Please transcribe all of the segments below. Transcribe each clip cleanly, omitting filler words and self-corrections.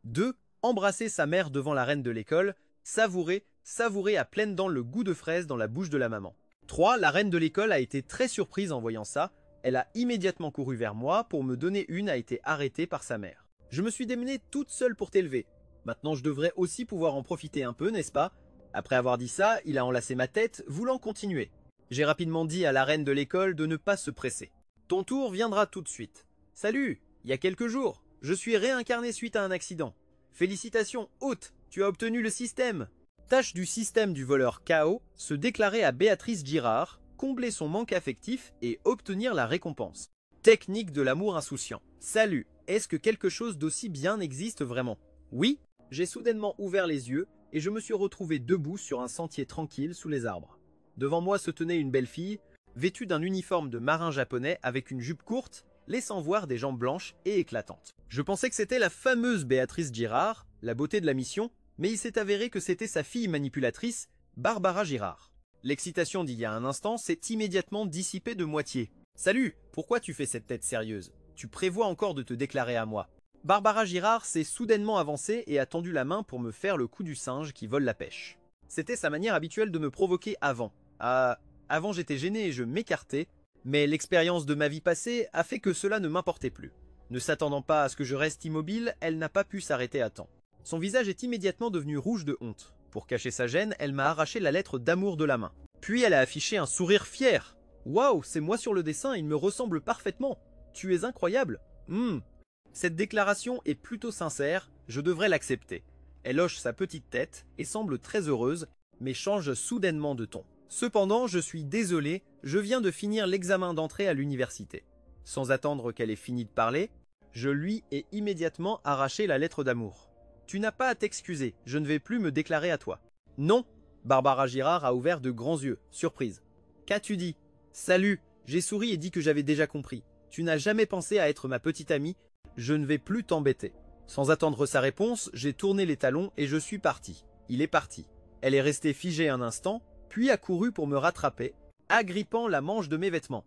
2. Embrasser sa mère devant la reine de l'école, savourer à pleines dents le goût de fraise dans la bouche de la maman. 3. La reine de l'école a été très surprise en voyant ça, elle a immédiatement couru vers moi pour me donner une, a été arrêtée par sa mère. Je me suis démenée toute seule pour t'élever. Maintenant je devrais aussi pouvoir en profiter un peu, n'est-ce pas? Après avoir dit ça, il a enlacé ma tête, voulant continuer. J'ai rapidement dit à la reine de l'école de ne pas se presser. Ton tour viendra tout de suite. Salut, il y a quelques jours, je suis réincarné suite à un accident. Félicitations, hôte, tu as obtenu le système. Tâche du système du voleur KO, se déclarer à Béatrice Girard, combler son manque affectif et obtenir la récompense. Technique de l'amour insouciant. Salut, est-ce que quelque chose d'aussi bien existe vraiment? Oui, j'ai soudainement ouvert les yeux et je me suis retrouvé debout sur un sentier tranquille sous les arbres. Devant moi se tenait une belle fille, vêtue d'un uniforme de marin japonais avec une jupe courte, laissant voir des jambes blanches et éclatantes. Je pensais que c'était la fameuse Béatrice Girard, la beauté de la mission, mais il s'est avéré que c'était sa fille manipulatrice, Barbara Girard. L'excitation d'il y a un instant s'est immédiatement dissipée de moitié. Salut, pourquoi tu fais cette tête sérieuse? Tu prévois encore de te déclarer à moi? Barbara Girard s'est soudainement avancée et a tendu la main pour me faire le coup du singe qui vole la pêche. C'était sa manière habituelle de me provoquer avant. Avant j'étais gêné et je m'écartais, mais l'expérience de ma vie passée a fait que cela ne m'importait plus. Ne s'attendant pas à ce que je reste immobile, elle n'a pas pu s'arrêter à temps. Son visage est immédiatement devenu rouge de honte. Pour cacher sa gêne, elle m'a arraché la lettre d'amour de la main. Puis elle a affiché un sourire fier. Waouh, c'est moi sur le dessin, il me ressemble parfaitement. Tu es incroyable. Cette déclaration est plutôt sincère, je devrais l'accepter. Elle hoche sa petite tête et semble très heureuse, mais change soudainement de ton. Cependant, je suis désolé, je viens de finir l'examen d'entrée à l'université. Sans attendre qu'elle ait fini de parler, je lui ai immédiatement arraché la lettre d'amour. Tu n'as pas à t'excuser, je ne vais plus me déclarer à toi. Non. Barbara Girard a ouvert de grands yeux, surprise. Qu'as-tu dit? Salut, j'ai souri et dit que j'avais déjà compris. Tu n'as jamais pensé à être ma petite amie, je ne vais plus t'embêter. Sans attendre sa réponse, j'ai tourné les talons et je suis parti. Il est parti. Elle est restée figée un instant, puis a couru pour me rattraper, agrippant la manche de mes vêtements.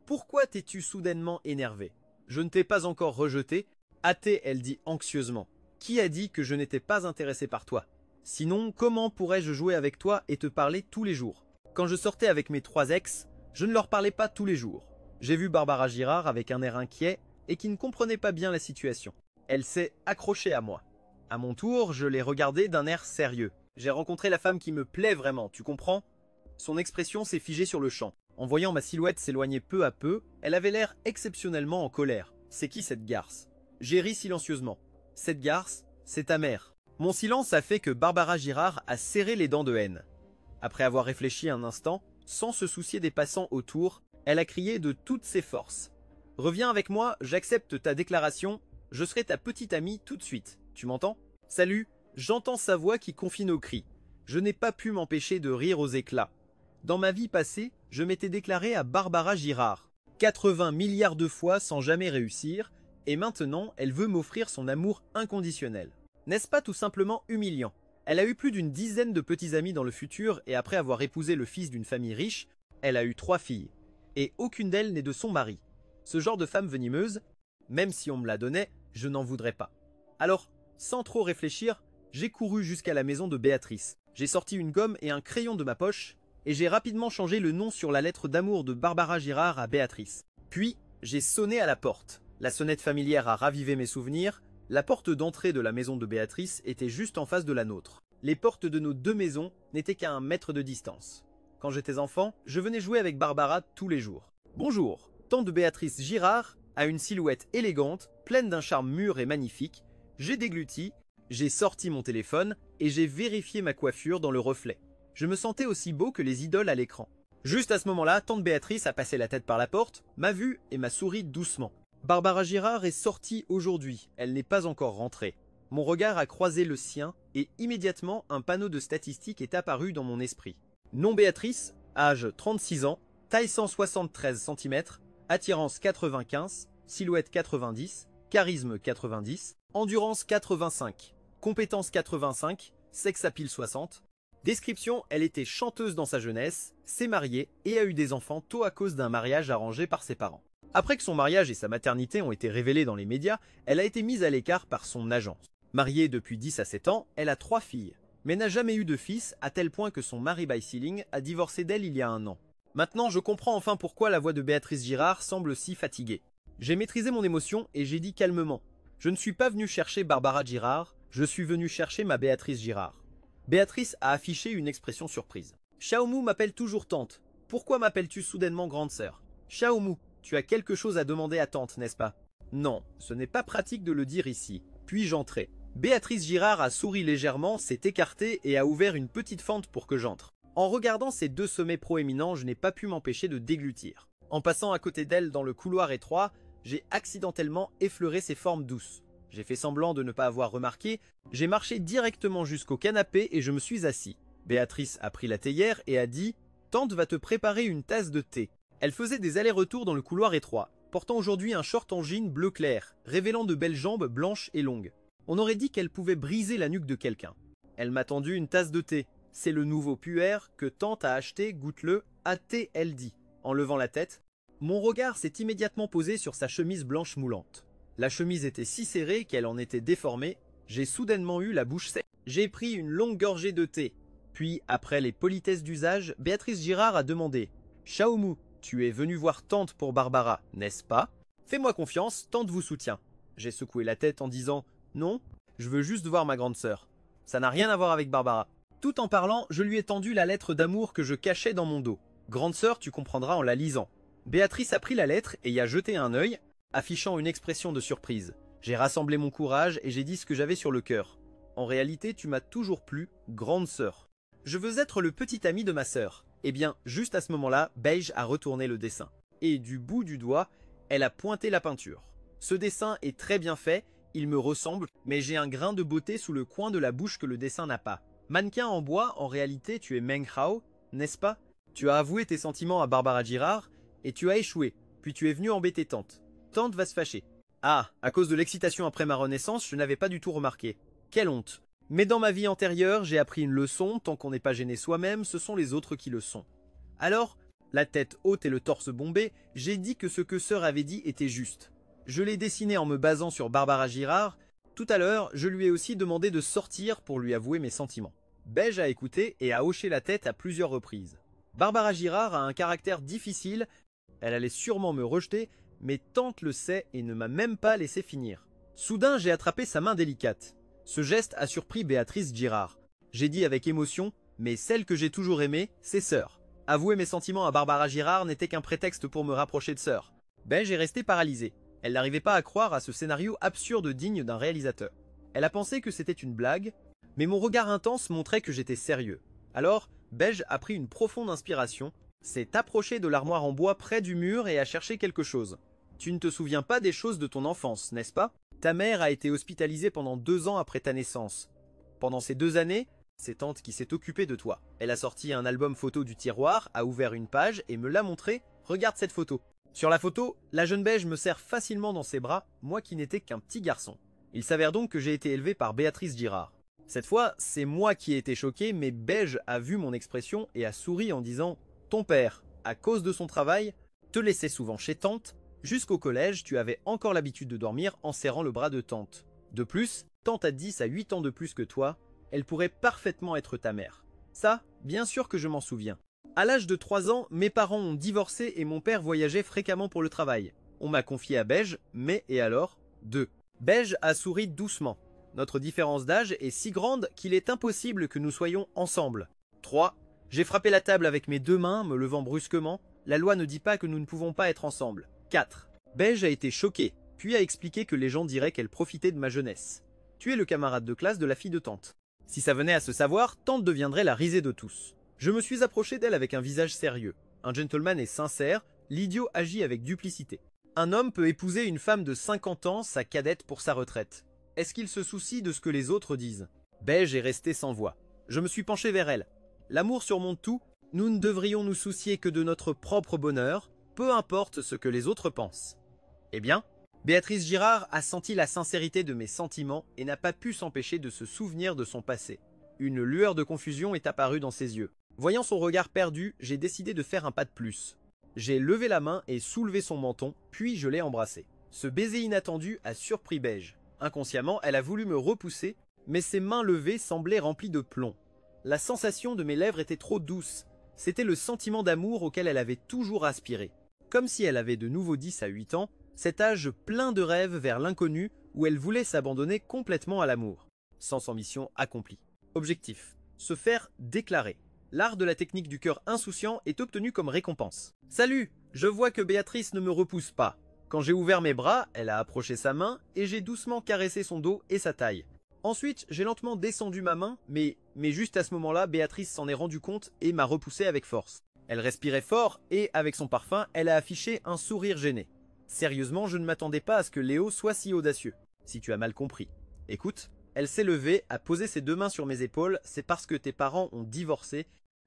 Pourquoi t'es-tu soudainement énervé? Je ne t'ai pas encore rejeté, hâtée, elle dit anxieusement. Qui a dit que je n'étais pas intéressé par toi? Sinon, comment pourrais-je jouer avec toi et te parler tous les jours? Quand je sortais avec mes 3 ex, je ne leur parlais pas tous les jours. J'ai vu Barbara Girard avec un air inquiet et qui ne comprenait pas bien la situation. Elle s'est accrochée à moi. À mon tour, je l'ai regardée d'un air sérieux. J'ai rencontré la femme qui me plaît vraiment, tu comprends? Son expression s'est figée sur le champ. En voyant ma silhouette s'éloigner peu à peu, elle avait l'air exceptionnellement en colère. C'est qui cette garce? J'ai ri silencieusement. Cette garce, c'est ta mère. Mon silence a fait que Barbara Girard a serré les dents de haine. Après avoir réfléchi un instant, sans se soucier des passants autour, elle a crié de toutes ses forces. Reviens avec moi, j'accepte ta déclaration, je serai ta petite amie tout de suite. Tu m'entends? Salut, j'entends sa voix qui confie nos cris. Je n'ai pas pu m'empêcher de rire aux éclats. Dans ma vie passée, je m'étais déclaré à Barbara Girard 80 milliards de fois sans jamais réussir, et maintenant elle veut m'offrir son amour inconditionnel. N'est-ce pas tout simplement humiliant? Elle a eu plus d'une dizaine de petits amis dans le futur et après avoir épousé le fils d'une famille riche, elle a eu 3 filles. Et aucune d'elles n'est de son mari. Ce genre de femme venimeuse, même si on me la donnait, je n'en voudrais pas. Alors, sans trop réfléchir, j'ai couru jusqu'à la maison de Béatrice. J'ai sorti une gomme et un crayon de ma poche et j'ai rapidement changé le nom sur la lettre d'amour de Barbara Girard à Béatrice. Puis, j'ai sonné à la porte. La sonnette familière a ravivé mes souvenirs. La porte d'entrée de la maison de Béatrice était juste en face de la nôtre. Les portes de nos 2 maisons n'étaient qu'à 1 mètre de distance. Quand j'étais enfant, je venais jouer avec Barbara tous les jours. Bonjour, tante de Béatrice Girard a une silhouette élégante, pleine d'un charme mûr et magnifique. J'ai dégluti, j'ai sorti mon téléphone et j'ai vérifié ma coiffure dans le reflet. Je me sentais aussi beau que les idoles à l'écran. Juste à ce moment-là, tante Béatrice a passé la tête par la porte, m'a vu et m'a souri doucement. Barbara Girard est sortie aujourd'hui, elle n'est pas encore rentrée. Mon regard a croisé le sien et immédiatement un panneau de statistiques est apparu dans mon esprit. Nom Béatrice, âge 36 ans, taille 173 cm, attirance 95, silhouette 90, charisme 90, endurance 85, compétence 85, sexe appeal 60. Description, elle était chanteuse dans sa jeunesse, s'est mariée et a eu des enfants tôt à cause d'un mariage arrangé par ses parents. Après que son mariage et sa maternité ont été révélés dans les médias, elle a été mise à l'écart par son agence. Mariée depuis 10 à 7 ans, elle a 3 filles, mais n'a jamais eu de fils à tel point que son mari by Sealing a divorcé d'elle il y a 1 an. Maintenant, je comprends enfin pourquoi la voix de Béatrice Girard semble si fatiguée. J'ai maîtrisé mon émotion et j'ai dit calmement. Je ne suis pas venu chercher Barbara Girard, je suis venu chercher ma Béatrice Girard. Béatrice a affiché une expression surprise. Xiaomu m'appelle toujours tante. Pourquoi m'appelles-tu soudainement grande sœur? Xiaomu, tu as quelque chose à demander à tante, n'est-ce pas? Non, ce n'est pas pratique de le dire ici. Puis-je entrer? Béatrice Girard a souri légèrement, s'est écartée et a ouvert une petite fente pour que j'entre. En regardant ces 2 sommets proéminents, je n'ai pas pu m'empêcher de déglutir. En passant à côté d'elle dans le couloir étroit, j'ai accidentellement effleuré ses formes douces. J'ai fait semblant de ne pas avoir remarqué, j'ai marché directement jusqu'au canapé et je me suis assis. Béatrice a pris la théière et a dit « Tante va te préparer une tasse de thé ». Elle faisait des allers-retours dans le couloir étroit, portant aujourd'hui un short en jean bleu clair, révélant de belles jambes blanches et longues. On aurait dit qu'elle pouvait briser la nuque de quelqu'un. Elle m'a tendu une tasse de thé. C'est le nouveau puer que tante a acheté, goûte-le, ATLD. En levant la tête, mon regard s'est immédiatement posé sur sa chemise blanche moulante. La chemise était si serrée qu'elle en était déformée, j'ai soudainement eu la bouche sèche. J'ai pris une longue gorgée de thé. Puis, après les politesses d'usage, Béatrice Girard a demandé « Xiaomu, tu es venu voir tante pour Barbara, n'est-ce pas? Fais-moi confiance, tante vous soutient. » J'ai secoué la tête en disant « Non, je veux juste voir ma grande sœur. Ça n'a rien à voir avec Barbara. » Tout en parlant, je lui ai tendu la lettre d'amour que je cachais dans mon dos. Grande sœur, tu comprendras en la lisant. Béatrice a pris la lettre et y a jeté un œil, affichant une expression de surprise. J'ai rassemblé mon courage et j'ai dit ce que j'avais sur le cœur. En réalité, tu m'as toujours plu, grande sœur. Je veux être le petit ami de ma sœur. Eh bien, juste à ce moment-là, Beige a retourné le dessin. Et du bout du doigt, elle a pointé la peinture. Ce dessin est très bien fait, il me ressemble, mais j'ai un grain de beauté sous le coin de la bouche que le dessin n'a pas. Mannequin en bois, en réalité tu es Meng Hao, n'est-ce pas? Tu as avoué tes sentiments à Barbara Girard, et tu as échoué, puis tu es venu embêter tante. Tante va se fâcher. Ah, à cause de l'excitation après ma renaissance, je n'avais pas du tout remarqué. Quelle honte. Mais dans ma vie antérieure, j'ai appris une leçon, tant qu'on n'est pas gêné soi-même, ce sont les autres qui le sont. Alors, la tête haute et le torse bombé, j'ai dit que ce que sœur avait dit était juste. Je l'ai dessiné en me basant sur Barbara Girard. Tout à l'heure, je lui ai aussi demandé de sortir pour lui avouer mes sentiments. Beige a écouté et a hoché la tête à plusieurs reprises. Barbara Girard a un caractère difficile, elle allait sûrement me rejeter, mais tante le sait et ne m'a même pas laissé finir. Soudain, j'ai attrapé sa main délicate. Ce geste a surpris Béatrice Girard. J'ai dit avec émotion, mais celle que j'ai toujours aimée, c'est sœur. Avouer mes sentiments à Barbara Girard n'était qu'un prétexte pour me rapprocher de sœur. Beige est restée paralysée. Elle n'arrivait pas à croire à ce scénario absurde digne d'un réalisateur. Elle a pensé que c'était une blague, mais mon regard intense montrait que j'étais sérieux. Alors, Beige a pris une profonde inspiration, s'est approché de l'armoire en bois près du mur et a cherché quelque chose. Tu ne te souviens pas des choses de ton enfance, n'est-ce pas? Ta mère a été hospitalisée pendant 2 ans après ta naissance. Pendant ces 2 années, c'est tante qui s'est occupée de toi. Elle a sorti un album photo du tiroir, a ouvert une page et me l'a montré. Regarde cette photo. Sur la photo, la jeune Beige me serre facilement dans ses bras, moi qui n'étais qu'un petit garçon. Il s'avère donc que j'ai été élevé par Béatrice Girard. Cette fois, c'est moi qui ai été choqué, mais Beige a vu mon expression et a souri en disant « Ton père, à cause de son travail, te laissait souvent chez tante. Jusqu'au collège, tu avais encore l'habitude de dormir en serrant le bras de tante. De plus, tante a 10 à 8 ans de plus que toi, elle pourrait parfaitement être ta mère. Ça, bien sûr que je m'en souviens. À l'âge de 3 ans, mes parents ont divorcé et mon père voyageait fréquemment pour le travail. On m'a confié à Beige, mais et alors? 2. Beige a souri doucement. Notre différence d'âge est si grande qu'il est impossible que nous soyons ensemble. 3. J'ai frappé la table avec mes 2 mains, me levant brusquement. La loi ne dit pas que nous ne pouvons pas être ensemble. 4. Beige a été choqué, puis a expliqué que les gens diraient qu'elle profitait de ma jeunesse. Tu es le camarade de classe de la fille de tante. Si ça venait à se savoir, tante deviendrait la risée de tous. Je me suis approché d'elle avec un visage sérieux. Un gentleman est sincère, l'idiot agit avec duplicité. Un homme peut épouser une femme de 50 ans, sa cadette pour sa retraite. Est-ce qu'il se soucie de ce que les autres disent? Beige est resté sans voix. Je me suis penché vers elle. L'amour surmonte tout, nous ne devrions nous soucier que de notre propre bonheur, peu importe ce que les autres pensent. Eh bien, Béatrice Girard a senti la sincérité de mes sentiments et n'a pas pu s'empêcher de se souvenir de son passé. Une lueur de confusion est apparue dans ses yeux. Voyant son regard perdu, j'ai décidé de faire un pas de plus. J'ai levé la main et soulevé son menton, puis je l'ai embrassé. Ce baiser inattendu a surpris Beige. Inconsciemment, elle a voulu me repousser, mais ses mains levées semblaient remplies de plomb. La sensation de mes lèvres était trop douce. C'était le sentiment d'amour auquel elle avait toujours aspiré. Comme si elle avait de nouveau 10 à 8 ans, cet âge plein de rêves vers l'inconnu où elle voulait s'abandonner complètement à l'amour. Sens en mission accomplie. Objectif: se faire déclarer. L'art de la technique du cœur insouciant est obtenu comme récompense. Salut! Je vois que Béatrice ne me repousse pas. Quand j'ai ouvert mes bras, elle a approché sa main et j'ai doucement caressé son dos et sa taille. Ensuite, j'ai lentement descendu ma main, mais juste à ce moment-là, Béatrice s'en est rendu compte et m'a repoussé avec force. Elle respirait fort et, avec son parfum, elle a affiché un sourire gêné. Sérieusement, je ne m'attendais pas à ce que Léo soit si audacieux. Si tu as mal compris. Écoute, elle s'est levée, a posé ses 2 mains sur mes épaules, c'est parce que tes parents ont divorcé.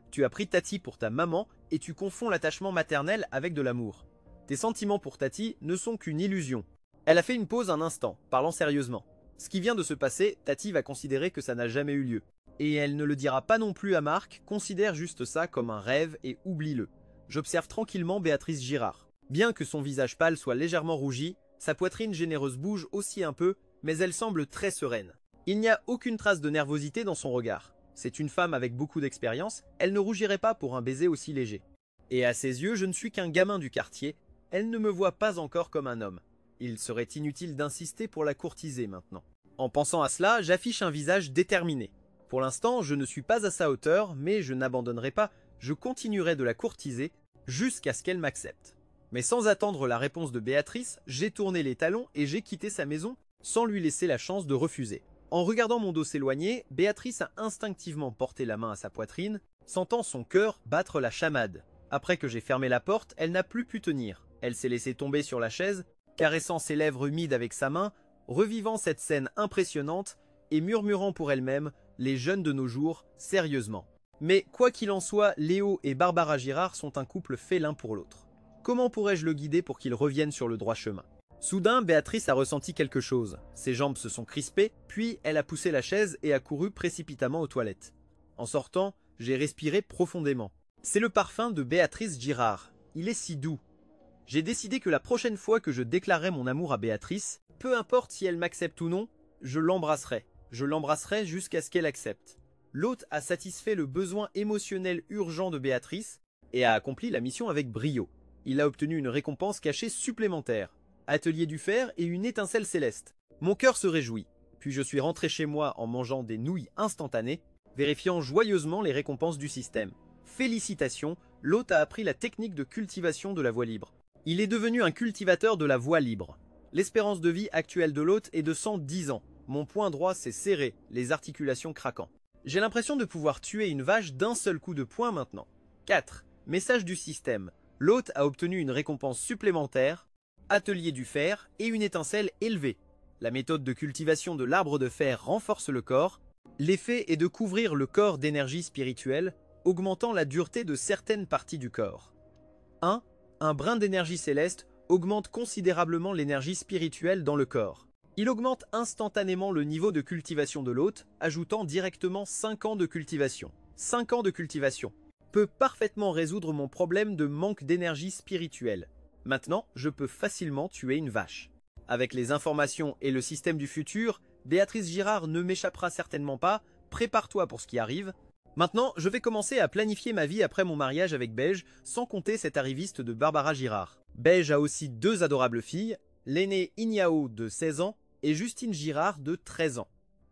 Tu as pris Tati pour ta maman et tu confonds l'attachement maternel avec de l'amour. Tes sentiments pour Tati ne sont qu'une illusion. Elle a fait une pause un instant, parlant sérieusement. Ce qui vient de se passer, Tati va considérer que ça n'a jamais eu lieu. Et elle ne le dira pas non plus à Marc, considère juste ça comme un rêve et oublie-le. J'observe tranquillement Béatrice Girard. Bien que son visage pâle soit légèrement rougi, sa poitrine généreuse bouge aussi un peu, mais elle semble très sereine. Il n'y a aucune trace de nervosité dans son regard. C'est une femme avec beaucoup d'expérience, elle ne rougirait pas pour un baiser aussi léger. Et à ses yeux, je ne suis qu'un gamin du quartier, elle ne me voit pas encore comme un homme. Il serait inutile d'insister pour la courtiser maintenant. En pensant à cela, j'affiche un visage déterminé. Pour l'instant, je ne suis pas à sa hauteur, mais je n'abandonnerai pas, je continuerai de la courtiser jusqu'à ce qu'elle m'accepte. Mais sans attendre la réponse de Béatrice, j'ai tourné les talons et j'ai quitté sa maison sans lui laisser la chance de refuser. En regardant mon dos s'éloigner, Béatrice a instinctivement porté la main à sa poitrine, sentant son cœur battre la chamade. Après que j'ai fermé la porte, elle n'a plus pu tenir. Elle s'est laissée tomber sur la chaise, caressant ses lèvres humides avec sa main, revivant cette scène impressionnante et murmurant pour elle-même « Les jeunes de nos jours, sérieusement ». Mais quoi qu'il en soit, Léo et Barbara Girard sont un couple fait l'un pour l'autre. Comment pourrais-je le guider pour qu'il revienne sur le droit chemin? Soudain, Béatrice a ressenti quelque chose. Ses jambes se sont crispées, puis elle a poussé la chaise et a couru précipitamment aux toilettes. En sortant, j'ai respiré profondément. C'est le parfum de Béatrice Girard. Il est si doux. J'ai décidé que la prochaine fois que je déclarerai mon amour à Béatrice, peu importe si elle m'accepte ou non, je l'embrasserai. Je l'embrasserai jusqu'à ce qu'elle accepte. L'hôte a satisfait le besoin émotionnel urgent de Béatrice et a accompli la mission avec brio. Il a obtenu une récompense cachée supplémentaire. Atelier du fer et une étincelle céleste. Mon cœur se réjouit. Puis je suis rentré chez moi en mangeant des nouilles instantanées, vérifiant joyeusement les récompenses du système. Félicitations, l'hôte a appris la technique de cultivation de la voie libre. Il est devenu un cultivateur de la voie libre. L'espérance de vie actuelle de l'hôte est de 110 ans. Mon poing droit s'est serré, les articulations craquant. J'ai l'impression de pouvoir tuer une vache d'un seul coup de poing maintenant. 4. Message du système. L'hôte a obtenu une récompense supplémentaire, atelier du fer et une étincelle élevée. La méthode de cultivation de l'arbre de fer renforce le corps. L'effet est de couvrir le corps d'énergie spirituelle, augmentant la dureté de certaines parties du corps. 1. Un brin d'énergie céleste augmente considérablement l'énergie spirituelle dans le corps. Il augmente instantanément le niveau de cultivation de l'hôte, ajoutant directement 5 ans de cultivation. 5 ans de cultivation peut parfaitement résoudre mon problème de manque d'énergie spirituelle. Maintenant, je peux facilement tuer une vache. Avec les informations et le système du futur, Béatrice Girard ne m'échappera certainement pas, prépare-toi pour ce qui arrive. Maintenant, je vais commencer à planifier ma vie après mon mariage avec Beige, sans compter cet arriviste de Barbara Girard. Beige a aussi 2 adorables filles, l'aînée Ignao de 16 ans et Justine Girard de 13 ans.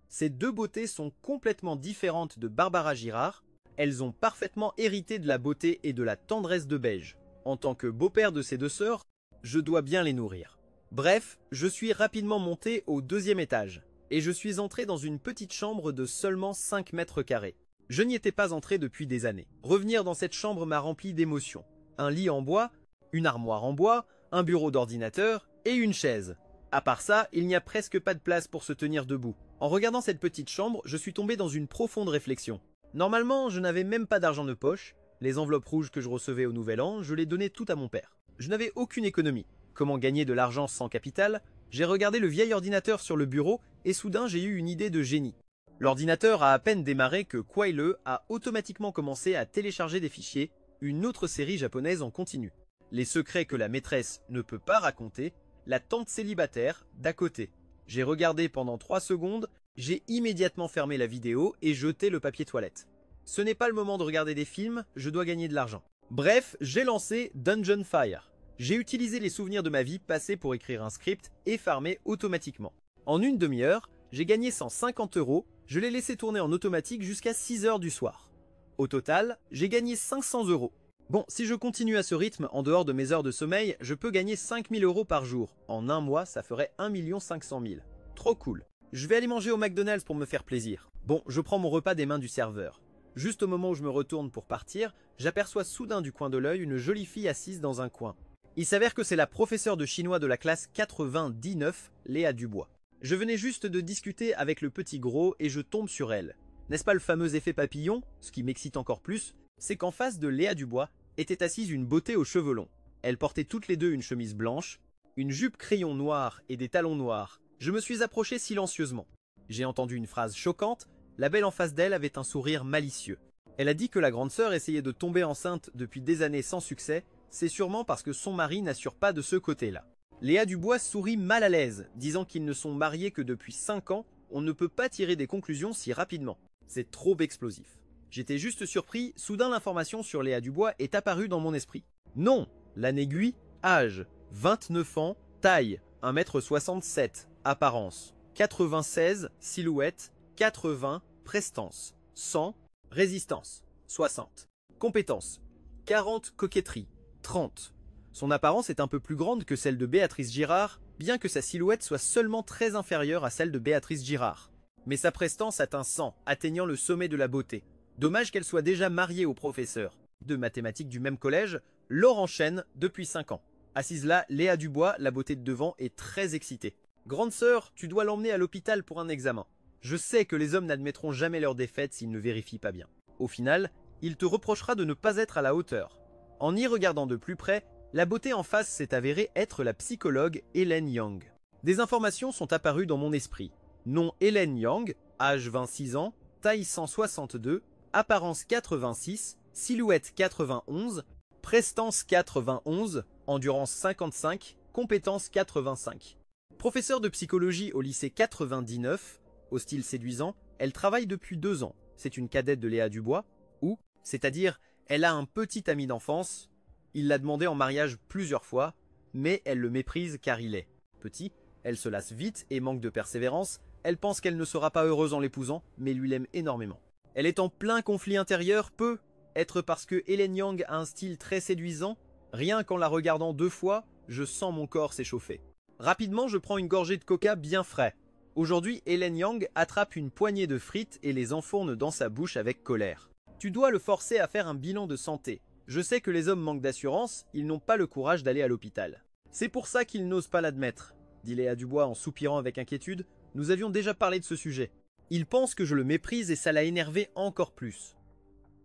Ces 2 beautés sont complètement différentes de Barbara Girard, elles ont parfaitement hérité de la beauté et de la tendresse de Beige. En tant que beau-père de ces 2 sœurs, je dois bien les nourrir. Bref, je suis rapidement monté au 2e étage, et je suis entré dans une petite chambre de seulement 5 mètres carrés. Je n'y étais pas entré depuis des années. Revenir dans cette chambre m'a rempli d'émotions. Un lit en bois, une armoire en bois, un bureau d'ordinateur et une chaise. À part ça, il n'y a presque pas de place pour se tenir debout. En regardant cette petite chambre, je suis tombé dans une profonde réflexion. Normalement, je n'avais même pas d'argent de poche. Les enveloppes rouges que je recevais au Nouvel An, je les donnais toutes à mon père. Je n'avais aucune économie. Comment gagner de l'argent sans capital? J'ai regardé le vieil ordinateur sur le bureau et soudain j'ai eu une idée de génie. L'ordinateur a à peine démarré que Kwaile a automatiquement commencé à télécharger des fichiers, une autre série japonaise en continu. Les secrets que la maîtresse ne peut pas raconter, la tante célibataire d'à côté. J'ai regardé pendant 3 secondes, j'ai immédiatement fermé la vidéo et jeté le papier toilette. Ce n'est pas le moment de regarder des films, je dois gagner de l'argent. Bref, j'ai lancé Dungeon Fire. J'ai utilisé les souvenirs de ma vie passée pour écrire un script et farmer automatiquement. En une demi-heure, j'ai gagné 150 €, je l'ai laissé tourner en automatique jusqu'à 6 h du soir. Au total, j'ai gagné 500 €. Bon, si je continue à ce rythme, en dehors de mes heures de sommeil, je peux gagner 5000 € par jour. En un mois, ça ferait 1 500 000. Trop cool. Je vais aller manger au McDonald's pour me faire plaisir. Bon, je prends mon repas des mains du serveur. Juste au moment où je me retourne pour partir, j'aperçois soudain du coin de l'œil une jolie fille assise dans un coin. Il s'avère que c'est la professeure de chinois de la classe 99, Léa Dubois. Je venais juste de discuter avec le petit gros et je tombe sur elle. N'est-ce pas le fameux effet papillon? Ce qui m'excite encore plus, c'est qu'en face de Léa Dubois était assise une beauté aux cheveux longs. Elles portaient toutes les deux une chemise blanche, une jupe crayon noire et des talons noirs. Je me suis approché silencieusement. J'ai entendu une phrase choquante, la belle en face d'elle avait un sourire malicieux. Elle a dit que la grande sœur essayait de tomber enceinte depuis des années sans succès, c'est sûrement parce que son mari n'assure pas de ce côté-là. Léa Dubois sourit mal à l'aise, disant qu'ils ne sont mariés que depuis 5 ans, on ne peut pas tirer des conclusions si rapidement. C'est trop explosif. J'étais juste surpris, soudain l'information sur Léa Dubois est apparue dans mon esprit. Non, l'âne aiguille, âge, 29 ans, taille, 1,67 m, apparence, 96, silhouette, 80, prestance, 100, résistance, 60, compétences, 40, coquetterie, 30. Son apparence est un peu plus grande que celle de Béatrice Girard, bien que sa silhouette soit seulement très inférieure à celle de Béatrice Girard. Mais sa prestance atteint 100, atteignant le sommet de la beauté. Dommage qu'elle soit déjà mariée au professeur de mathématiques du même collège, Laurent Chêne, depuis 5 ans. Assise là, Léa Dubois, la beauté de devant, est très excitée. Grande sœur, tu dois l'emmener à l'hôpital pour un examen. Je sais que les hommes n'admettront jamais leur défaite s'ils ne vérifient pas bien. Au final, il te reprochera de ne pas être à la hauteur. En y regardant de plus près, la beauté en face s'est avérée être la psychologue Hélène Yang. Des informations sont apparues dans mon esprit. Nom Hélène Yang, âge 26 ans, taille 162, apparence 86, silhouette 91, prestance 91, endurance 55, compétence 85. Professeure de psychologie au lycée 99, au style séduisant, elle travaille depuis 2 ans. C'est une cadette de Léa Dubois, ou, c'est-à-dire, elle a un petit ami d'enfance. Il l'a demandé en mariage plusieurs fois, mais elle le méprise car il est petit. Elle se lasse vite et manque de persévérance. Elle pense qu'elle ne sera pas heureuse en l'épousant, mais lui l'aime énormément. Elle est en plein conflit intérieur, peut être parce que Hélène Yang a un style très séduisant. Rien qu'en la regardant 2 fois, je sens mon corps s'échauffer. Rapidement, je prends une gorgée de coca bien frais. Aujourd'hui, Hélène Yang attrape une poignée de frites et les enfourne dans sa bouche avec colère. Tu dois le forcer à faire un bilan de santé. Je sais que les hommes manquent d'assurance, ils n'ont pas le courage d'aller à l'hôpital. C'est pour ça qu'ils n'osent pas l'admettre, dit Léa Dubois en soupirant avec inquiétude. Nous avions déjà parlé de ce sujet. Il pense que je le méprise et ça l'a énervé encore plus.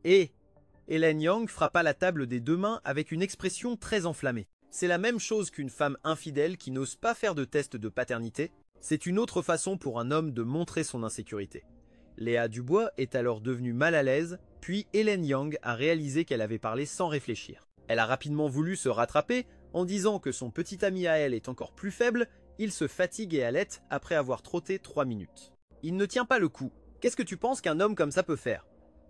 Et Hélène Yang frappa la table des 2 mains avec une expression très enflammée. C'est la même chose qu'une femme infidèle qui n'ose pas faire de test de paternité. C'est une autre façon pour un homme de montrer son insécurité. Léa Dubois est alors devenue mal à l'aise, puis Hélène Yang a réalisé qu'elle avait parlé sans réfléchir. Elle a rapidement voulu se rattraper en disant que son petit ami à elle est encore plus faible, il se fatigue et halète après avoir trotté 3 minutes. Il ne tient pas le coup. Qu'est-ce que tu penses qu'un homme comme ça peut faire?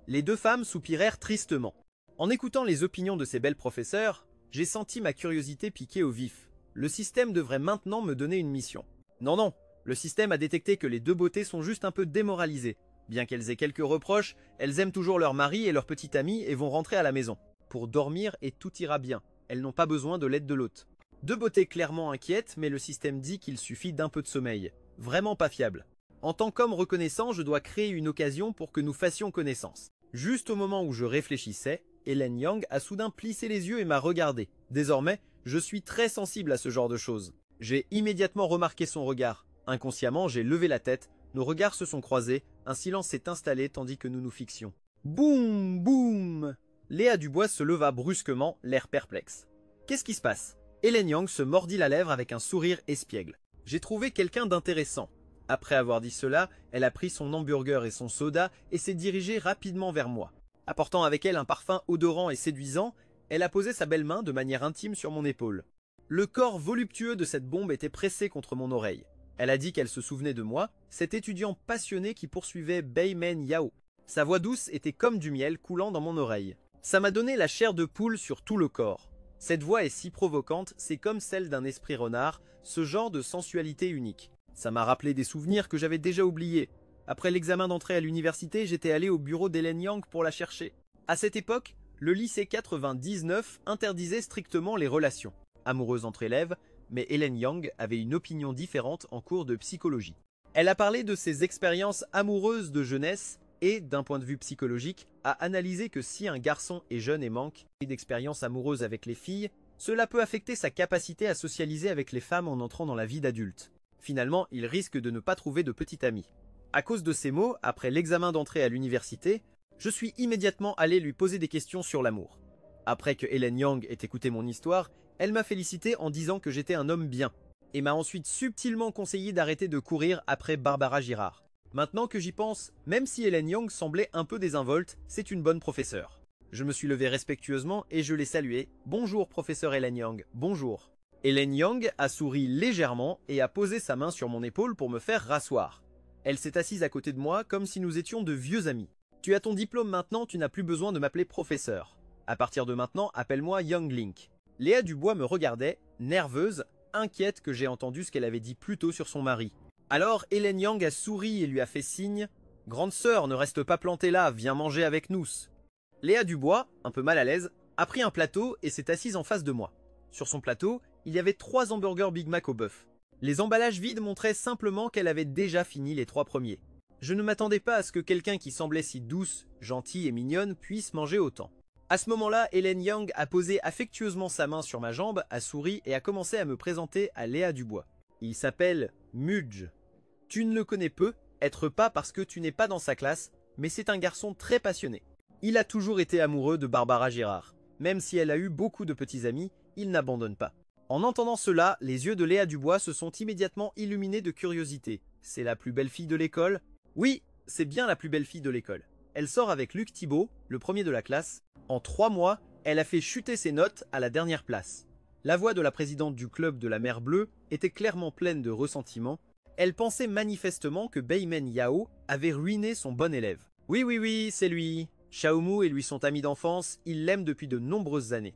Les 2 femmes soupirèrent tristement. En écoutant les opinions de ces belles professeurs, j'ai senti ma curiosité piquer au vif. Le système devrait maintenant me donner une mission. Non, le système a détecté que les 2 beautés sont juste un peu démoralisées. Bien qu'elles aient quelques reproches, elles aiment toujours leur mari et leur petite amie et vont rentrer à la maison. Pour dormir et tout ira bien. Elles n'ont pas besoin de l'aide de l'hôte. 2 beautés clairement inquiètes, mais le système dit qu'il suffit d'un peu de sommeil. Vraiment pas fiable. En tant qu'homme reconnaissant, je dois créer une occasion pour que nous fassions connaissance. Juste au moment où je réfléchissais, Hélène Yang a soudain plissé les yeux et m'a regardé. Désormais, je suis très sensible à ce genre de choses. J'ai immédiatement remarqué son regard. Inconsciemment, j'ai levé la tête, nos regards se sont croisés, un silence s'est installé tandis que nous nous fixions. Boum, boum! Léa Dubois se leva brusquement, l'air perplexe. Qu'est-ce qui se passe? Hélène Yang se mordit la lèvre avec un sourire espiègle. J'ai trouvé quelqu'un d'intéressant. Après avoir dit cela, elle a pris son hamburger et son soda et s'est dirigée rapidement vers moi. Apportant avec elle un parfum odorant et séduisant, elle a posé sa belle main de manière intime sur mon épaule. Le corps voluptueux de cette bombe était pressé contre mon oreille. Elle a dit qu'elle se souvenait de moi, cet étudiant passionné qui poursuivait Beimen Yao. Sa voix douce était comme du miel coulant dans mon oreille. Ça m'a donné la chair de poule sur tout le corps. Cette voix est si provocante, c'est comme celle d'un esprit renard, ce genre de sensualité unique. Ça m'a rappelé des souvenirs que j'avais déjà oubliés. Après l'examen d'entrée à l'université, j'étais allé au bureau d'Hélène Yang pour la chercher. À cette époque, le lycée 99 interdisait strictement les relations amoureuses entre élèves, mais Hélène Yang avait une opinion différente en cours de psychologie. Elle a parlé de ses expériences amoureuses de jeunesse et, d'un point de vue psychologique, a analysé que si un garçon est jeune et manque d'expériences amoureuses avec les filles, cela peut affecter sa capacité à socialiser avec les femmes en entrant dans la vie d'adulte. Finalement, il risque de ne pas trouver de petit ami. À cause de ces mots, après l'examen d'entrée à l'université, je suis immédiatement allé lui poser des questions sur l'amour. Après que Hélène Yang ait écouté mon histoire, elle m'a félicité en disant que j'étais un homme bien, et m'a ensuite subtilement conseillé d'arrêter de courir après Barbara Girard. Maintenant que j'y pense, même si Hélène Yang semblait un peu désinvolte, c'est une bonne professeure. Je me suis levé respectueusement et je l'ai saluée. « Bonjour professeur Hélène Yang, bonjour ». Hélène Yang a souri légèrement et a posé sa main sur mon épaule pour me faire rasseoir. Elle s'est assise à côté de moi comme si nous étions de vieux amis. « Tu as ton diplôme maintenant, tu n'as plus besoin de m'appeler professeur. À partir de maintenant, appelle-moi Young Link. » Léa Dubois me regardait, nerveuse, inquiète que j'ai entendu ce qu'elle avait dit plus tôt sur son mari. Alors Hélène Yang a souri et lui a fait signe « Grande sœur, ne reste pas plantée là, viens manger avec nous. » Léa Dubois, un peu mal à l'aise, a pris un plateau et s'est assise en face de moi. Sur son plateau, il y avait 3 hamburgers Big Mac au bœuf. Les emballages vides montraient simplement qu'elle avait déjà fini les 3 premiers. Je ne m'attendais pas à ce que quelqu'un qui semblait si douce, gentille et mignonne puisse manger autant. À ce moment-là, Hélène Yang a posé affectueusement sa main sur ma jambe, a souri et a commencé à me présenter à Léa Dubois. Il s'appelle Mudge. Tu ne le connais peu, être pas parce que tu n'es pas dans sa classe, mais c'est un garçon très passionné. Il a toujours été amoureux de Barbara Girard. Même si elle a eu beaucoup de petits amis, il n'abandonne pas. En entendant cela, les yeux de Léa Dubois se sont immédiatement illuminés de curiosité. C'est la plus belle fille de l'école? Oui, c'est bien la plus belle fille de l'école. Elle sort avec Luc Thibault, le premier de la classe. En 3 mois, elle a fait chuter ses notes à la dernière place. La voix de la présidente du club de la Mer Bleue était clairement pleine de ressentiment. Elle pensait manifestement que Beimen Yao avait ruiné son bon élève. Oui, c'est lui. Xiaomu et lui sont amis d'enfance, il l'aime depuis de nombreuses années.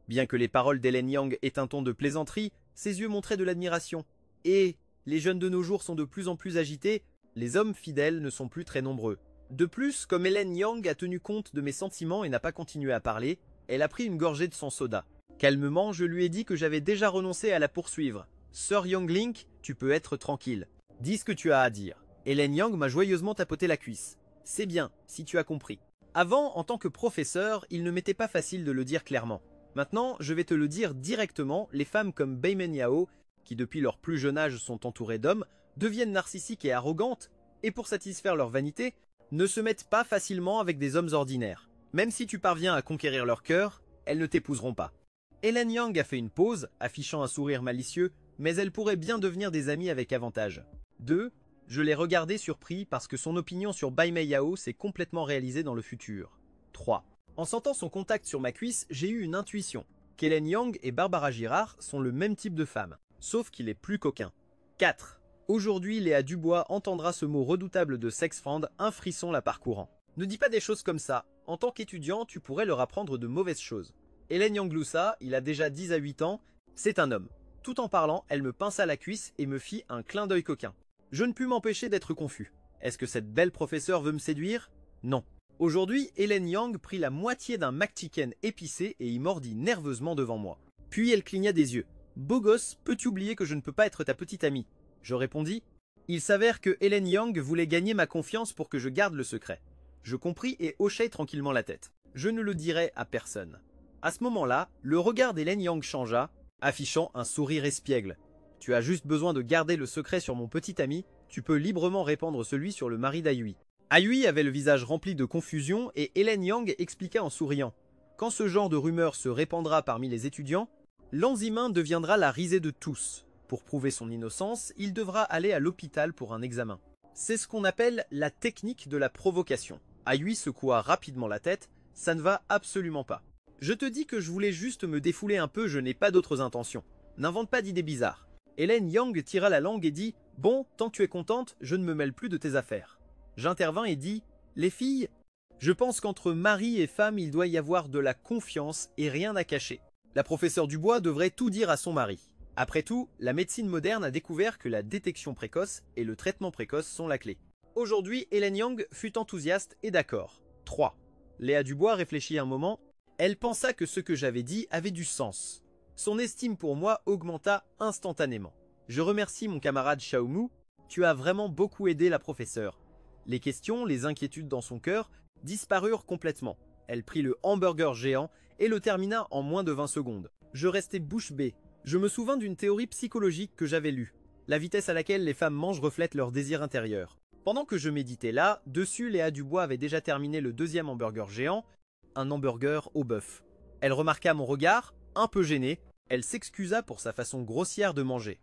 Bien que les paroles d'Hélène Yang aient un ton de plaisanterie, ses yeux montraient de l'admiration. Et les jeunes de nos jours sont de plus en plus agités, les hommes fidèles ne sont plus très nombreux. De plus, comme Hélène Yang a tenu compte de mes sentiments et n'a pas continué à parler, elle a pris une gorgée de son soda. Calmement, je lui ai dit que j'avais déjà renoncé à la poursuivre. Sœur Young Link, tu peux être tranquille. Dis ce que tu as à dire. Hélène Yang m'a joyeusement tapoté la cuisse. C'est bien, si tu as compris. Avant, en tant que professeur, il ne m'était pas facile de le dire clairement. Maintenant, je vais te le dire directement, les femmes comme Beimen Yao, qui depuis leur plus jeune âge sont entourées d'hommes, deviennent narcissiques et arrogantes, et pour satisfaire leur vanité, ne se mettent pas facilement avec des hommes ordinaires. Même si tu parviens à conquérir leur cœur, elles ne t'épouseront pas. Hélène Yang a fait une pause, affichant un sourire malicieux, mais elles pourraient bien devenir des amies avec avantage. 2. Je l'ai regardé surpris parce que son opinion sur Beimen Yao s'est complètement réalisée dans le futur. 3. En sentant son contact sur ma cuisse, j'ai eu une intuition, qu'Hélène Yang et Barbara Girard sont le même type de femme, sauf qu'il est plus coquin. 4. Aujourd'hui, Léa Dubois entendra ce mot redoutable de sex-friend, un frisson la parcourant. Ne dis pas des choses comme ça, en tant qu'étudiant, tu pourrais leur apprendre de mauvaises choses. Hélène Yang Loussa, il a déjà 10 à 8 ans, c'est un homme. Tout en parlant, elle me pinça la cuisse et me fit un clin d'œil coquin. Je ne pus m'empêcher d'être confus. Est-ce que cette belle professeure veut me séduire? Non. Aujourd'hui, Hélène Yang prit la moitié d'un McChicken épicé et y mordit nerveusement devant moi. Puis elle cligna des yeux. « Beau gosse, peux-tu oublier que je ne peux pas être ta petite amie ?» Je répondis. Il s'avère que Hélène Yang voulait gagner ma confiance pour que je garde le secret. Je compris et hochai tranquillement la tête. Je ne le dirai à personne. À ce moment-là, le regard d'Hélène Yang changea, affichant un sourire espiègle. « Tu as juste besoin de garder le secret sur mon petit ami, tu peux librement répandre celui sur le mari d'Ayui. » Ayui avait le visage rempli de confusion et Hélène Yang expliqua en souriant. Quand ce genre de rumeur se répandra parmi les étudiants, l'enzymain deviendra la risée de tous. Pour prouver son innocence, il devra aller à l'hôpital pour un examen. C'est ce qu'on appelle la technique de la provocation. Ayui secoua rapidement la tête, ça ne va absolument pas. Je te dis que je voulais juste me défouler un peu, je n'ai pas d'autres intentions. N'invente pas d'idées bizarres. Hélène Yang tira la langue et dit Bon, tant que tu es contente, je ne me mêle plus de tes affaires. J'intervins et dis, les filles, je pense qu'entre mari et femme, il doit y avoir de la confiance et rien à cacher. La professeure Dubois devrait tout dire à son mari. Après tout, la médecine moderne a découvert que la détection précoce et le traitement précoce sont la clé. Aujourd'hui, Hélène Yang fut enthousiaste et d'accord. 3. Léa Dubois réfléchit un moment. Elle pensa que ce que j'avais dit avait du sens. Son estime pour moi augmenta instantanément. Je remercie mon camarade Xiaomu. Tu as vraiment beaucoup aidé la professeure. Les questions, les inquiétudes dans son cœur disparurent complètement. Elle prit le hamburger géant et le termina en moins de 20 secondes. Je restais bouche bée. Je me souvins d'une théorie psychologique que j'avais lue. La vitesse à laquelle les femmes mangent reflète leur désir intérieur. Pendant que je méditais là, dessus Léa Dubois avait déjà terminé le deuxième hamburger géant, un hamburger au bœuf. Elle remarqua mon regard, un peu gêné, elle s'excusa pour sa façon grossière de manger.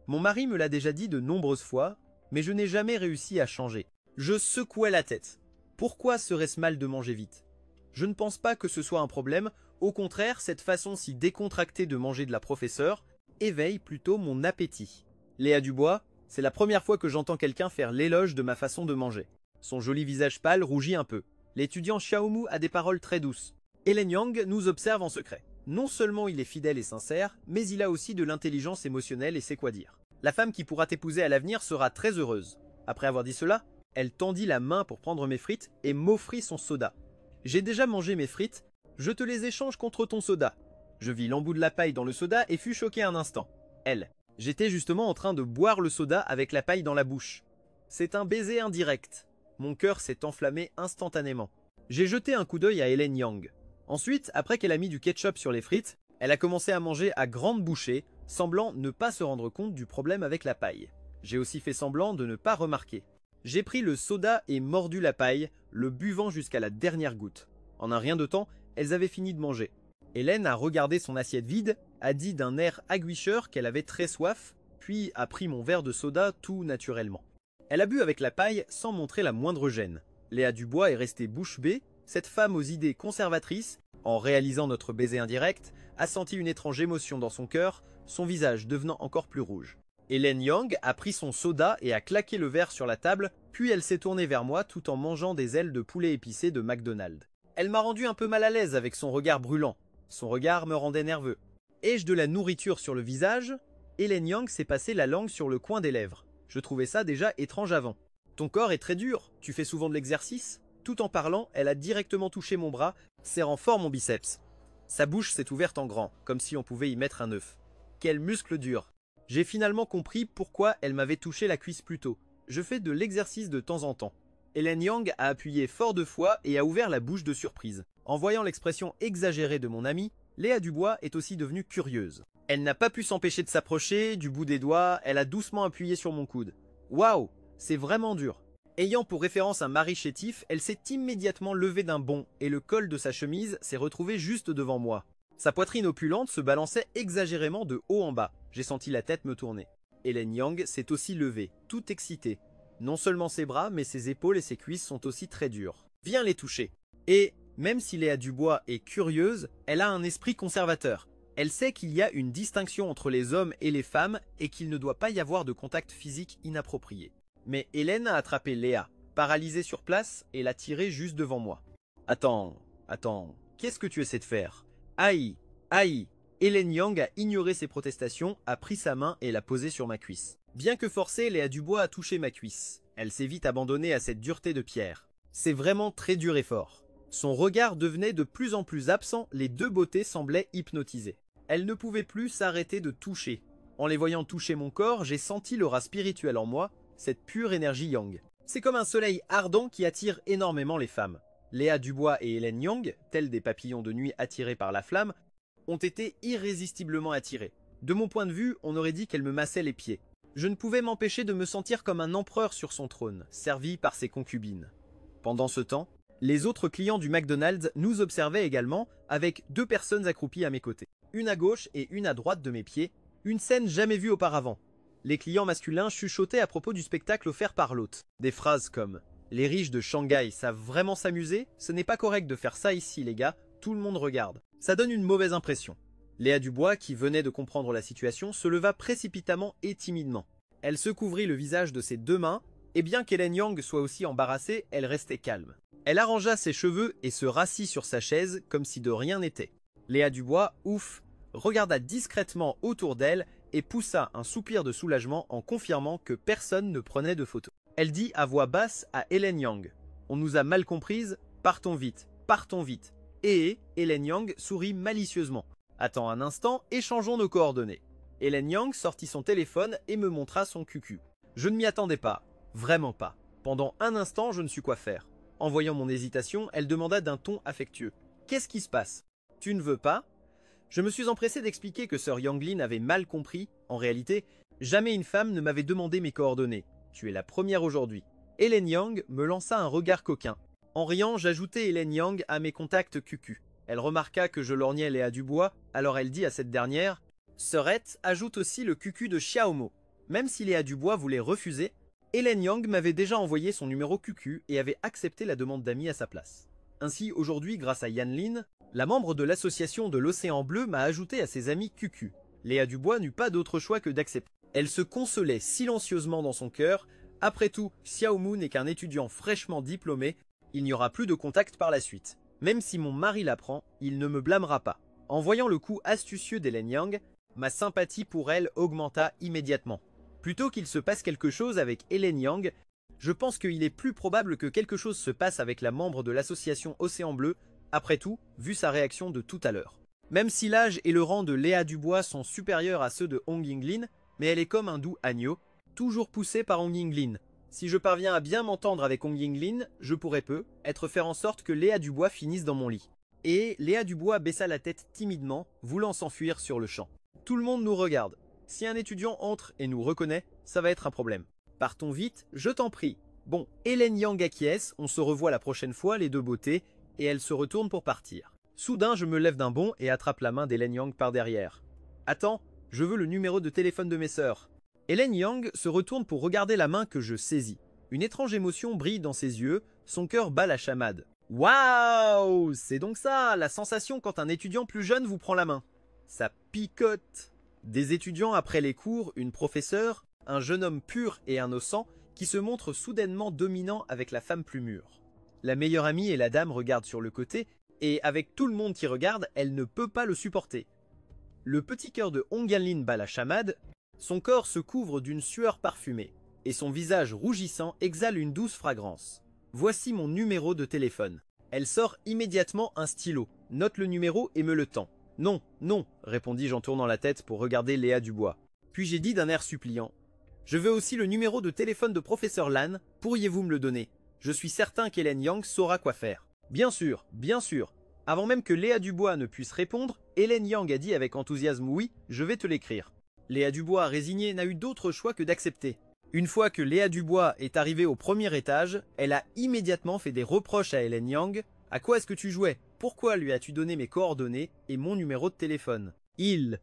Mon mari me l'a déjà dit de nombreuses fois, mais je n'ai jamais réussi à changer. Je secouais la tête. Pourquoi serait-ce mal de manger vite? Je ne pense pas que ce soit un problème, au contraire, cette façon si décontractée de manger de la professeure éveille plutôt mon appétit. Léa Dubois, c'est la première fois que j'entends quelqu'un faire l'éloge de ma façon de manger. Son joli visage pâle rougit un peu. L'étudiant Xiaomu a des paroles très douces. Hélène Yang nous observe en secret. Non seulement il est fidèle et sincère, mais il a aussi de l'intelligence émotionnelle et sait quoi dire. La femme qui pourra t'épouser à l'avenir sera très heureuse. Après avoir dit cela, elle tendit la main pour prendre mes frites et m'offrit son soda. J'ai déjà mangé mes frites, je te les échange contre ton soda. Je vis l'embout de la paille dans le soda et fus choqué un instant. Elle. J'étais justement en train de boire le soda avec la paille dans la bouche. C'est un baiser indirect. Mon cœur s'est enflammé instantanément. J'ai jeté un coup d'œil à Hélène Yang. Ensuite, après qu'elle a mis du ketchup sur les frites, elle a commencé à manger à grandes bouchées, semblant ne pas se rendre compte du problème avec la paille. J'ai aussi fait semblant de ne pas remarquer. J'ai pris le soda et mordu la paille, le buvant jusqu'à la dernière goutte. En un rien de temps, elles avaient fini de manger. Hélène a regardé son assiette vide, a dit d'un air aguicheur qu'elle avait très soif, puis a pris mon verre de soda tout naturellement. Elle a bu avec la paille sans montrer la moindre gêne. Léa Dubois est restée bouche bée, cette femme aux idées conservatrices, en réalisant notre baiser indirect, a senti une étrange émotion dans son cœur, son visage devenant encore plus rouge. Hélène Yang a pris son soda et a claqué le verre sur la table, puis elle s'est tournée vers moi tout en mangeant des ailes de poulet épicé de McDonald's. Elle m'a rendu un peu mal à l'aise avec son regard brûlant. Son regard me rendait nerveux. Ai-je de la nourriture sur le visage? Hélène Yang s'est passé la langue sur le coin des lèvres. Je trouvais ça déjà étrange avant. Ton corps est très dur, tu fais souvent de l'exercice? Tout en parlant, elle a directement touché mon bras, serrant fort mon biceps. Sa bouche s'est ouverte en grand, comme si on pouvait y mettre un œuf. Quel muscle dur! J'ai finalement compris pourquoi elle m'avait touché la cuisse plus tôt. Je fais de l'exercice de temps en temps. Hélène Yang a appuyé fort 2 fois et a ouvert la bouche de surprise. En voyant l'expression exagérée de mon amie, Léa Dubois est aussi devenue curieuse. Elle n'a pas pu s'empêcher de s'approcher, du bout des doigts, elle a doucement appuyé sur mon coude. Waouh, c'est vraiment dur. Ayant pour référence un mari chétif, elle s'est immédiatement levée d'un bond et le col de sa chemise s'est retrouvé juste devant moi. Sa poitrine opulente se balançait exagérément de haut en bas. J'ai senti la tête me tourner. Hélène Yang s'est aussi levée, toute excitée. Non seulement ses bras, mais ses épaules et ses cuisses sont aussi très dures. Viens les toucher. Et, même si Léa Dubois est curieuse, elle a un esprit conservateur. Elle sait qu'il y a une distinction entre les hommes et les femmes et qu'il ne doit pas y avoir de contact physique inapproprié. Mais Hélène a attrapé Léa, paralysée sur place, et l'a tirée juste devant moi. Attends, qu'est-ce que tu essaies de faire? Aïe, aïe. Hélène Yang a ignoré ses protestations, a pris sa main et l'a posée sur ma cuisse. Bien que forcée, Léa Dubois a touché ma cuisse. Elle s'est vite abandonnée à cette dureté de pierre. C'est vraiment très dur et fort. Son regard devenait de plus en plus absent, les deux beautés semblaient hypnotisées. Elle ne pouvait plus s'arrêter de toucher. En les voyant toucher mon corps, j'ai senti l'aura spirituelle en moi, cette pure énergie Yang. C'est comme un soleil ardent qui attire énormément les femmes. Léa Dubois et Hélène Yang, tels des papillons de nuit attirés par la flamme, ont été irrésistiblement attirés. De mon point de vue, on aurait dit qu'elle me massait les pieds. Je ne pouvais m'empêcher de me sentir comme un empereur sur son trône, servi par ses concubines. Pendant ce temps, les autres clients du McDonald's nous observaient également, avec 2 personnes accroupies à mes côtés. Une à gauche et une à droite de mes pieds, une scène jamais vue auparavant. Les clients masculins chuchotaient à propos du spectacle offert par l'hôte. Des phrases comme « Les riches de Shanghai savent vraiment s'amuser? Ce n'est pas correct de faire ça ici les gars, tout le monde regarde. » Ça donne une mauvaise impression. Léa Dubois, qui venait de comprendre la situation, se leva précipitamment et timidement. Elle se couvrit le visage de ses deux mains, et bien qu'Hélène Yang soit aussi embarrassée, elle restait calme. Elle arrangea ses cheveux et se rassit sur sa chaise comme si de rien n'était. Léa Dubois, ouf, regarda discrètement autour d'elle et poussa un soupir de soulagement en confirmant que personne ne prenait de photos. Elle dit à voix basse à Hélène Yang: « On nous a mal comprises, partons vite, partons vite. » Et Hélène Yang sourit malicieusement. « Attends un instant, échangeons nos coordonnées. » Hélène Yang sortit son téléphone et me montra son cucu. Je ne m'y attendais pas, vraiment pas. Pendant un instant, je ne sus quoi faire. En voyant mon hésitation, elle demanda d'un ton affectueux: « Qu'est-ce qui se passe? Tu ne veux pas ?» Je me suis empressé d'expliquer que sœur Yanglin avait mal compris. En réalité, jamais une femme ne m'avait demandé mes coordonnées. Tu es la première aujourd'hui. Hélène Yang me lança un regard coquin. En riant, j'ajoutai Hélène Yang à mes contacts cucu. Elle remarqua que je lorgnais Léa Dubois, alors elle dit à cette dernière: « Sœurette, ajoute aussi le cucu de Xiaomo. » Même si Léa Dubois voulait refuser, Hélène Yang m'avait déjà envoyé son numéro cucu et avait accepté la demande d'amis à sa place. Ainsi, aujourd'hui, grâce à Yanlin, la membre de l'association de l'Océan Bleu m'a ajouté à ses amis cucu. Léa Dubois n'eut pas d'autre choix que d'accepter. Elle se consolait silencieusement dans son cœur. Après tout, Xiaomu n'est qu'un étudiant fraîchement diplômé, il n'y aura plus de contact par la suite. Même si mon mari l'apprend, il ne me blâmera pas. En voyant le coup astucieux d'Hélène Yang, ma sympathie pour elle augmenta immédiatement. Plutôt qu'il se passe quelque chose avec Hélène Yang, je pense qu'il est plus probable que quelque chose se passe avec la membre de l'association Océan Bleu, après tout, vu sa réaction de tout à l'heure. Même si l'âge et le rang de Léa Dubois sont supérieurs à ceux de Hong Yinglin, mais elle est comme un doux agneau, toujours poussé par Hong Yinglin. Si je parviens à bien m'entendre avec Hong Yinglin, je pourrais faire en sorte que Léa Dubois finisse dans mon lit. Et Léa Dubois baissa la tête timidement, voulant s'enfuir sur le champ. Tout le monde nous regarde. Si un étudiant entre et nous reconnaît, ça va être un problème. Partons vite, je t'en prie. Bon, Hélène Yang acquiesce, on se revoit la prochaine fois, les deux beautés, et elle se retourne pour partir. Soudain, je me lève d'un bond et attrape la main d'Hélène Yang par derrière. Attends, je veux le numéro de téléphone de mes sœurs. Hélène Yang se retourne pour regarder la main que je saisis. Une étrange émotion brille dans ses yeux, son cœur bat la chamade. Waouh! C'est donc ça, la sensation quand un étudiant plus jeune vous prend la main. Ça picote. Des étudiants après les cours, une professeure, un jeune homme pur et innocent qui se montre soudainement dominant avec la femme plus mûre. La meilleure amie et la dame regardent sur le côté, et avec tout le monde qui regarde, elle ne peut pas le supporter. Le petit cœur de Hong Yanlin bat la chamade, son corps se couvre d'une sueur parfumée, et son visage rougissant exhale une douce fragrance. Voici mon numéro de téléphone. Elle sort immédiatement un stylo, note le numéro et me le tend. Non, non, répondis-je en tournant la tête pour regarder Léa Dubois. Puis j'ai dit d'un air suppliant: je veux aussi le numéro de téléphone de professeur Lan, pourriez-vous me le donner? Je suis certain qu'Hélène Yang saura quoi faire. Bien sûr, bien sûr. Avant même que Léa Dubois ne puisse répondre, Hélène Yang a dit avec enthousiasme: oui, je vais te l'écrire. Léa Dubois, résignée, n'a eu d'autre choix que d'accepter. Une fois que Léa Dubois est arrivée au premier étage, elle a immédiatement fait des reproches à Hélène Yang. À quoi est-ce que tu jouais? Pourquoi lui as-tu donné mes coordonnées et mon numéro de téléphone? Il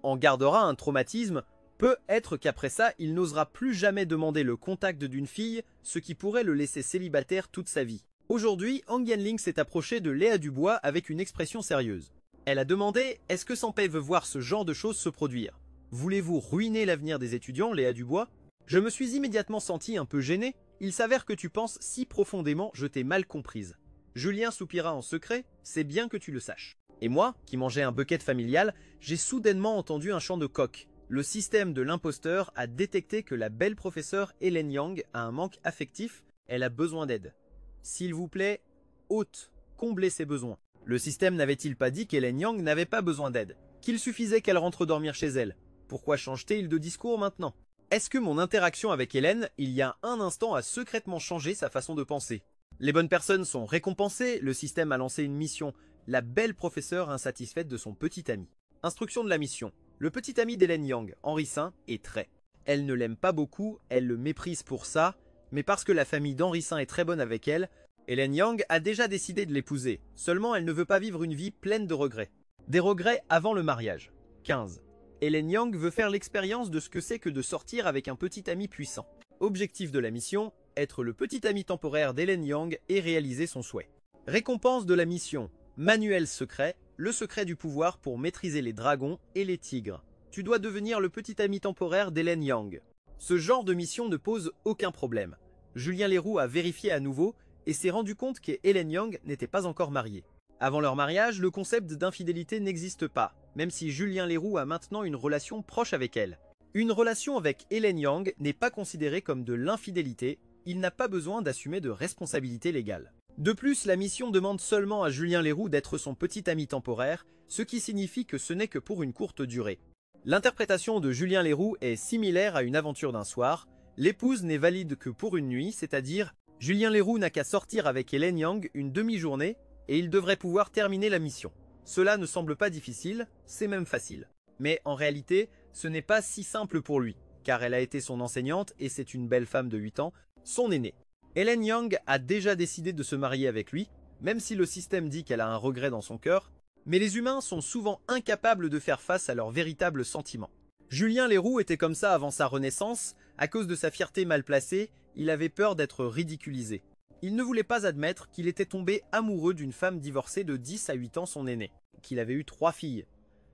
en gardera un traumatisme. Peut-être qu'après ça, il n'osera plus jamais demander le contact d'une fille, ce qui pourrait le laisser célibataire toute sa vie. Aujourd'hui, Hong Yanling s'est approchée de Léa Dubois avec une expression sérieuse. Elle a demandé: est-ce que Sanpei veut voir ce genre de choses se produire? Voulez-vous ruiner l'avenir des étudiants, Léa Dubois? Je me suis immédiatement senti un peu gêné. Il s'avère que tu penses si profondément, je t'ai mal comprise. Julien soupira en secret, c'est bien que tu le saches. Et moi, qui mangeais un bucket familial, j'ai soudainement entendu un chant de coq. Le système de l'imposteur a détecté que la belle professeure Hélène Yang a un manque affectif, elle a besoin d'aide. S'il vous plaît, hôte, comblez ses besoins. Le système n'avait-il pas dit qu'Hélène Yang n'avait pas besoin d'aide, qu'il suffisait qu'elle rentre dormir chez elle? Pourquoi change-t-il de discours maintenant? Est-ce que mon interaction avec Hélène, il y a un instant, a secrètement changé sa façon de penser? Les bonnes personnes sont récompensées, le système a lancé une mission, la belle professeure insatisfaite de son petit ami. Instruction de la mission. Le petit ami d'Hélène Yang, Henri Saint, est trait. Elle ne l'aime pas beaucoup, elle le méprise pour ça, mais parce que la famille d'Henri Saint est très bonne avec elle, Hélène Yang a déjà décidé de l'épouser. Seulement, elle ne veut pas vivre une vie pleine de regrets. Des regrets avant le mariage. 15. Hélène Yang veut faire l'expérience de ce que c'est que de sortir avec un petit ami puissant. Objectif de la mission, être le petit ami temporaire d'Hélène Yang et réaliser son souhait. Récompense de la mission, manuel secret, le secret du pouvoir pour maîtriser les dragons et les tigres. Tu dois devenir le petit ami temporaire d'Hélène Yang. Ce genre de mission ne pose aucun problème. Julien Leroux a vérifié à nouveau et s'est rendu compte que Hélène Yang n'était pas encore mariée. Avant leur mariage, le concept d'infidélité n'existe pas, même si Julien Leroux a maintenant une relation proche avec elle. Une relation avec Hélène Yang n'est pas considérée comme de l'infidélité, il n'a pas besoin d'assumer de responsabilité légale. De plus, la mission demande seulement à Julien Leroux d'être son petit ami temporaire, ce qui signifie que ce n'est que pour une courte durée. L'interprétation de Julien Leroux est similaire à une aventure d'un soir. L'épouse n'est valide que pour une nuit, c'est-à-dire Julien Leroux n'a qu'à sortir avec Hélène Yang une demi-journée et il devrait pouvoir terminer la mission. Cela ne semble pas difficile, c'est même facile. Mais en réalité, ce n'est pas si simple pour lui, car elle a été son enseignante et c'est une belle femme de 8 ans, son aînée. Hélène Yang a déjà décidé de se marier avec lui, même si le système dit qu'elle a un regret dans son cœur, mais les humains sont souvent incapables de faire face à leurs véritables sentiments. Julien Leroux était comme ça avant sa renaissance, à cause de sa fierté mal placée, il avait peur d'être ridiculisé. Il ne voulait pas admettre qu'il était tombé amoureux d'une femme divorcée de 10 à 8 ans son aînée, qu'il avait eu 3 filles.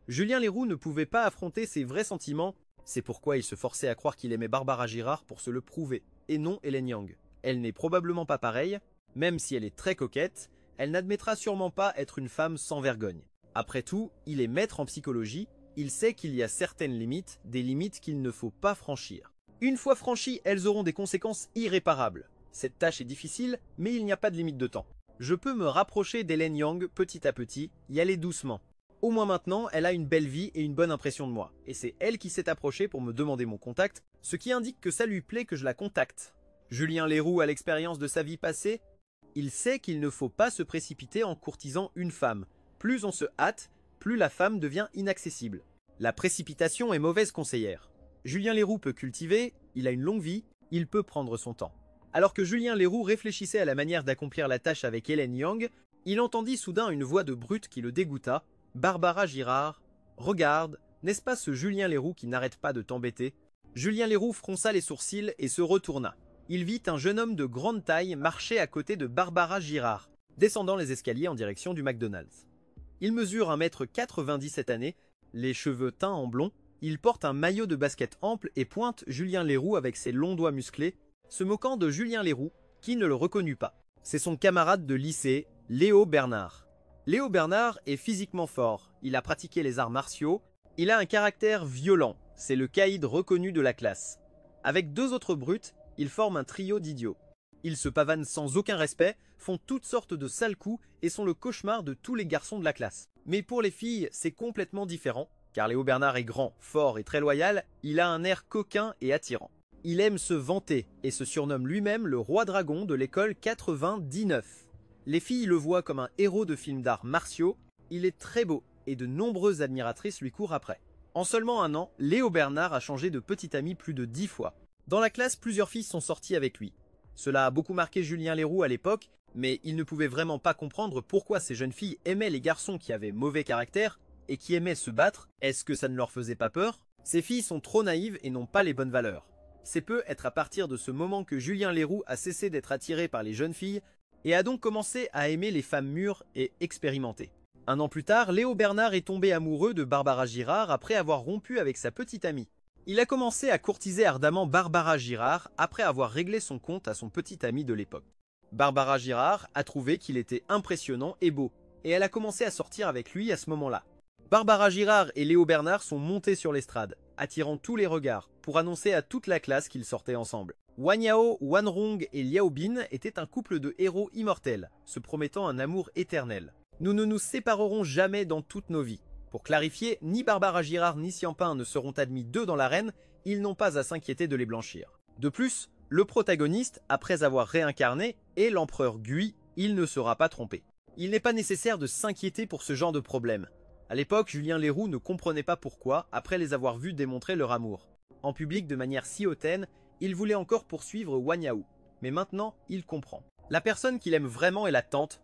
Julien Leroux ne pouvait pas affronter ses vrais sentiments, c'est pourquoi il se forçait à croire qu'il aimait Barbara Girard pour se le prouver, et non Hélène Yang. Elle n'est probablement pas pareille, même si elle est très coquette, elle n'admettra sûrement pas être une femme sans vergogne. Après tout, il est maître en psychologie, il sait qu'il y a certaines limites, des limites qu'il ne faut pas franchir. Une fois franchies, elles auront des conséquences irréparables. Cette tâche est difficile, mais il n'y a pas de limite de temps. Je peux me rapprocher d'Hélène Yang petit à petit, y aller doucement. Au moins maintenant, elle a une belle vie et une bonne impression de moi, et c'est elle qui s'est approchée pour me demander mon contact, ce qui indique que ça lui plaît que je la contacte. Julien Leroux a l'expérience de sa vie passée. Il sait qu'il ne faut pas se précipiter en courtisant une femme. Plus on se hâte, plus la femme devient inaccessible. La précipitation est mauvaise conseillère. Julien Leroux peut cultiver, il a une longue vie, il peut prendre son temps. Alors que Julien Leroux réfléchissait à la manière d'accomplir la tâche avec Hélène Yang, il entendit soudain une voix de brute qui le dégoûta. « Barbara Girard, regarde, n'est-ce pas ce Julien Leroux qui n'arrête pas de t'embêter ?» Julien Leroux fronça les sourcils et se retourna. Il vit un jeune homme de grande taille marcher à côté de Barbara Girard, descendant les escaliers en direction du McDonald's. Il mesure 1,90 m cette année, les cheveux teints en blond, il porte un maillot de basket ample et pointe Julien Leroux avec ses longs doigts musclés, se moquant de Julien Leroux, qui ne le reconnut pas. C'est son camarade de lycée, Léo Bernard. Léo Bernard est physiquement fort, il a pratiqué les arts martiaux, il a un caractère violent, c'est le caïd reconnu de la classe. Avec 2 autres brutes, ils forment un trio d'idiots. Ils se pavanent sans aucun respect, font toutes sortes de sales coups et sont le cauchemar de tous les garçons de la classe. Mais pour les filles, c'est complètement différent, car Léo Bernard est grand, fort et très loyal, il a un air coquin et attirant. Il aime se vanter et se surnomme lui-même le roi dragon de l'école 99. Les filles le voient comme un héros de films d'arts martiaux, il est très beau et de nombreuses admiratrices lui courent après. En seulement 1 an, Léo Bernard a changé de petit ami plus de 10 fois. Dans la classe, plusieurs filles sont sorties avec lui. Cela a beaucoup marqué Julien Leroux à l'époque, mais il ne pouvait vraiment pas comprendre pourquoi ces jeunes filles aimaient les garçons qui avaient mauvais caractère et qui aimaient se battre. Est-ce que ça ne leur faisait pas peur? Ces filles sont trop naïves et n'ont pas les bonnes valeurs. C'est peut être à partir de ce moment que Julien Leroux a cessé d'être attiré par les jeunes filles et a donc commencé à aimer les femmes mûres et expérimentées. 1 an plus tard, Léo Bernard est tombé amoureux de Barbara Girard après avoir rompu avec sa petite amie. Il a commencé à courtiser ardemment Barbara Girard après avoir réglé son compte à son petit ami de l'époque. Barbara Girard a trouvé qu'il était impressionnant et beau, et elle a commencé à sortir avec lui à ce moment-là. Barbara Girard et Léo Bernard sont montés sur l'estrade, attirant tous les regards, pour annoncer à toute la classe qu'ils sortaient ensemble. Wan Yao, Wan Rong et Liao Bin étaient un couple de héros immortels, se promettant un amour éternel. Nous ne nous séparerons jamais dans toutes nos vies. Pour clarifier, ni Barbara Girard ni Siampin ne seront admis d'eux dans l'arène, ils n'ont pas à s'inquiéter de les blanchir. De plus, le protagoniste, après avoir réincarné, est l'empereur Gui, il ne sera pas trompé. Il n'est pas nécessaire de s'inquiéter pour ce genre de problème. À l'époque, Julien Leroux ne comprenait pas pourquoi, après les avoir vus démontrer leur amour. En public de manière si hautaine, il voulait encore poursuivre Wan Yao. Mais maintenant, il comprend. La personne qu'il aime vraiment est la tante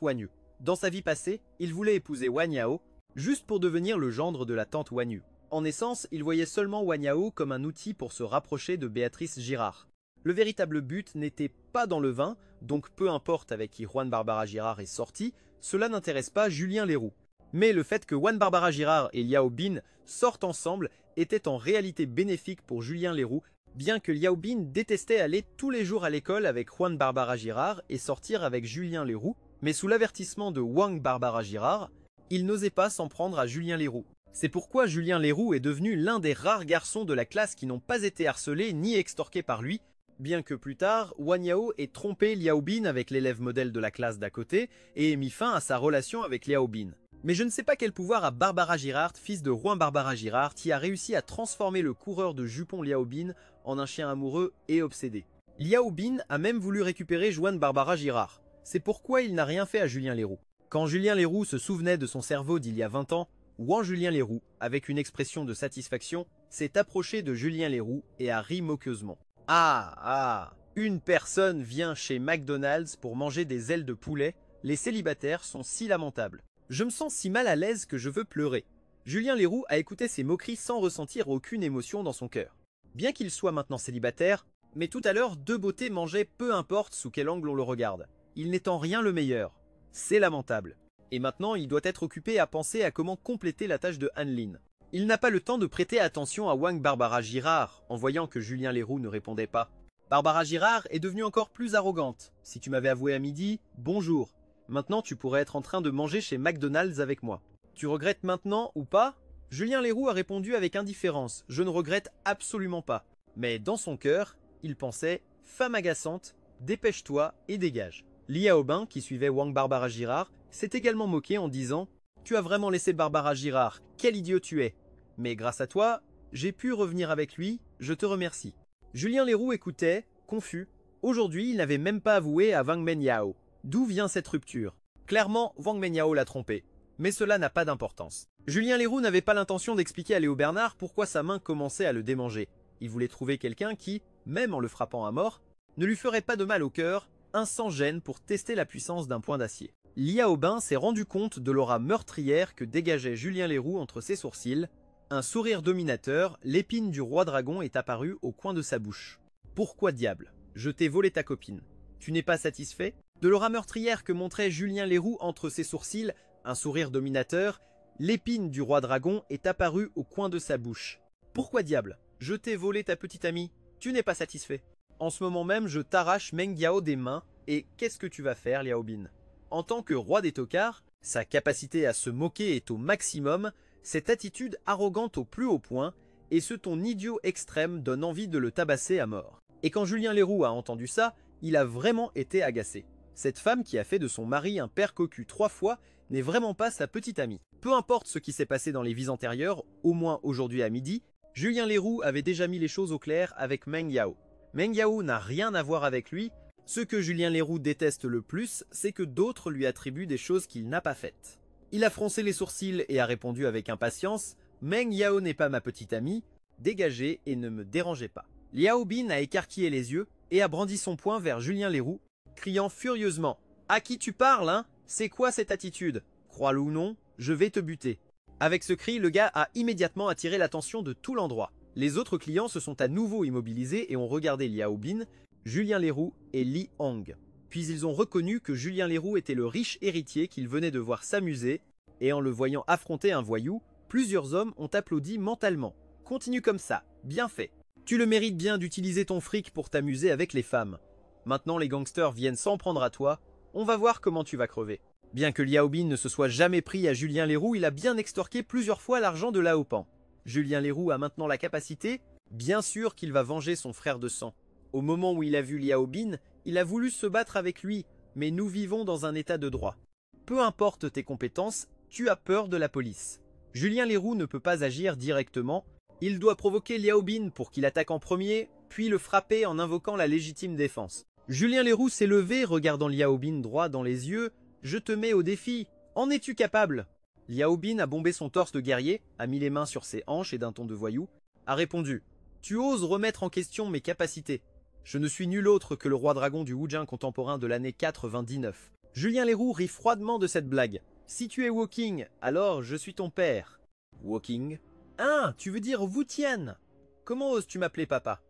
Wan Yu. Dans sa vie passée, il voulait épouser Wan Yao, juste pour devenir le gendre de la tante Wan Yu. En essence, il voyait seulement Wan Yao comme un outil pour se rapprocher de Béatrice Girard. Le véritable but n'était pas dans le vin, donc peu importe avec qui Juan Barbara Girard est sorti, cela n'intéresse pas Julien Leroux. Mais le fait que Juan Barbara Girard et Liao Bin sortent ensemble était en réalité bénéfique pour Julien Leroux, Bien que Liao Bin détestait aller tous les jours à l'école avec Juan Barbara Girard et sortir avec Julien Leroux, mais sous l'avertissement de Wang Barbara Girard, il n'osait pas s'en prendre à Julien Leroux. C'est pourquoi Julien Leroux est devenu l'un des rares garçons de la classe qui n'ont pas été harcelés ni extorqués par lui, bien que plus tard, Wang Yao ait trompé Liao Bin avec l'élève modèle de la classe d'à côté et ait mis fin à sa relation avec Liao Bin. Mais je ne sais pas quel pouvoir a Barbara Girard, fils de Juan Barbara Girard, qui a réussi à transformer le coureur de jupons Liao Bin en un chien amoureux et obsédé. Liao Bin a même voulu récupérer Juan Barbara Girard. C'est pourquoi il n'a rien fait à Julien Leroux. Quand Julien Leroux se souvenait de son cerveau d'il y a 20 ans, Wang Julien Leroux, avec une expression de satisfaction, s'est approché de Julien Leroux et a ri moqueusement. Ah, une personne vient chez McDonald's pour manger des ailes de poulet, les célibataires sont si lamentables. Je me sens si mal à l'aise que je veux pleurer. Julien Leroux a écouté ces moqueries sans ressentir aucune émotion dans son cœur. Bien qu'il soit maintenant célibataire, mais tout à l'heure, deux beautés mangeaient peu importe sous quel angle on le regarde. Il n'est en rien le meilleur. C'est lamentable. Et maintenant, il doit être occupé à penser à comment compléter la tâche de Han-Lin. Il n'a pas le temps de prêter attention à Wang Barbara Girard, en voyant que Julien Leroux ne répondait pas. Barbara Girard est devenue encore plus arrogante. Si tu m'avais avoué à midi, bonjour. Maintenant, tu pourrais être en train de manger chez McDonald's avec moi. Tu regrettes maintenant ou pas? Julien Leroux a répondu avec indifférence. Je ne regrette absolument pas. Mais dans son cœur, il pensait « Femme agaçante, dépêche-toi et dégage ». Liao Bin, qui suivait Wang Barbara Girard, s'est également moqué en disant « Tu as vraiment laissé Barbara Girard, quel idiot tu es. Mais grâce à toi, j'ai pu revenir avec lui, je te remercie. » Julien Leroux écoutait, confus. Aujourd'hui, il n'avait même pas avoué à Wang Menyao. D'où vient cette rupture? Clairement, Wang Menyao l'a trompé. Mais cela n'a pas d'importance. Julien Leroux n'avait pas l'intention d'expliquer à Léo Bernard pourquoi sa main commençait à le démanger. Il voulait trouver quelqu'un qui, même en le frappant à mort, ne lui ferait pas de mal au cœur, un sans-gêne pour tester la puissance d'un point d'acier. Liao Bin s'est rendu compte de l'aura meurtrière que dégageait Julien Leroux entre ses sourcils. Un sourire dominateur, l'épine du roi dragon est apparue au coin de sa bouche. Pourquoi diable? Je t'ai volé ta copine. Tu n'es pas satisfait? De l'aura meurtrière que montrait Julien Leroux entre ses sourcils, un sourire dominateur, l'épine du roi dragon est apparue au coin de sa bouche. Pourquoi diable? Je t'ai volé ta petite amie. Tu n'es pas satisfait. En ce moment même, je t'arrache Meng Yao des mains, et qu'est-ce que tu vas faire, Liao Bin? En tant que roi des tocards, sa capacité à se moquer est au maximum, cette attitude arrogante au plus haut point, et ce ton idiot extrême donne envie de le tabasser à mort. Et quand Julien Leroux a entendu ça, il a vraiment été agacé. Cette femme qui a fait de son mari un père cocu 3 fois n'est vraiment pas sa petite amie. Peu importe ce qui s'est passé dans les vies antérieures, au moins aujourd'hui à midi, Julien Leroux avait déjà mis les choses au clair avec Meng Yao. Meng Yao n'a rien à voir avec lui. Ce que Julien Leroux déteste le plus, c'est que d'autres lui attribuent des choses qu'il n'a pas faites. Il a froncé les sourcils et a répondu avec impatience « Meng Yao n'est pas ma petite amie, dégagez et ne me dérangez pas ». Liao Bin a écarquillé les yeux et a brandi son poing vers Julien Leroux, criant furieusement « À qui tu parles, hein? C'est quoi cette attitude? Crois-le ou non, je vais te buter. » Avec ce cri, le gars a immédiatement attiré l'attention de tout l'endroit. Les autres clients se sont à nouveau immobilisés et ont regardé Liao Bin, Julien Leroux et Li Hong. Puis ils ont reconnu que Julien Leroux était le riche héritier qu'ils venaient de voir s'amuser, et en le voyant affronter un voyou, plusieurs hommes ont applaudi mentalement. Continue comme ça, bien fait. Tu le mérites bien d'utiliser ton fric pour t'amuser avec les femmes. Maintenant les gangsters viennent s'en prendre à toi, on va voir comment tu vas crever. Bien que Liao Bin ne se soit jamais pris à Julien Leroux, il a bien extorqué plusieurs fois l'argent de Lao Pan. Julien Leroux a maintenant la capacité, bien sûr qu'il va venger son frère de sang. Au moment où il a vu Liao Bin, il a voulu se battre avec lui, mais nous vivons dans un état de droit. Peu importe tes compétences, tu as peur de la police. Julien Leroux ne peut pas agir directement, il doit provoquer Liao Bin pour qu'il attaque en premier, puis le frapper en invoquant la légitime défense. Julien Leroux s'est levé, regardant Liao Bin droit dans les yeux. « Je te mets au défi, en es-tu capable ?» Liao Bin a bombé son torse de guerrier, a mis les mains sur ses hanches et d'un ton de voyou, a répondu « Tu oses remettre en question mes capacités. Je ne suis nul autre que le roi dragon du Wujing contemporain de l'année 99. » Julien Leroux rit froidement de cette blague. « Si tu es Woking, alors je suis ton père. »« Woking ?»« Ah, tu veux dire Wu-Tien. Comment oses-tu m'appeler papa ?»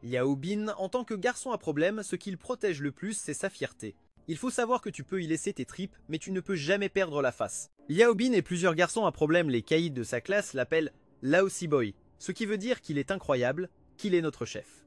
Liao Bin, en tant que garçon à problème, ce qu'il protège le plus, c'est sa fierté. Il faut savoir que tu peux y laisser tes tripes, mais tu ne peux jamais perdre la face. Liao Bin et plusieurs garçons à problème, les caïds de sa classe, l'appellent Lao Si Boy, ce qui veut dire qu'il est incroyable, qu'il est notre chef.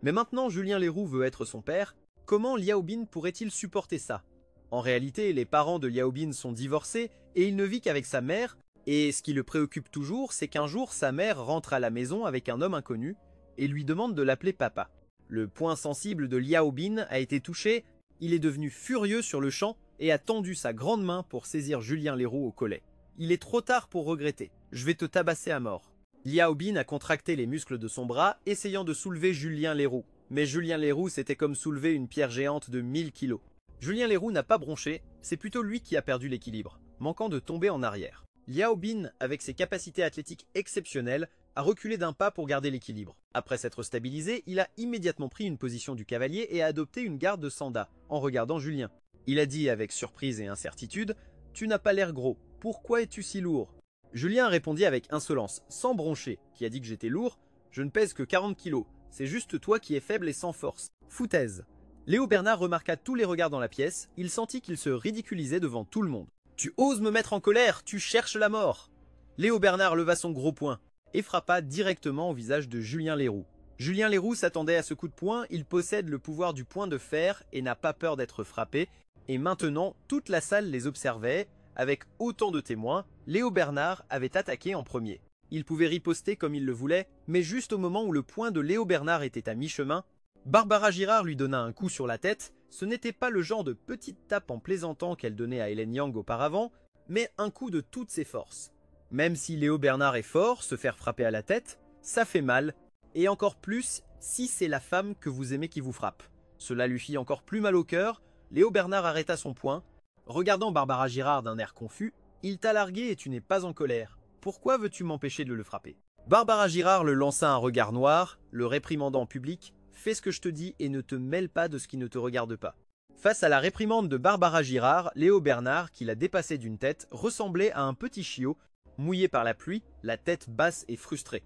Mais maintenant Julien Leroux veut être son père, comment Liao Bin pourrait-il supporter ça? En réalité, les parents de Liao Bin sont divorcés et il ne vit qu'avec sa mère, et ce qui le préoccupe toujours, c'est qu'un jour sa mère rentre à la maison avec un homme inconnu et lui demande de l'appeler papa. Le point sensible de Liao Bin a été touché, il est devenu furieux sur le champ et a tendu sa grande main pour saisir Julien Leroux au collet. Il est trop tard pour regretter, je vais te tabasser à mort. Liao Bin a contracté les muscles de son bras, essayant de soulever Julien Leroux. Mais Julien Leroux, c'était comme soulever une pierre géante de 1000 kilos. Julien Leroux n'a pas bronché, c'est plutôt lui qui a perdu l'équilibre, manquant de tomber en arrière. Liao Bin, avec ses capacités athlétiques exceptionnelles, a reculé d'un pas pour garder l'équilibre. Après s'être stabilisé, il a immédiatement pris une position du cavalier et a adopté une garde de Sanda, en regardant Julien. Il a dit avec surprise et incertitude « Tu n'as pas l'air gros, pourquoi es-tu si lourd ?» Julien répondit avec insolence, sans broncher, qui a dit que j'étais lourd « Je ne pèse que 40 kilos, c'est juste toi qui es faible et sans force. » Foutaise. Léo Bernard remarqua tous les regards dans la pièce, il sentit qu'il se ridiculisait devant tout le monde. « Tu oses me mettre en colère, tu cherches la mort !» Léo Bernard leva son gros poing et frappa directement au visage de Julien Leroux. Julien Leroux s'attendait à ce coup de poing, il possède le pouvoir du poing de fer et n'a pas peur d'être frappé, et maintenant toute la salle les observait. Avec autant de témoins, Léo Bernard avait attaqué en premier. Il pouvait riposter comme il le voulait, mais juste au moment où le poing de Léo Bernard était à mi-chemin, Barbara Girard lui donna un coup sur la tête. Ce n'était pas le genre de petite tape en plaisantant qu'elle donnait à Hélène Yang auparavant, mais un coup de toutes ses forces. Même si Léo Bernard est fort, se faire frapper à la tête, ça fait mal, et encore plus si c'est la femme que vous aimez qui vous frappe. Cela lui fit encore plus mal au cœur, Léo Bernard arrêta son poing. Regardant Barbara Girard d'un air confus, « Il t'a largué et tu n'es pas en colère. Pourquoi veux-tu m'empêcher de le frapper ?» Barbara Girard le lança un regard noir, le réprimandant en public. « Fais ce que je te dis et ne te mêle pas de ce qui ne te regarde pas. » Face à la réprimande de Barbara Girard, Léo Bernard, qui la dépassait d'une tête, ressemblait à un petit chiot, mouillé par la pluie, la tête basse et frustrée.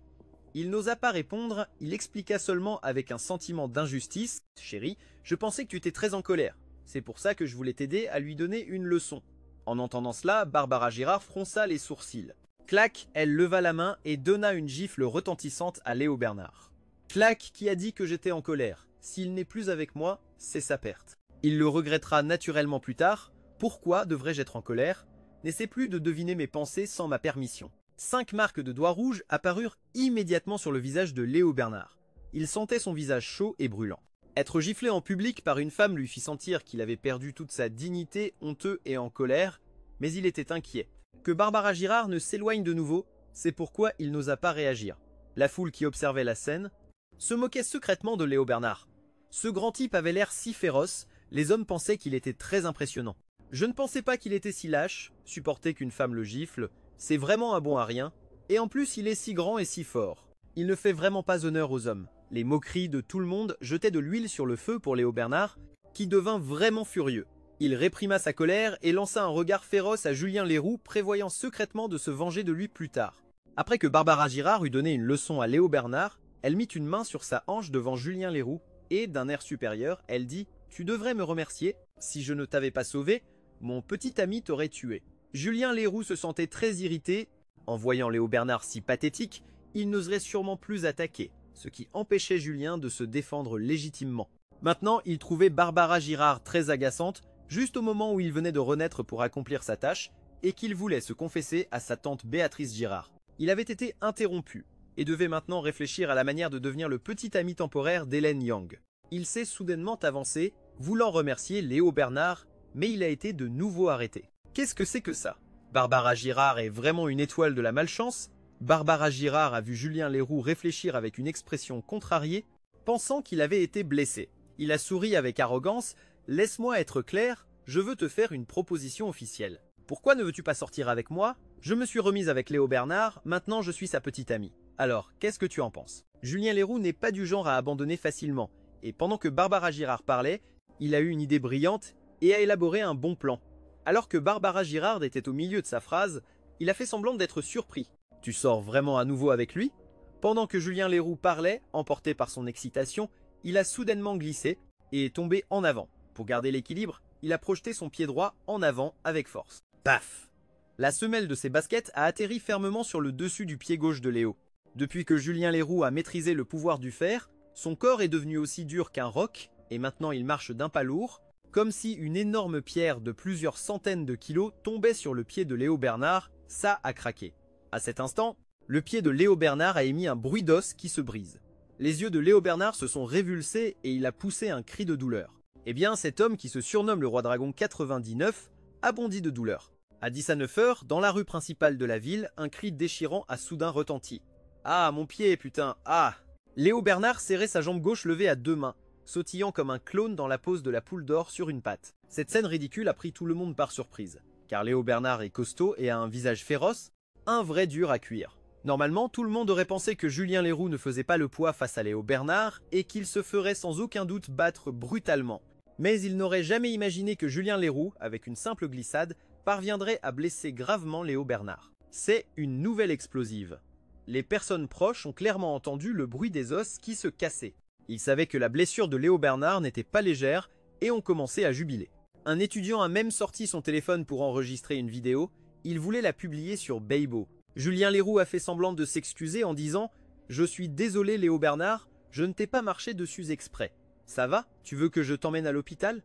Il n'osa pas répondre, il expliqua seulement avec un sentiment d'injustice « Chérie, je pensais que tu étais très en colère. C'est pour ça que je voulais t'aider à lui donner une leçon. » En entendant cela, Barbara Girard fronça les sourcils. Clac, elle leva la main et donna une gifle retentissante à Léo Bernard. Clac qui a dit que j'étais en colère. S'il n'est plus avec moi, c'est sa perte. Il le regrettera naturellement plus tard. Pourquoi devrais-je être en colère? N'essaie plus de deviner mes pensées sans ma permission. 5 marques de doigts rouges apparurent immédiatement sur le visage de Léo Bernard. Il sentait son visage chaud et brûlant. Être giflé en public par une femme lui fit sentir qu'il avait perdu toute sa dignité, honteux et en colère, mais il était inquiet. Que Barbara Girard ne s'éloigne de nouveau, c'est pourquoi il n'osa pas réagir. La foule qui observait la scène se moquait secrètement de Léo Bernard. Ce grand type avait l'air si féroce, les hommes pensaient qu'il était très impressionnant. Je ne pensais pas qu'il était si lâche, supporter qu'une femme le gifle, c'est vraiment un bon à rien, et en plus il est si grand et si fort. Il ne fait vraiment pas honneur aux hommes. Les moqueries de tout le monde jetaient de l'huile sur le feu pour Léo Bernard, qui devint vraiment furieux. Il réprima sa colère et lança un regard féroce à Julien Leroux, prévoyant secrètement de se venger de lui plus tard. Après que Barbara Girard eut donné une leçon à Léo Bernard, elle mit une main sur sa hanche devant Julien Leroux, et d'un air supérieur, elle dit « Tu devrais me remercier, si je ne t'avais pas sauvé, mon petit ami t'aurait tué. » Julien Leroux se sentait très irrité. En voyant Léo Bernard si pathétique, il n'oserait sûrement plus attaquer, ce qui empêchait Julien de se défendre légitimement. Maintenant, il trouvait Barbara Girard très agaçante, juste au moment où il venait de renaître pour accomplir sa tâche, et qu'il voulait se confesser à sa tante Béatrice Girard. Il avait été interrompu, et devait maintenant réfléchir à la manière de devenir le petit ami temporaire d'Hélène Yang. Il s'est soudainement avancé, voulant remercier Léo Bernard, mais il a été de nouveau arrêté. Qu'est-ce que c'est que ça? Barbara Girard est vraiment une étoile de la malchance? Barbara Girard a vu Julien Leroux réfléchir avec une expression contrariée, pensant qu'il avait été blessé. Il a souri avec arrogance. « Laisse-moi être clair, je veux te faire une proposition officielle. Pourquoi ne veux-tu pas sortir avec moi? Je me suis remise avec Léo Bernard, maintenant je suis sa petite amie. Alors, qu'est-ce que tu en penses ?» Julien Leroux n'est pas du genre à abandonner facilement, et pendant que Barbara Girard parlait, il a eu une idée brillante et a élaboré un bon plan. Alors que Barbara Girard était au milieu de sa phrase, il a fait semblant d'être surpris. « Tu sors vraiment à nouveau avec lui ?» Pendant que Julien Leroux parlait, emporté par son excitation, il a soudainement glissé et est tombé en avant. Pour garder l'équilibre, il a projeté son pied droit en avant avec force. Paf! La semelle de ses baskets a atterri fermement sur le dessus du pied gauche de Léo. Depuis que Julien Leroux a maîtrisé le pouvoir du fer, Son corps est devenu aussi dur qu'un roc, et maintenant il marche d'un pas lourd, comme si une énorme pierre de plusieurs centaines de kilos tombait sur le pied de Léo Bernard, ça a craqué. À cet instant, le pied de Léo Bernard a émis un bruit d'os qui se brise. Les yeux de Léo Bernard se sont révulsés et il a poussé un cri de douleur. Eh bien, cet homme qui se surnomme le roi dragon 99 a bondi de douleur. À 10 à 9 heures, dans la rue principale de la ville, un cri déchirant a soudain retenti. « Ah, mon pied, putain, ah !» Léo Bernard serrait sa jambe gauche levée à deux mains, sautillant comme un clone dans la pose de la poule d'or sur une patte. Cette scène ridicule a pris tout le monde par surprise, car Léo Bernard est costaud et a un visage féroce, un vrai dur à cuire. Normalement, tout le monde aurait pensé que Julien Leroux ne faisait pas le poids face à Léo Bernard et qu'il se ferait sans aucun doute battre brutalement. Mais il n'aurait jamais imaginé que Julien Leroux, avec une simple glissade, parviendrait à blesser gravement Léo Bernard. C'est une nouvelle explosive. Les personnes proches ont clairement entendu le bruit des os qui se cassaient. Ils savaient que la blessure de Léo Bernard n'était pas légère et ont commencé à jubiler. Un étudiant a même sorti son téléphone pour enregistrer une vidéo. Il voulait la publier sur Weibo. Julien Leroux a fait semblant de s'excuser en disant « Je suis désolé Léo Bernard, je ne t'ai pas marché dessus exprès. Ça va? Tu veux que je t'emmène à l'hôpital ?»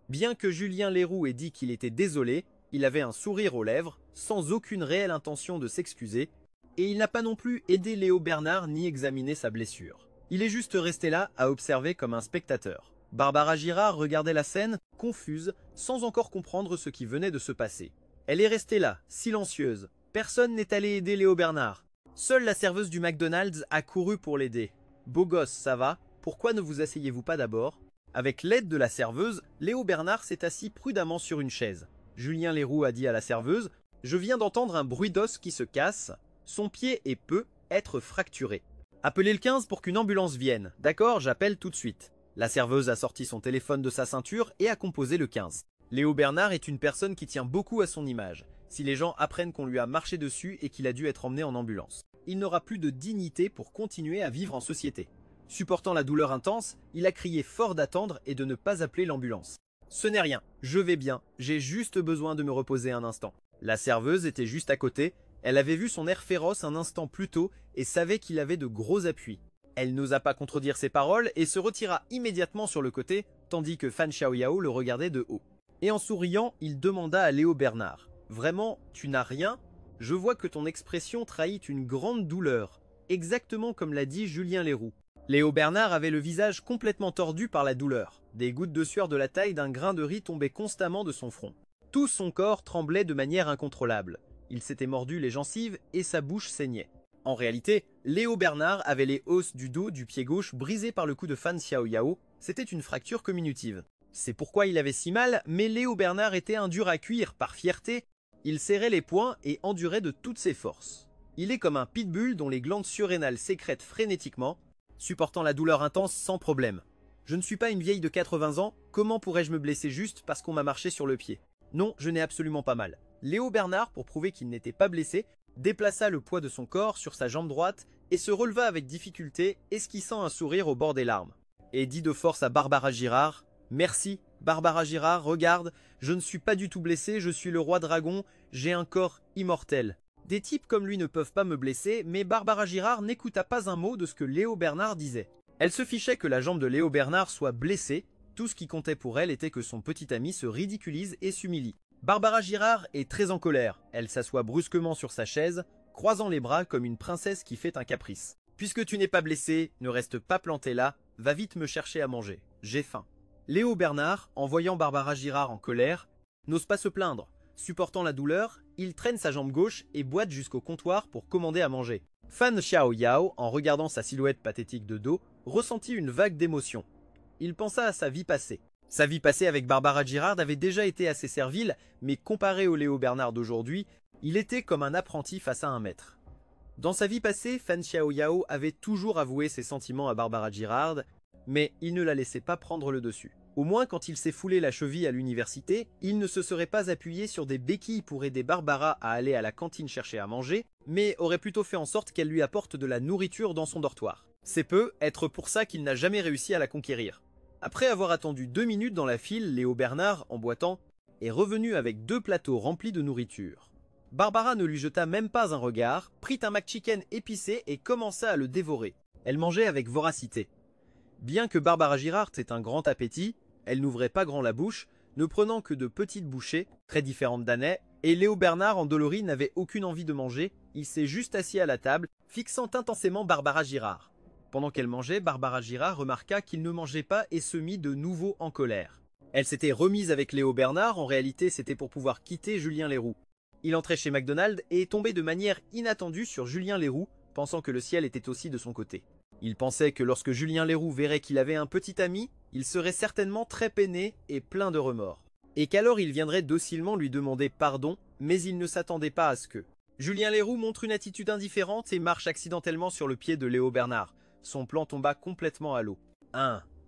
Bien que Julien Leroux ait dit qu'il était désolé, il avait un sourire aux lèvres, sans aucune réelle intention de s'excuser, et il n'a pas non plus aidé Léo Bernard ni examiné sa blessure. Il est juste resté là à observer comme un spectateur. Barbara Girard regardait la scène, confuse, sans encore comprendre ce qui venait de se passer. Elle est restée là, silencieuse. Personne n'est allé aider Léo Bernard. Seule la serveuse du McDonald's a couru pour l'aider. « Beau gosse, ça va? Pourquoi ne vous asseyez-vous pas d'abord ?» Avec l'aide de la serveuse, Léo Bernard s'est assis prudemment sur une chaise. Julien Leroux a dit à la serveuse « Je viens d'entendre un bruit d'os qui se casse. Son pied est peut être fracturé. Appelez le 15 pour qu'une ambulance vienne. D'accord, j'appelle tout de suite. » La serveuse a sorti son téléphone de sa ceinture et a composé le 15. Léo Bernard est une personne qui tient beaucoup à son image. Si les gens apprennent qu'on lui a marché dessus et qu'il a dû être emmené en ambulance, il n'aura plus de dignité pour continuer à vivre en société. Supportant la douleur intense, il a crié fort d'attendre et de ne pas appeler l'ambulance. « Ce n'est rien, je vais bien, j'ai juste besoin de me reposer un instant. » La serveuse était juste à côté, elle avait vu son air féroce un instant plus tôt et savait qu'il avait de gros appuis. Elle n'osa pas contredire ses paroles et se retira immédiatement sur le côté, tandis que Fan Xiaoyao le regardait de haut. Et en souriant, il demanda à Léo Bernard « Vraiment, tu n'as rien? Je vois que ton expression trahit une grande douleur, exactement comme l'a dit Julien Leroux. » Léo Bernard avait le visage complètement tordu par la douleur. Des gouttes de sueur de la taille d'un grain de riz tombaient constamment de son front. Tout son corps tremblait de manière incontrôlable. Il s'était mordu les gencives et sa bouche saignait. En réalité, Léo Bernard avait les os du dos du pied gauche brisés par le coup de Fan Xiaoyao. C'était une fracture comminutive. C'est pourquoi il avait si mal, mais Léo Bernard était un dur à cuire par fierté. Il serrait les poings et endurait de toutes ses forces. Il est comme un pitbull dont les glandes surrénales sécrètent frénétiquement, supportant la douleur intense sans problème. Je ne suis pas une vieille de 80 ans, comment pourrais-je me blesser juste parce qu'on m'a marché sur le pied? Non, je n'ai absolument pas mal. Léo Bernard, pour prouver qu'il n'était pas blessé, déplaça le poids de son corps sur sa jambe droite et se releva avec difficulté, esquissant un sourire au bord des larmes. Et dit de force à Barbara Girard « Merci, Barbara Girard, regarde, je ne suis pas du tout blessé, je suis le roi dragon, j'ai un corps immortel. » Des types comme lui ne peuvent pas me blesser, mais Barbara Girard n'écouta pas un mot de ce que Léo Bernard disait. Elle se fichait que la jambe de Léo Bernard soit blessée, tout ce qui comptait pour elle était que son petit ami se ridiculise et s'humilie. Barbara Girard est très en colère, elle s'assoit brusquement sur sa chaise, croisant les bras comme une princesse qui fait un caprice. « Puisque tu n'es pas blessé, ne reste pas planté là, va vite me chercher à manger, j'ai faim. » Léo Bernard, en voyant Barbara Girard en colère, n'ose pas se plaindre. Supportant la douleur, il traîne sa jambe gauche et boite jusqu'au comptoir pour commander à manger. Fan Xiaoyao, en regardant sa silhouette pathétique de dos, ressentit une vague d'émotion. Il pensa à sa vie passée. Sa vie passée avec Barbara Girard avait déjà été assez servile, mais comparé au Léo Bernard d'aujourd'hui, il était comme un apprenti face à un maître. Dans sa vie passée, Fan Xiaoyao avait toujours avoué ses sentiments à Barbara Girard, mais il ne la laissait pas prendre le dessus. Au moins, quand il s'est foulé la cheville à l'université, il ne se serait pas appuyé sur des béquilles pour aider Barbara à aller à la cantine chercher à manger, mais aurait plutôt fait en sorte qu'elle lui apporte de la nourriture dans son dortoir. C'est peu être pour ça qu'il n'a jamais réussi à la conquérir. Après avoir attendu 2 minutes dans la file, Léo Bernard, en boitant, est revenu avec 2 plateaux remplis de nourriture. Barbara ne lui jeta même pas un regard, prit un McChicken épicé et commença à le dévorer. Elle mangeait avec voracité. Bien que Barbara Girard ait un grand appétit, elle n'ouvrait pas grand la bouche, ne prenant que de petites bouchées, très différentes d'Annette, et Léo Bernard, endolori, n'avait aucune envie de manger, il s'est juste assis à la table, fixant intensément Barbara Girard. Pendant qu'elle mangeait, Barbara Girard remarqua qu'il ne mangeait pas et se mit de nouveau en colère. Elle s'était remise avec Léo Bernard, en réalité c'était pour pouvoir quitter Julien Leroux. Il entrait chez McDonald's et est tombé de manière inattendue sur Julien Leroux, pensant que le ciel était aussi de son côté. Il pensait que lorsque Julien Leroux verrait qu'il avait un petit ami, il serait certainement très peiné et plein de remords. Et qu'alors il viendrait docilement lui demander pardon, mais il ne s'attendait pas à ce que. Julien Leroux montre une attitude indifférente et marche accidentellement sur le pied de Léo Bernard. Son plan tomba complètement à l'eau.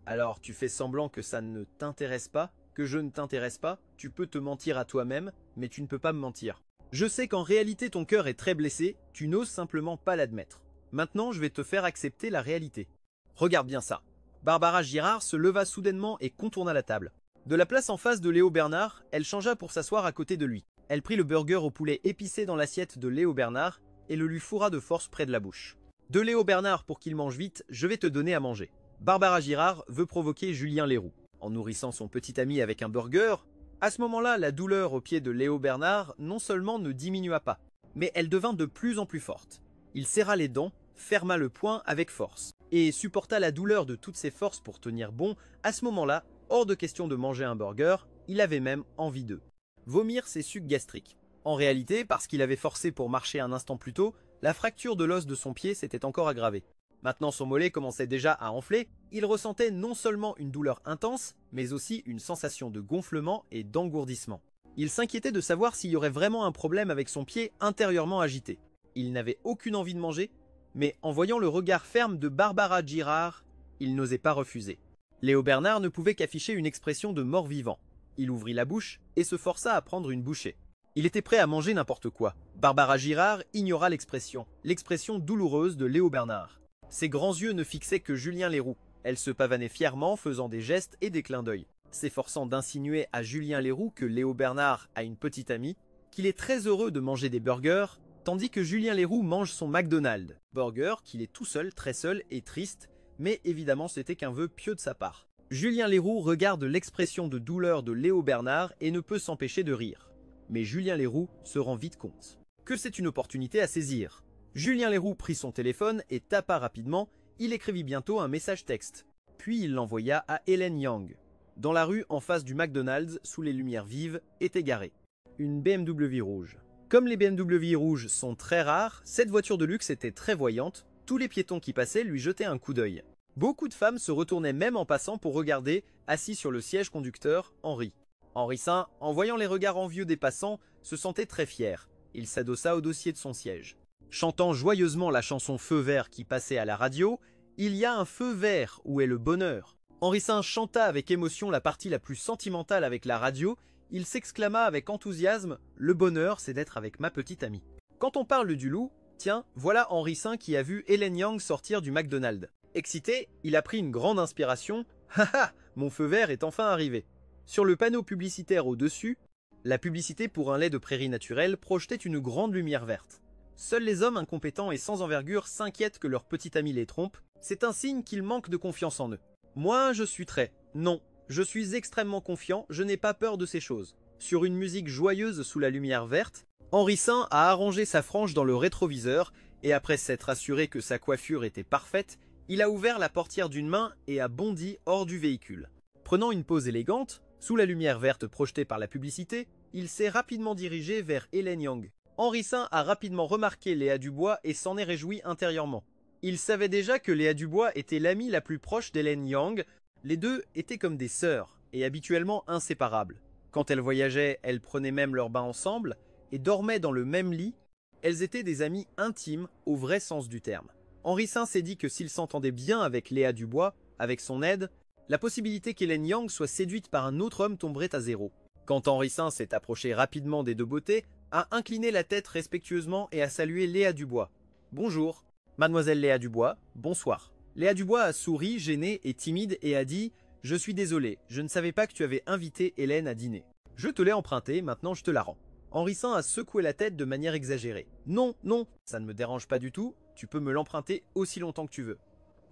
Alors tu fais semblant que ça ne t'intéresse pas, que je ne t'intéresse pas, tu peux te mentir à toi-même, mais tu ne peux pas me mentir. Je sais qu'en réalité ton cœur est très blessé, tu n'oses simplement pas l'admettre. Maintenant je vais te faire accepter la réalité. Regarde bien ça. Barbara Girard se leva soudainement et contourna la table. De la place en face de Léo Bernard, elle changea pour s'asseoir à côté de lui. Elle prit le burger au poulet épicé dans l'assiette de Léo Bernard et le lui fourra de force près de la bouche. De Léo Bernard, pour qu'il mange vite, je vais te donner à manger. Barbara Girard veut provoquer Julien Leroux. En nourrissant son petit ami avec un burger, à ce moment-là, la douleur au pied de Léo Bernard non seulement ne diminua pas, mais elle devint de plus en plus forte. Il serra les dents, ferma le poing avec force, et supporta la douleur de toutes ses forces pour tenir bon. À ce moment-là, hors de question de manger un burger, il avait même envie de vomir ses sucs gastriques. En réalité, parce qu'il avait forcé pour marcher un instant plus tôt, la fracture de l'os de son pied s'était encore aggravée. Maintenant son mollet commençait déjà à enfler, il ressentait non seulement une douleur intense, mais aussi une sensation de gonflement et d'engourdissement. Il s'inquiétait de savoir s'il y aurait vraiment un problème avec son pied intérieurement agité. Il n'avait aucune envie de manger, mais en voyant le regard ferme de Barbara Girard, il n'osait pas refuser. Léo Bernard ne pouvait qu'afficher une expression de mort-vivant. Il ouvrit la bouche et se força à prendre une bouchée. Il était prêt à manger n'importe quoi. Barbara Girard ignora l'expression douloureuse de Léo Bernard. Ses grands yeux ne fixaient que Julien Leroux. Elle se pavanait fièrement, faisant des gestes et des clins d'œil, s'efforçant d'insinuer à Julien Leroux que Léo Bernard a une petite amie, qu'il est très heureux de manger des burgers, tandis que Julien Leroux mange son McDonald's. Burger qu'il est tout seul, très seul et triste, mais évidemment c'était qu'un vœu pieux de sa part. Julien Leroux regarde l'expression de douleur de Léo Bernard et ne peut s'empêcher de rire. Mais Julien Leroux se rend vite compte que c'est une opportunité à saisir. Julien Leroux prit son téléphone et tapa rapidement, il écrivit bientôt un message texte. Puis il l'envoya à Hélène Yang. Dans la rue en face du McDonald's, sous les lumières vives, était garée une BMW rouge. Comme les BMW rouges sont très rares, cette voiture de luxe était très voyante, tous les piétons qui passaient lui jetaient un coup d'œil. Beaucoup de femmes se retournaient même en passant pour regarder, assis sur le siège conducteur, Henri. Henri Saint, en voyant les regards envieux des passants, se sentait très fier. Il s'adossa au dossier de son siège. Chantant joyeusement la chanson Feu vert qui passait à la radio, il y a un feu vert où est le bonheur. Henri Saint chanta avec émotion la partie la plus sentimentale avec la radio, il s'exclama avec enthousiasme « Le bonheur, c'est d'être avec ma petite amie ». Quand on parle du loup, tiens, voilà Henri Saint qui a vu Hélène Yang sortir du McDonald's. Excité, il a pris une grande inspiration « Haha, mon feu vert est enfin arrivé ». Sur le panneau publicitaire au-dessus, la publicité pour un lait de prairie naturelle projetait une grande lumière verte. Seuls les hommes incompétents et sans envergure s'inquiètent que leur petit ami les trompe, c'est un signe qu'ils manquent de confiance en eux. Moi, je suis non, je suis extrêmement confiant, je n'ai pas peur de ces choses. Sur une musique joyeuse sous la lumière verte, Henri Saint a arrangé sa frange dans le rétroviseur et après s'être assuré que sa coiffure était parfaite, il a ouvert la portière d'une main et a bondi hors du véhicule. Prenant une pose élégante, sous la lumière verte projetée par la publicité, il s'est rapidement dirigé vers Hélène Yang. Henri Saint a rapidement remarqué Léa Dubois et s'en est réjoui intérieurement. Il savait déjà que Léa Dubois était l'amie la plus proche d'Hélène Yang. Les deux étaient comme des sœurs et habituellement inséparables. Quand elles voyageaient, elles prenaient même leur bain ensemble et dormaient dans le même lit. Elles étaient des amies intimes au vrai sens du terme. Henri Saint s'est dit que s'il s'entendait bien avec Léa Dubois, avec son aide, la possibilité qu'Hélène Yang soit séduite par un autre homme tomberait à zéro. Quand Henri Saint s'est approché rapidement des deux beautés, a incliné la tête respectueusement et a salué Léa Dubois. « Bonjour. »« Mademoiselle Léa Dubois, bonsoir. » Léa Dubois a souri, gênée et timide et a dit « Je suis désolé, je ne savais pas que tu avais invité Hélène à dîner. Je te l'ai emprunté, maintenant je te la rends. » Henri Saint a secoué la tête de manière exagérée. « Non, non, ça ne me dérange pas du tout, tu peux me l'emprunter aussi longtemps que tu veux. »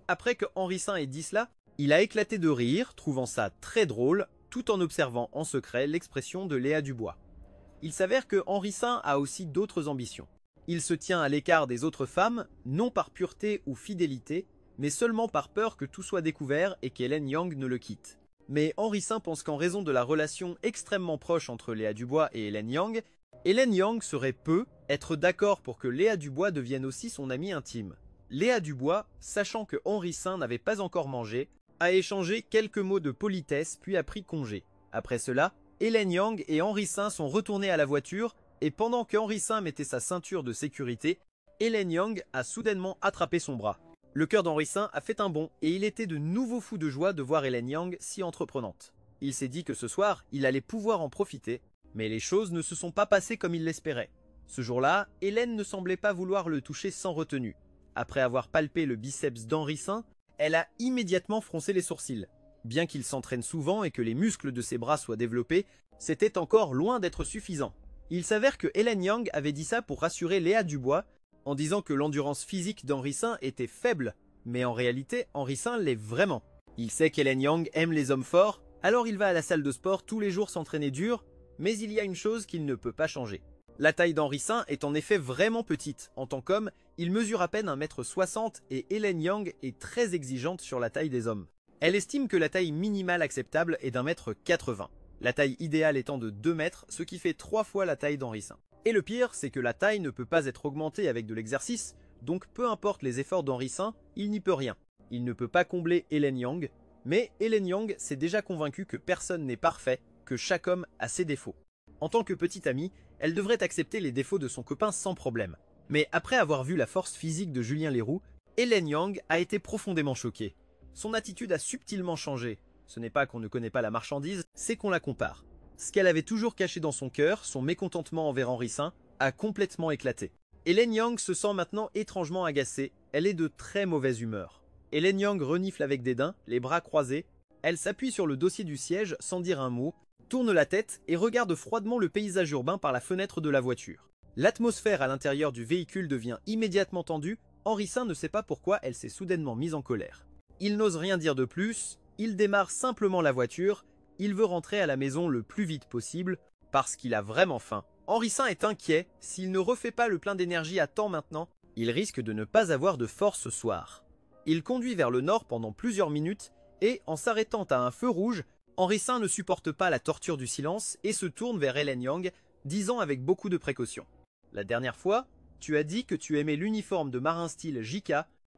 Après que Henri Saint ait dit cela, Il a éclaté de rire, trouvant ça très drôle, tout en observant en secret l'expression de Léa Dubois. Il s'avère que Henri V a aussi d'autres ambitions. Il se tient à l'écart des autres femmes, non par pureté ou fidélité, mais seulement par peur que tout soit découvert et qu'Hélène Yang ne le quitte. Mais Henri V pense qu'en raison de la relation extrêmement proche entre Léa Dubois et Hélène Yang serait être d'accord pour que Léa Dubois devienne aussi son amie intime. Léa Dubois, sachant que Henri V n'avait pas encore mangé, a échangé quelques mots de politesse puis a pris congé. Après cela, Hélène Yang et Henri V sont retournés à la voiture et pendant que Henri V mettait sa ceinture de sécurité, Hélène Yang a soudainement attrapé son bras. Le cœur d'Henri V a fait un bond et il était de nouveau fou de joie de voir Hélène Yang si entreprenante. Il s'est dit que ce soir, il allait pouvoir en profiter, mais les choses ne se sont pas passées comme il l'espérait. Ce jour-là, Hélène ne semblait pas vouloir le toucher sans retenue. Après avoir palpé le biceps d'Henri V, elle a immédiatement froncé les sourcils. Bien qu'il s'entraîne souvent et que les muscles de ses bras soient développés, c'était encore loin d'être suffisant. Il s'avère que Hélène Yang avait dit ça pour rassurer Léa Dubois, en disant que l'endurance physique d'Henri V était faible, mais en réalité, Henri V l'est vraiment. Il sait qu'Hélène Yang aime les hommes forts, alors il va à la salle de sport tous les jours s'entraîner dur, mais il y a une chose qu'il ne peut pas changer. La taille d'Henri V est en effet vraiment petite. En tant qu'homme, il mesure à peine 1m60 et Hélène Yang est très exigeante sur la taille des hommes. Elle estime que la taille minimale acceptable est d'1m80. La taille idéale étant de 2 mètres, ce qui fait 3 fois la taille d'Henri V. Et le pire, c'est que la taille ne peut pas être augmentée avec de l'exercice, donc peu importe les efforts d'Henri V, il n'y peut rien. Il ne peut pas combler Hélène Yang, mais Hélène Yang s'est déjà convaincue que personne n'est parfait, que chaque homme a ses défauts. En tant que petite amie, elle devrait accepter les défauts de son copain sans problème. Mais après avoir vu la force physique de Julien Leroux, Hélène Yang a été profondément choquée. Son attitude a subtilement changé. Ce n'est pas qu'on ne connaît pas la marchandise, c'est qu'on la compare. Ce qu'elle avait toujours caché dans son cœur, son mécontentement envers Henri V, a complètement éclaté. Hélène Yang se sent maintenant étrangement agacée, elle est de très mauvaise humeur. Hélène Yang renifle avec dédain, les bras croisés, elle s'appuie sur le dossier du siège sans dire un mot, tourne la tête et regarde froidement le paysage urbain par la fenêtre de la voiture. L'atmosphère à l'intérieur du véhicule devient immédiatement tendue, Henri V ne sait pas pourquoi elle s'est soudainement mise en colère. Il n'ose rien dire de plus, il démarre simplement la voiture, il veut rentrer à la maison le plus vite possible, parce qu'il a vraiment faim. Henri V est inquiet, s'il ne refait pas le plein d'énergie à temps maintenant, il risque de ne pas avoir de force ce soir. Il conduit vers le nord pendant plusieurs minutes, et en s'arrêtant à un feu rouge, Henri V ne supporte pas la torture du silence et se tourne vers Hélène Yang, disant avec beaucoup de précaution. La dernière fois, tu as dit que tu aimais l'uniforme de marin style JK,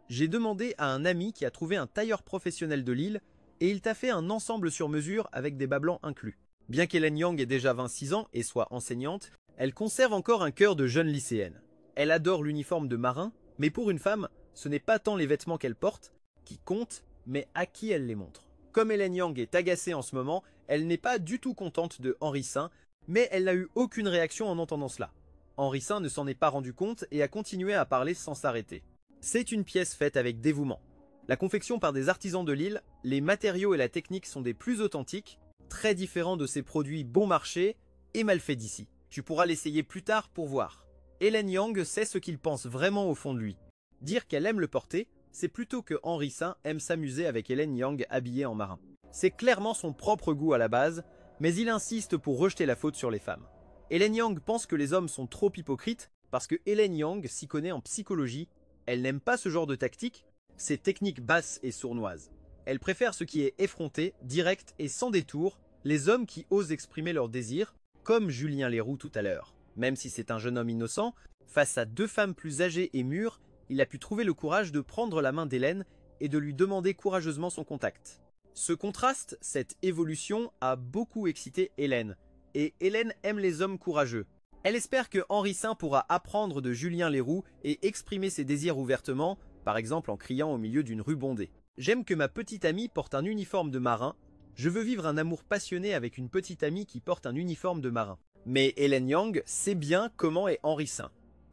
j'ai demandé à un ami qui a trouvé un tailleur professionnel de Lille, et il t'a fait un ensemble sur mesure avec des bas blancs inclus. Bien qu'Hélène Yang ait déjà 26 ans et soit enseignante, elle conserve encore un cœur de jeune lycéenne. Elle adore l'uniforme de marin, mais pour une femme, ce n'est pas tant les vêtements qu'elle porte qui comptent, mais à qui elle les montre. Comme Hélène Yang est agacée en ce moment, elle n'est pas du tout contente de Henri V, mais elle n'a eu aucune réaction en entendant cela. Henri V ne s'en est pas rendu compte et a continué à parler sans s'arrêter. C'est une pièce faite avec dévouement. La confection par des artisans de Lille, les matériaux et la technique sont des plus authentiques, très différents de ces produits bon marché et mal faits d'ici. Tu pourras l'essayer plus tard pour voir. Hélène Yang sait ce qu'il pense vraiment au fond de lui. Dire qu'elle aime le porter, c'est plutôt que Henri V aime s'amuser avec Hélène Yang habillée en marin. C'est clairement son propre goût à la base, mais il insiste pour rejeter la faute sur les femmes. Hélène Yang pense que les hommes sont trop hypocrites parce que Hélène Yang s'y connaît en psychologie, elle n'aime pas ce genre de tactique, ces techniques basses et sournoises. Elle préfère ce qui est effronté, direct et sans détour, les hommes qui osent exprimer leurs désirs, comme Julien Leroux tout à l'heure. Même si c'est un jeune homme innocent, face à 2 femmes plus âgées et mûres, il a pu trouver le courage de prendre la main d'Hélène et de lui demander courageusement son contact. Ce contraste, cette évolution, a beaucoup excité Hélène, et Hélène aime les hommes courageux. Elle espère que Henri V pourra apprendre de Julien Leroux et exprimer ses désirs ouvertement, par exemple en criant au milieu d'une rue bondée. J'aime que ma petite amie porte un uniforme de marin, je veux vivre un amour passionné avec une petite amie qui porte un uniforme de marin. Mais Hélène Yang sait bien comment est Henri V.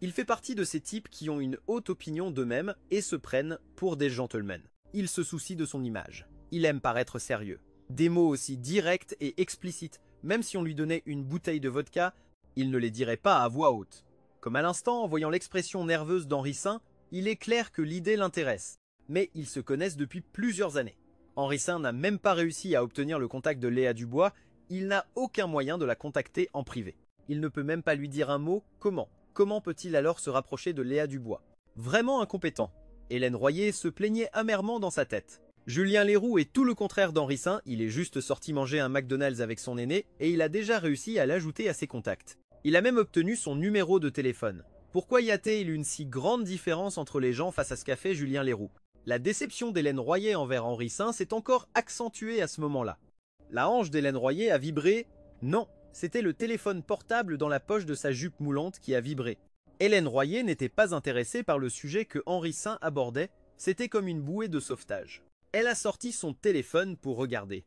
Il fait partie de ces types qui ont une haute opinion d'eux-mêmes et se prennent pour des gentlemen. Il se soucie de son image. Il aime paraître sérieux. Des mots aussi directs et explicites, même si on lui donnait une bouteille de vodka, il ne les dirait pas à voix haute. Comme à l'instant, en voyant l'expression nerveuse d'Henri V, il est clair que l'idée l'intéresse. Mais ils se connaissent depuis plusieurs années. Henri Saint n'a même pas réussi à obtenir le contact de Léa Dubois, il n'a aucun moyen de la contacter en privé. Il ne peut même pas lui dire un mot, comment? Comment peut-il alors se rapprocher de Léa Dubois? Vraiment incompétent. Hélène Royer se plaignait amèrement dans sa tête. Julien Leroux est tout le contraire d'Henri Saint, il est juste sorti manger un McDonald's avec son aîné et il a déjà réussi à l'ajouter à ses contacts. Il a même obtenu son numéro de téléphone. Pourquoi y a-t-il une si grande différence entre les gens face à ce qu'a fait Julien Leroux? La déception d'Hélène Royer envers Henri Saint s'est encore accentuée à ce moment-là. La hanche d'Hélène Royer a vibré? Non, c'était le téléphone portable dans la poche de sa jupe moulante qui a vibré. Hélène Royer n'était pas intéressée par le sujet que Henri Saint abordait, c'était comme une bouée de sauvetage. Elle a sorti son téléphone pour regarder.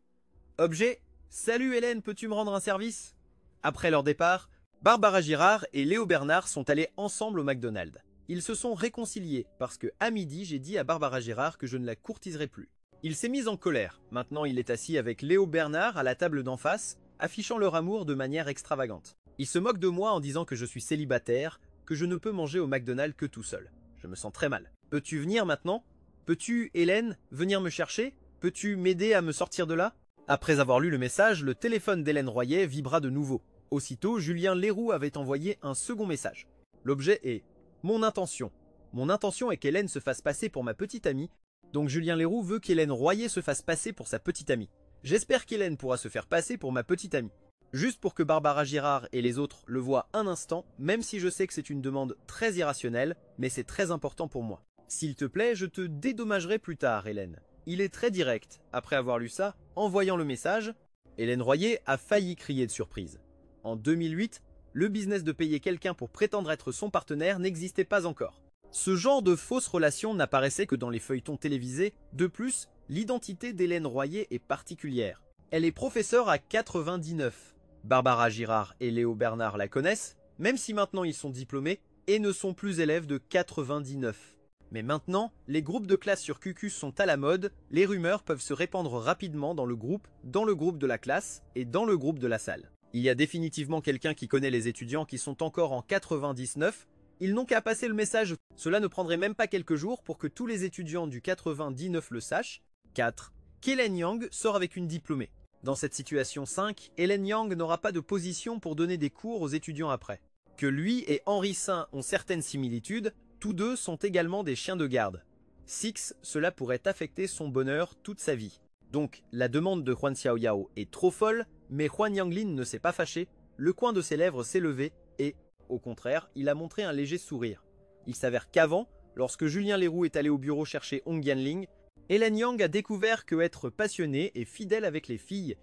Objet: Salut Hélène, peux-tu me rendre un service? Après leur départ, Barbara Girard et Léo Bernard sont allés ensemble au McDonald's. Ils se sont réconciliés parce que à midi j'ai dit à Barbara Girard que je ne la courtiserai plus. Il s'est mis en colère. Maintenant il est assis avec Léo Bernard à la table d'en face, affichant leur amour de manière extravagante. Il se moque de moi en disant que je suis célibataire, que je ne peux manger au McDonald's que tout seul. Je me sens très mal. Peux-tu venir maintenant? Peux-tu, Hélène, venir me chercher? Peux-tu m'aider à me sortir de là? Après avoir lu le message, le téléphone d'Hélène Royer vibra de nouveau. Aussitôt, Julien Leroux avait envoyé un second message. L'objet est « Mon intention. Mon intention est qu'Hélène se fasse passer pour ma petite amie, donc Julien Leroux veut qu'Hélène Royer se fasse passer pour sa petite amie. J'espère qu'Hélène pourra se faire passer pour ma petite amie. Juste pour que Barbara Girard et les autres le voient un instant, même si je sais que c'est une demande très irrationnelle, mais c'est très important pour moi. S'il te plaît, je te dédommagerai plus tard, Hélène. » Il est très direct. Après avoir lu ça, en voyant le message, Hélène Royer a failli crier de surprise. En 2008, le business de payer quelqu'un pour prétendre être son partenaire n'existait pas encore. Ce genre de fausse relation n'apparaissait que dans les feuilletons télévisés. De plus, l'identité d'Hélène Royer est particulière. Elle est professeure à 99. Barbara Girard et Léo Bernard la connaissent, même si maintenant ils sont diplômés et ne sont plus élèves de 99. Mais maintenant, les groupes de classe sur QQ sont à la mode, les rumeurs peuvent se répandre rapidement dans le groupe de la classe et dans le groupe de la salle. Il y a définitivement quelqu'un qui connaît les étudiants qui sont encore en 99, ils n'ont qu'à passer le message. Cela ne prendrait même pas quelques jours pour que tous les étudiants du 99 le sachent. 4. Qu'Hélène Yang sort avec une diplômée. Dans cette situation 5, Hélène Yang n'aura pas de position pour donner des cours aux étudiants après. Que lui et Henri Saint ont certaines similitudes, tous deux sont également des chiens de garde. 6. Cela pourrait affecter son bonheur toute sa vie. Donc, la demande de Huan Xiaoyao est trop folle, mais Huan Yanglin ne s'est pas fâché, le coin de ses lèvres s'est levé et, au contraire, il a montré un léger sourire. Il s'avère qu'avant, lorsque Julien Leroux est allé au bureau chercher Hong Yanling, Hélène Yang a découvert que être passionné et fidèle avec les filles,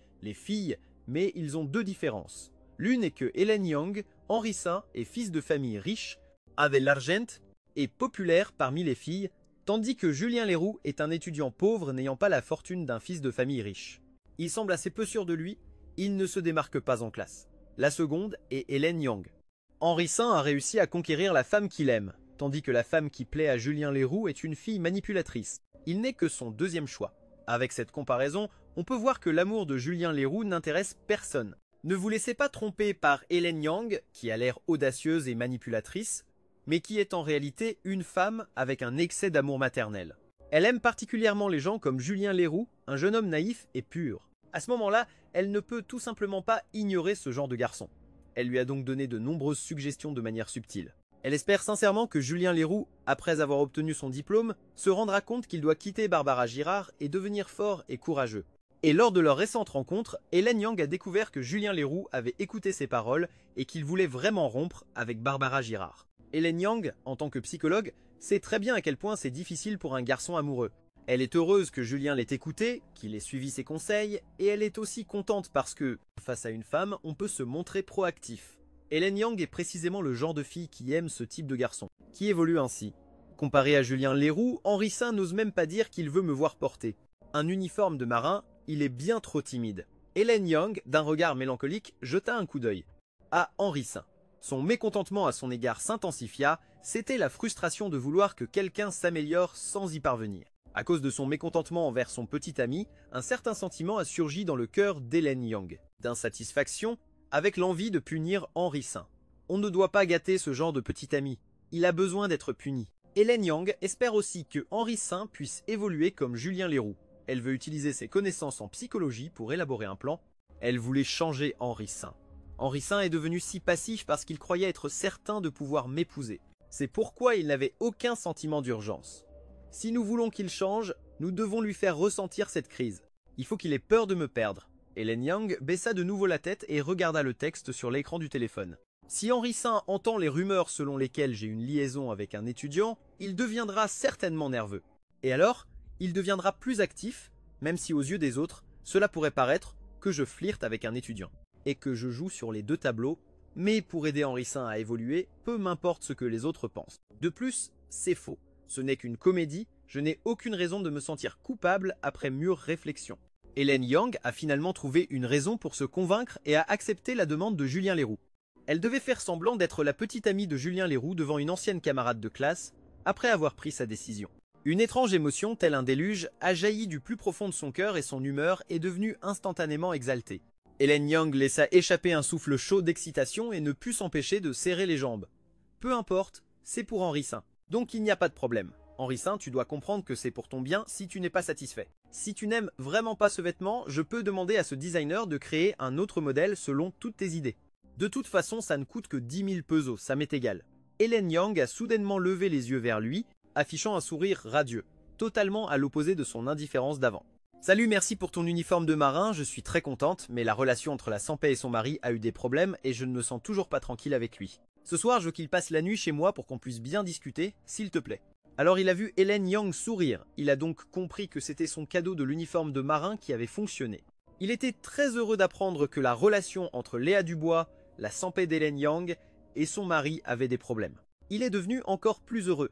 mais ils ont deux différences. L'une est que Hélène Yang, Henri Saint est fils de famille riche, avec l'argent, et populaire parmi les filles, tandis que Julien Leroux est un étudiant pauvre n'ayant pas la fortune d'un fils de famille riche. Il semble assez peu sûr de lui, il ne se démarque pas en classe. La seconde est Hélène Yang. Henri Saint a réussi à conquérir la femme qu'il aime, tandis que la femme qui plaît à Julien Leroux est une fille manipulatrice. Il n'est que son deuxième choix. Avec cette comparaison, on peut voir que l'amour de Julien Leroux n'intéresse personne. Ne vous laissez pas tromper par Hélène Yang, qui a l'air audacieuse et manipulatrice, mais qui est en réalité une femme avec un excès d'amour maternel. Elle aime particulièrement les gens comme Julien Leroux, un jeune homme naïf et pur. À ce moment-là, elle ne peut tout simplement pas ignorer ce genre de garçon. Elle lui a donc donné de nombreuses suggestions de manière subtile. Elle espère sincèrement que Julien Leroux, après avoir obtenu son diplôme, se rendra compte qu'il doit quitter Barbara Girard et devenir fort et courageux. Et lors de leur récente rencontre, Hélène Yang a découvert que Julien Leroux avait écouté ses paroles et qu'il voulait vraiment rompre avec Barbara Girard. Hélène Yang, en tant que psychologue, sait très bien à quel point c'est difficile pour un garçon amoureux. Elle est heureuse que Julien l'ait écouté, qu'il ait suivi ses conseils, et elle est aussi contente parce que, face à une femme, on peut se montrer proactif. Hélène Yang est précisément le genre de fille qui aime ce type de garçon, qui évolue ainsi. Comparé à Julien Leroux, Henri Saint n'ose même pas dire qu'il veut me voir porter. Un uniforme de marin, il est bien trop timide. Hélène Yang, d'un regard mélancolique, jeta un coup d'œil à Henri Saint. Son mécontentement à son égard s'intensifia, c'était la frustration de vouloir que quelqu'un s'améliore sans y parvenir. À cause de son mécontentement envers son petit ami, un certain sentiment a surgi dans le cœur d'Hélène Yang, d'insatisfaction avec l'envie de punir Henri Saint. On ne doit pas gâter ce genre de petit ami, il a besoin d'être puni. Hélène Yang espère aussi que Henri Saint puisse évoluer comme Julien Leroux. Elle veut utiliser ses connaissances en psychologie pour élaborer un plan. Elle voulait changer Henri V. Henri V est devenu si passif parce qu'il croyait être certain de pouvoir m'épouser. C'est pourquoi il n'avait aucun sentiment d'urgence. Si nous voulons qu'il change, nous devons lui faire ressentir cette crise. Il faut qu'il ait peur de me perdre. Hélène Yang baissa de nouveau la tête et regarda le texte sur l'écran du téléphone. Si Henri V entend les rumeurs selon lesquelles j'ai une liaison avec un étudiant, il deviendra certainement nerveux. Et alors, il deviendra plus actif, même si aux yeux des autres, cela pourrait paraître que je flirte avec un étudiant. Et que je joue sur les deux tableaux, mais pour aider Henri V à évoluer, peu m'importe ce que les autres pensent. De plus, c'est faux. Ce n'est qu'une comédie, je n'ai aucune raison de me sentir coupable après mûre réflexion. Hélène Yang a finalement trouvé une raison pour se convaincre et a accepté la demande de Julien Leroux. Elle devait faire semblant d'être la petite amie de Julien Leroux devant une ancienne camarade de classe, après avoir pris sa décision. Une étrange émotion, tel un déluge, a jailli du plus profond de son cœur et son humeur est devenue instantanément exaltée. Hélène Yang laissa échapper un souffle chaud d'excitation et ne put s'empêcher de serrer les jambes. Peu importe, c'est pour Henri V. Donc il n'y a pas de problème. Henri V, tu dois comprendre que c'est pour ton bien si tu n'es pas satisfait. Si tu n'aimes vraiment pas ce vêtement, je peux demander à ce designer de créer un autre modèle selon toutes tes idées. De toute façon, ça ne coûte que 10 000 pesos, ça m'est égal. Hélène Yang a soudainement levé les yeux vers lui, affichant un sourire radieux, totalement à l'opposé de son indifférence d'avant. Salut, merci pour ton uniforme de marin, je suis très contente, mais la relation entre la Sampé et son mari a eu des problèmes et je ne me sens toujours pas tranquille avec lui. Ce soir, je veux qu'il passe la nuit chez moi pour qu'on puisse bien discuter, s'il te plaît. Alors il a vu Hélène Yang sourire, il a donc compris que c'était son cadeau de l'uniforme de marin qui avait fonctionné. Il était très heureux d'apprendre que la relation entre Léa Dubois, la Sampé d'Hélène Yang et son mari avait des problèmes. Il est devenu encore plus heureux.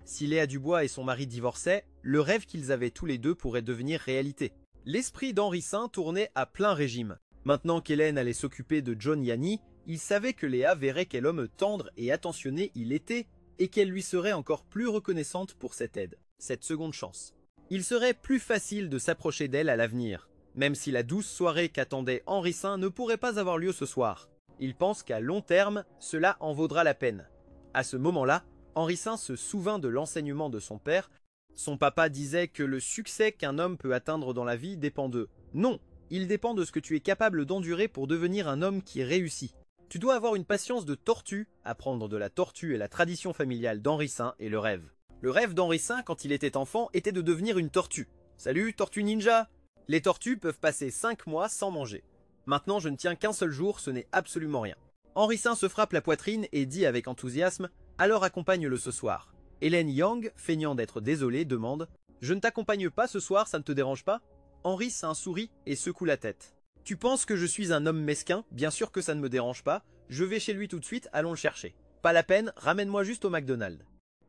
Si Léa Dubois et son mari divorçaient, le rêve qu'ils avaient tous les deux pourrait devenir réalité. L'esprit d'Henri V tournait à plein régime. Maintenant qu'Hélène allait s'occuper de John Yanni, il savait que Léa verrait quel homme tendre et attentionné il était et qu'elle lui serait encore plus reconnaissante pour cette aide, cette seconde chance. Il serait plus facile de s'approcher d'elle à l'avenir, même si la douce soirée qu'attendait Henri V ne pourrait pas avoir lieu ce soir. Il pense qu'à long terme, cela en vaudra la peine. À ce moment-là, Henri V se souvint de l'enseignement de son père. Son papa disait que le succès qu'un homme peut atteindre dans la vie dépend d'eux. Non, il dépend de ce que tu es capable d'endurer pour devenir un homme qui réussit. Tu dois avoir une patience de tortue, apprendre de la tortue et la tradition familiale d'Henri V et le rêve. Le rêve d'Henri V quand il était enfant était de devenir une tortue. Salut, tortue ninja! Les tortues peuvent passer 5 mois sans manger. Maintenant, je ne tiens qu'un seul jour, ce n'est absolument rien. Henri V se frappe la poitrine et dit avec enthousiasme « Alors accompagne-le ce soir ». Hélène Yang, feignant d'être désolée, demande « Je ne t'accompagne pas ce soir, ça ne te dérange pas ?» Henri V sourit et secoue la tête. « Tu penses que je suis un homme mesquin? Bien sûr que ça ne me dérange pas. Je vais chez lui tout de suite, allons le chercher. Pas la peine, ramène-moi juste au McDonald's. »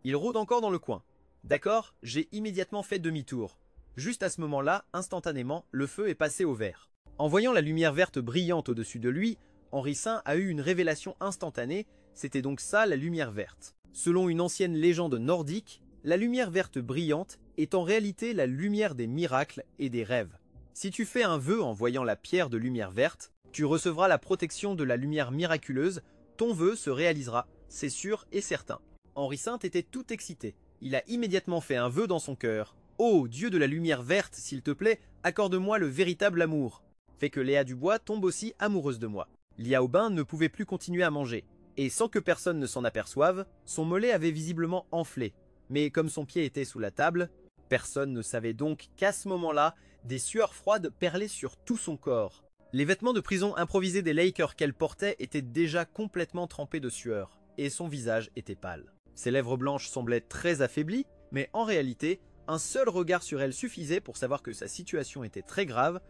Il rôde encore dans le coin. D'accord, j'ai immédiatement fait demi-tour. Juste à ce moment-là, instantanément, le feu est passé au vert. En voyant la lumière verte brillante au-dessus de lui, Henri V a eu une révélation instantanée, c'était donc ça la lumière verte. Selon une ancienne légende nordique, la lumière verte brillante est en réalité la lumière des miracles et des rêves. Si tu fais un vœu en voyant la pierre de lumière verte, tu recevras la protection de la lumière miraculeuse, ton vœu se réalisera, c'est sûr et certain. Henri V était tout excité, il a immédiatement fait un vœu dans son cœur. Oh, Dieu de la lumière verte, s'il te plaît, accorde-moi le véritable amour. Fait que Léa Dubois tombe aussi amoureuse de moi. Liao Ben ne pouvait plus continuer à manger, et sans que personne ne s'en aperçoive, son mollet avait visiblement enflé. Mais comme son pied était sous la table, personne ne savait donc qu'à ce moment-là, des sueurs froides perlaient sur tout son corps. Les vêtements de prison improvisés des Lakers qu'elle portait étaient déjà complètement trempés de sueur, et son visage était pâle. Ses lèvres blanches semblaient très affaiblies, mais en réalité, un seul regard sur elle suffisait pour savoir que sa situation était très grave,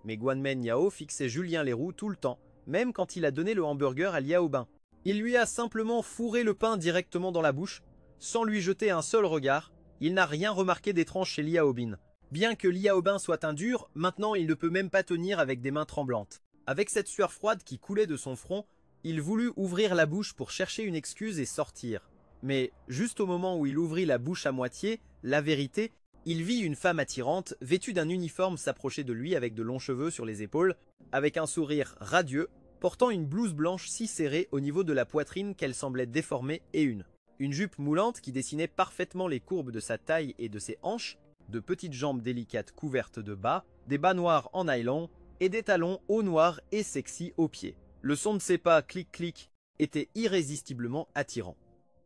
mais Guanmen Yao fixait Julien Leroux tout le temps, même quand il a donné le hamburger à Liao Ben. Il lui a simplement fourré le pain directement dans la bouche, sans lui jeter un seul regard. Il n'a rien remarqué d'étrange chez Liao Ben. Bien que Liao Ben soit un dur, maintenant il ne peut même pas tenir avec des mains tremblantes. Avec cette sueur froide qui coulait de son front, il voulut ouvrir la bouche pour chercher une excuse et sortir. Mais juste au moment où il ouvrit la bouche à moitié, la vérité, il vit une femme attirante, vêtue d'un uniforme s'approcher de lui avec de longs cheveux sur les épaules, avec un sourire radieux, portant une blouse blanche si serrée au niveau de la poitrine qu'elle semblait déformée et une jupe moulante qui dessinait parfaitement les courbes de sa taille et de ses hanches, de petites jambes délicates couvertes de bas, des bas noirs en nylon et des talons hauts noirs et sexy aux pieds. Le son de ses pas clic-clic était irrésistiblement attirant.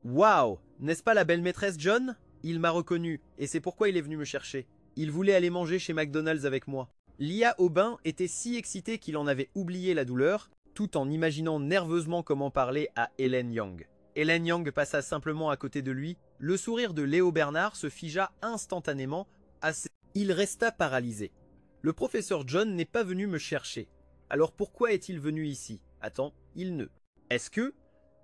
Waouh, n'est-ce pas la belle maîtresse John? Il m'a reconnu et c'est pourquoi il est venu me chercher. Il voulait aller manger chez McDonald's avec moi. Lia Aubin était si excité qu'il en avait oublié la douleur, tout en imaginant nerveusement comment parler à Hélène Yang. Hélène Yang passa simplement à côté de lui, le sourire de Léo Bernard se figea instantanément à ses... Il resta paralysé. Le professeur John n'est pas venu me chercher. Alors pourquoi est-il venu ici? Attends, il ne... Est-ce que...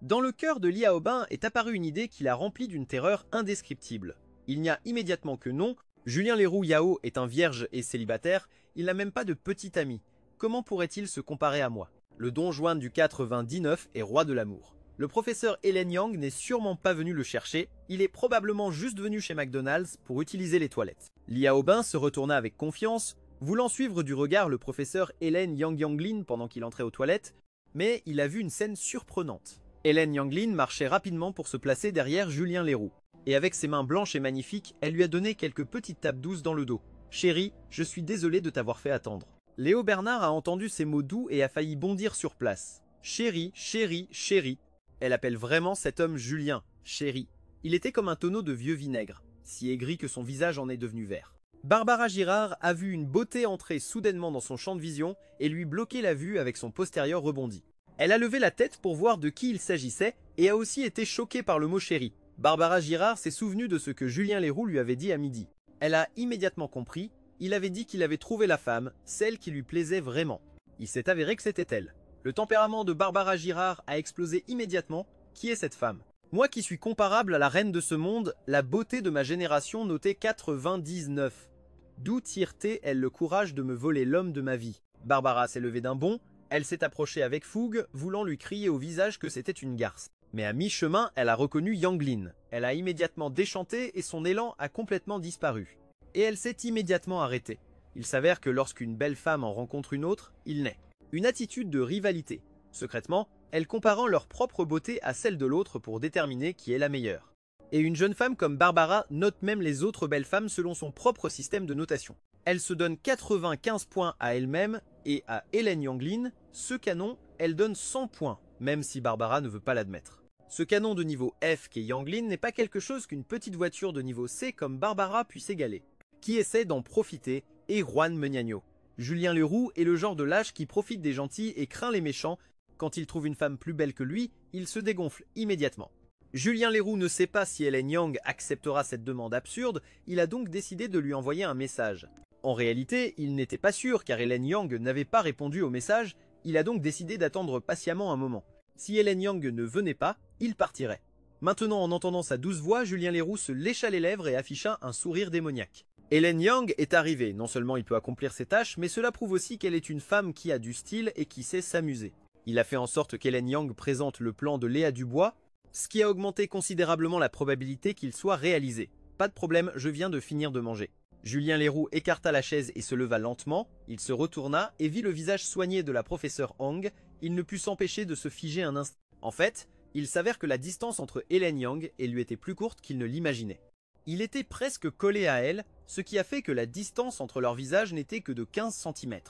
Dans le cœur de Lia Aubin est apparue une idée qui l'a remplie d'une terreur indescriptible. Il n'y a immédiatement que non, Julien Leroux Yao est un vierge et célibataire, il n'a même pas de petit ami. Comment pourrait-il se comparer à moi? Le Don Juan du 99 est roi de l'amour. Le professeur Hélène Yang n'est sûrement pas venu le chercher, il est probablement juste venu chez McDonald's pour utiliser les toilettes. Lia Aubin se retourna avec confiance, voulant suivre du regard le professeur Hélène Yang Yanglin pendant qu'il entrait aux toilettes, mais il a vu une scène surprenante. Hélène Yanglin marchait rapidement pour se placer derrière Julien Leroux. Et avec ses mains blanches et magnifiques, elle lui a donné quelques petites tapes douces dans le dos. « Chérie, je suis désolé de t'avoir fait attendre. » Léo Bernard a entendu ces mots doux et a failli bondir sur place. « Chérie, chérie, chérie. » Elle appelle vraiment cet homme Julien, chérie. Il était comme un tonneau de vieux vinaigre, si aigri que son visage en est devenu vert. Barbara Girard a vu une beauté entrer soudainement dans son champ de vision et lui bloquer la vue avec son postérieur rebondi. Elle a levé la tête pour voir de qui il s'agissait et a aussi été choquée par le mot chérie. Barbara Girard s'est souvenue de ce que Julien Leroux lui avait dit à midi. Elle a immédiatement compris, il avait dit qu'il avait trouvé la femme, celle qui lui plaisait vraiment. Il s'est avéré que c'était elle. Le tempérament de Barbara Girard a explosé immédiatement. Qui est cette femme? Moi qui suis comparable à la reine de ce monde, la beauté de ma génération notée 99. D'où tire-t-elle le courage de me voler l'homme de ma vie? Barbara s'est levée d'un bond, elle s'est approchée avec fougue, voulant lui crier au visage que c'était une garce. Mais à mi-chemin, elle a reconnu Yanglin. Elle a immédiatement déchanté et son élan a complètement disparu. Et elle s'est immédiatement arrêtée. Il s'avère que lorsqu'une belle femme en rencontre une autre, il naît une attitude de rivalité. Secrètement, elles comparant leur propre beauté à celle de l'autre pour déterminer qui est la meilleure. Et une jeune femme comme Barbara note même les autres belles femmes selon son propre système de notation. Elle se donne 95 points à elle-même et à Hélène Yanglin, ce canon, elle donne 100 points, même si Barbara ne veut pas l'admettre. Ce canon de niveau F qu'est Yanglin n'est pas quelque chose qu'une petite voiture de niveau C comme Barbara puisse égaler. Qui essaie d'en profiter est Juan Meñaño. Julien Leroux est le genre de lâche qui profite des gentils et craint les méchants. Quand il trouve une femme plus belle que lui, il se dégonfle immédiatement. Julien Leroux ne sait pas si Hélène Yang acceptera cette demande absurde, il a donc décidé de lui envoyer un message. En réalité, il n'était pas sûr car Hélène Yang n'avait pas répondu au message, il a donc décidé d'attendre patiemment un moment. Si Hélène Yang ne venait pas, il partirait. Maintenant, en entendant sa douce voix, Julien Leroux se lécha les lèvres et afficha un sourire démoniaque. Hélène Yang est arrivée, non seulement il peut accomplir ses tâches, mais cela prouve aussi qu'elle est une femme qui a du style et qui sait s'amuser. Il a fait en sorte qu'Hélène Yang présente le plan de Léa Dubois, ce qui a augmenté considérablement la probabilité qu'il soit réalisé. Pas de problème, je viens de finir de manger. Julien Leroux écarta la chaise et se leva lentement, il se retourna et vit le visage soigné de la professeure Hong, il ne put s'empêcher de se figer un instant. En fait, il s'avère que la distance entre Hélène Yang et lui était plus courte qu'il ne l'imaginait. Il était presque collé à elle, ce qui a fait que la distance entre leurs visages n'était que de 15 cm.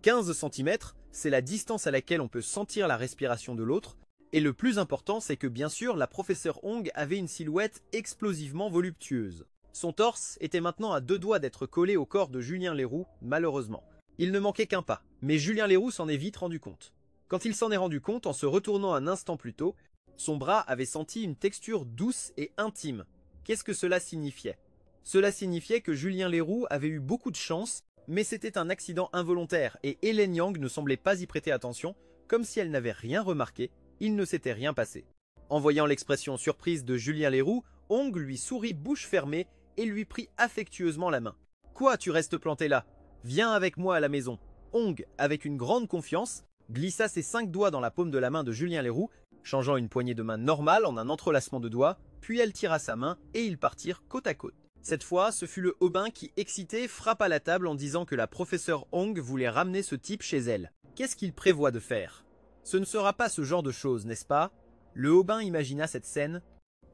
15 cm, c'est la distance à laquelle on peut sentir la respiration de l'autre, et le plus important c'est que bien sûr la professeure Hong avait une silhouette explosivement voluptueuse. Son torse était maintenant à deux doigts d'être collé au corps de Julien Leroux, malheureusement. Il ne manquait qu'un pas, mais Julien Leroux s'en est vite rendu compte. Quand il s'en est rendu compte en se retournant un instant plus tôt, son bras avait senti une texture douce et intime. Qu'est-ce que cela signifiait? Cela signifiait que Julien Leroux avait eu beaucoup de chance, mais c'était un accident involontaire et Hélène Yang ne semblait pas y prêter attention, comme si elle n'avait rien remarqué, il ne s'était rien passé. En voyant l'expression surprise de Julien Leroux, Hong lui sourit bouche fermée et lui prit affectueusement la main. « Quoi, tu restes planté là? Viens avec moi à la maison. » Hong, avec une grande confiance, glissa ses 5 doigts dans la paume de la main de Julien Leroux, changeant une poignée de main normale en un entrelacement de doigts, puis elle tira sa main et ils partirent côte à côte. Cette fois, ce fut le Aubin qui, excité, frappa la table en disant que la professeure Hong voulait ramener ce type chez elle. Qu'est-ce qu'il prévoit de faire? Ce ne sera pas ce genre de choses, n'est-ce pas? Le Aubin imagina cette scène.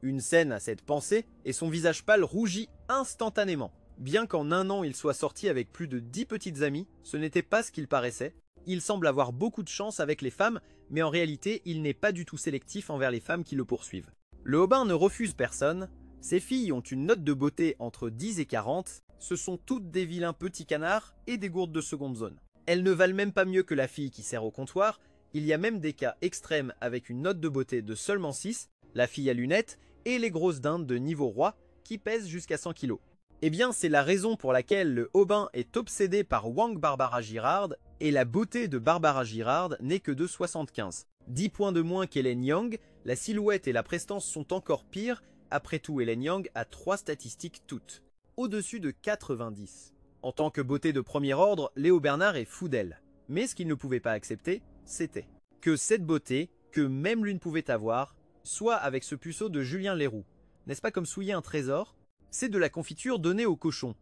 Une scène à cette pensée, et son visage pâle rougit instantanément. Bien qu'en un an il soit sorti avec plus de 10 petites amies, ce n'était pas ce qu'il paraissait. Il semble avoir beaucoup de chance avec les femmes, mais en réalité il n'est pas du tout sélectif envers les femmes qui le poursuivent. Le Aubin ne refuse personne, ses filles ont une note de beauté entre 10 et 40, ce sont toutes des vilains petits canards et des gourdes de seconde zone. Elles ne valent même pas mieux que la fille qui sert au comptoir, il y a même des cas extrêmes avec une note de beauté de seulement 6, la fille à lunettes et les grosses dindes de niveau roi qui pèsent jusqu'à 100 kg. Eh bien c'est la raison pour laquelle le Aubin est obsédé par Wang Barbara Girard et la beauté de Barbara Girard n'est que de 75. 10 points de moins qu'Hélène Yang, la silhouette et la prestance sont encore pires, après tout Hélène Yang a 3 statistiques toutes, au-dessus de 90. En tant que beauté de premier ordre, Léo Bernard est fou d'elle. Mais ce qu'il ne pouvait pas accepter, c'était que cette beauté, que même lui ne pouvait avoir, soit avec ce puceau de Julien Leroux. N'est-ce pas comme souiller un trésor? C'est de la confiture donnée au cochon.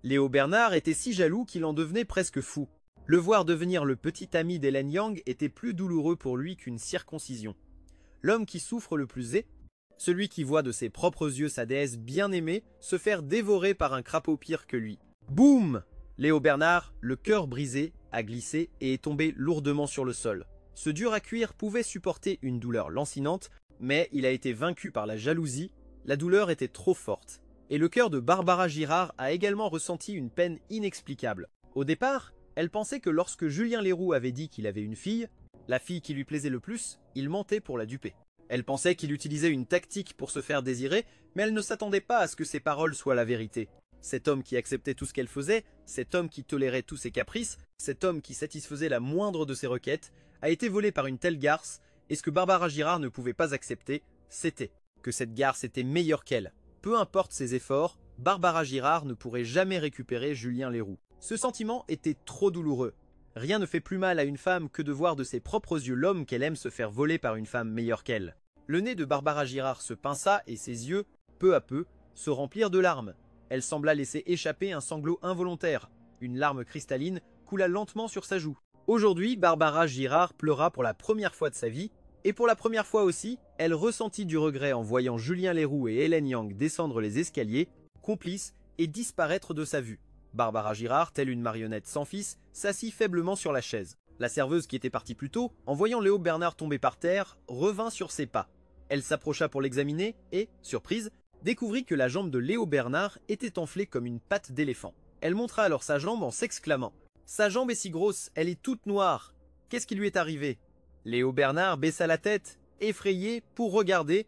Léo Bernard était si jaloux qu'il en devenait presque fou. Le voir devenir le petit ami d'Hélène Yang était plus douloureux pour lui qu'une circoncision. L'homme qui souffre le plus est celui qui voit de ses propres yeux sa déesse bien-aimée se faire dévorer par un crapaud pire que lui. Boum! Léo Bernard, le cœur brisé, a glissé et est tombé lourdement sur le sol. Ce dur à cuire pouvait supporter une douleur lancinante, mais il a été vaincu par la jalousie, la douleur était trop forte. Et le cœur de Barbara Girard a également ressenti une peine inexplicable. Au départ, elle pensait que lorsque Julien Leroux avait dit qu'il avait une fille, la fille qui lui plaisait le plus, il mentait pour la duper. Elle pensait qu'il utilisait une tactique pour se faire désirer, mais elle ne s'attendait pas à ce que ses paroles soient la vérité. Cet homme qui acceptait tout ce qu'elle faisait, cet homme qui tolérait tous ses caprices, cet homme qui satisfaisait la moindre de ses requêtes, a été volé par une telle garce, et ce que Barbara Girard ne pouvait pas accepter, c'était que cette garce était meilleure qu'elle. Peu importe ses efforts, Barbara Girard ne pourrait jamais récupérer Julien Leroux. Ce sentiment était trop douloureux. Rien ne fait plus mal à une femme que de voir de ses propres yeux l'homme qu'elle aime se faire voler par une femme meilleure qu'elle. Le nez de Barbara Girard se pinça et ses yeux, peu à peu, se remplirent de larmes. Elle sembla laisser échapper un sanglot involontaire. Une larme cristalline coula lentement sur sa joue. Aujourd'hui, Barbara Girard pleura pour la première fois de sa vie, et pour la première fois aussi, elle ressentit du regret en voyant Julien Leroux et Hélène Yang descendre les escaliers, complices, et disparaître de sa vue. Barbara Girard, telle une marionnette sans fils, s'assit faiblement sur la chaise. La serveuse qui était partie plus tôt, en voyant Léo Bernard tomber par terre, revint sur ses pas. Elle s'approcha pour l'examiner et, surprise, découvrit que la jambe de Léo Bernard était enflée comme une patte d'éléphant. Elle montra alors sa jambe en s'exclamant « Sa jambe est si grosse, elle est toute noire. Qu'est-ce qui lui est arrivé ?» Léo Bernard baissa la tête, effrayé, pour regarder,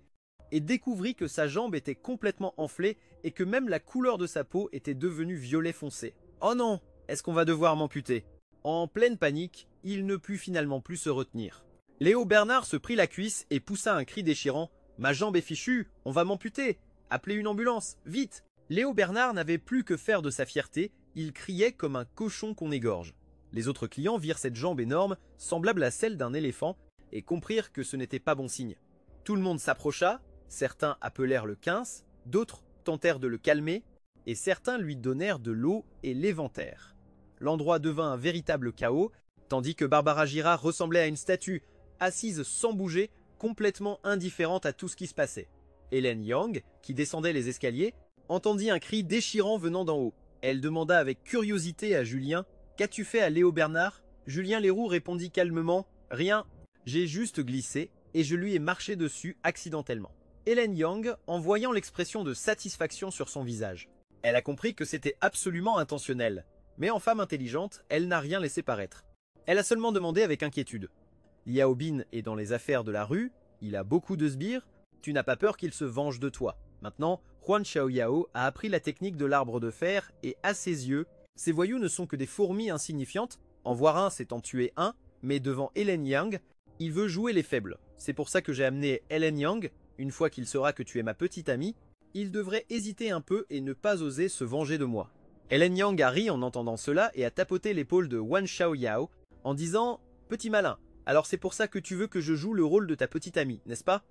et découvrit que sa jambe était complètement enflée et que même la couleur de sa peau était devenue violet foncé. « Oh non, est-ce qu'on va devoir m'amputer ?» En pleine panique, il ne put finalement plus se retenir. Léo Bernard se prit la cuisse et poussa un cri déchirant « Ma jambe est fichue, on va m'amputer! Appelez une ambulance, vite !» Léo Bernard n'avait plus que faire de sa fierté, il criait comme un cochon qu'on égorge. Les autres clients virent cette jambe énorme, semblable à celle d'un éléphant, et comprirent que ce n'était pas bon signe. Tout le monde s'approcha, certains appelèrent le 15, d'autres tentèrent de le calmer, et certains lui donnèrent de l'eau et l'éventèrent. L'endroit devint un véritable chaos, tandis que Barbara Girard ressemblait à une statue, assise sans bouger, complètement indifférente à tout ce qui se passait. Hélène Yang, qui descendait les escaliers, entendit un cri déchirant venant d'en haut. Elle demanda avec curiosité à Julien « Qu'as-tu fait à Léo Bernard ?» Julien Leroux répondit calmement « Rien, j'ai juste glissé et je lui ai marché dessus accidentellement. » Hélène Yang, en voyant l'expression de satisfaction sur son visage. Elle a compris que c'était absolument intentionnel, mais en femme intelligente, elle n'a rien laissé paraître. Elle a seulement demandé avec inquiétude « Liao Bin est dans les affaires de la rue, il a beaucoup de sbires, tu n'as pas peur qu'il se venge de toi. » Maintenant, Huan Xiaoyao a appris la technique de l'arbre de fer et à ses yeux, ces voyous ne sont que des fourmis insignifiantes. En voir un, c'est en tuer un, mais devant Hélène Yang, il veut jouer les faibles. C'est pour ça que j'ai amené Hélène Yang. Une fois qu'il saura que tu es ma petite amie, il devrait hésiter un peu et ne pas oser se venger de moi. Hélène Yang a ri en entendant cela et a tapoté l'épaule de Huan Xiaoyao en disant « Petit malin, alors c'est pour ça que tu veux que je joue le rôle de ta petite amie, n'est-ce pas ?»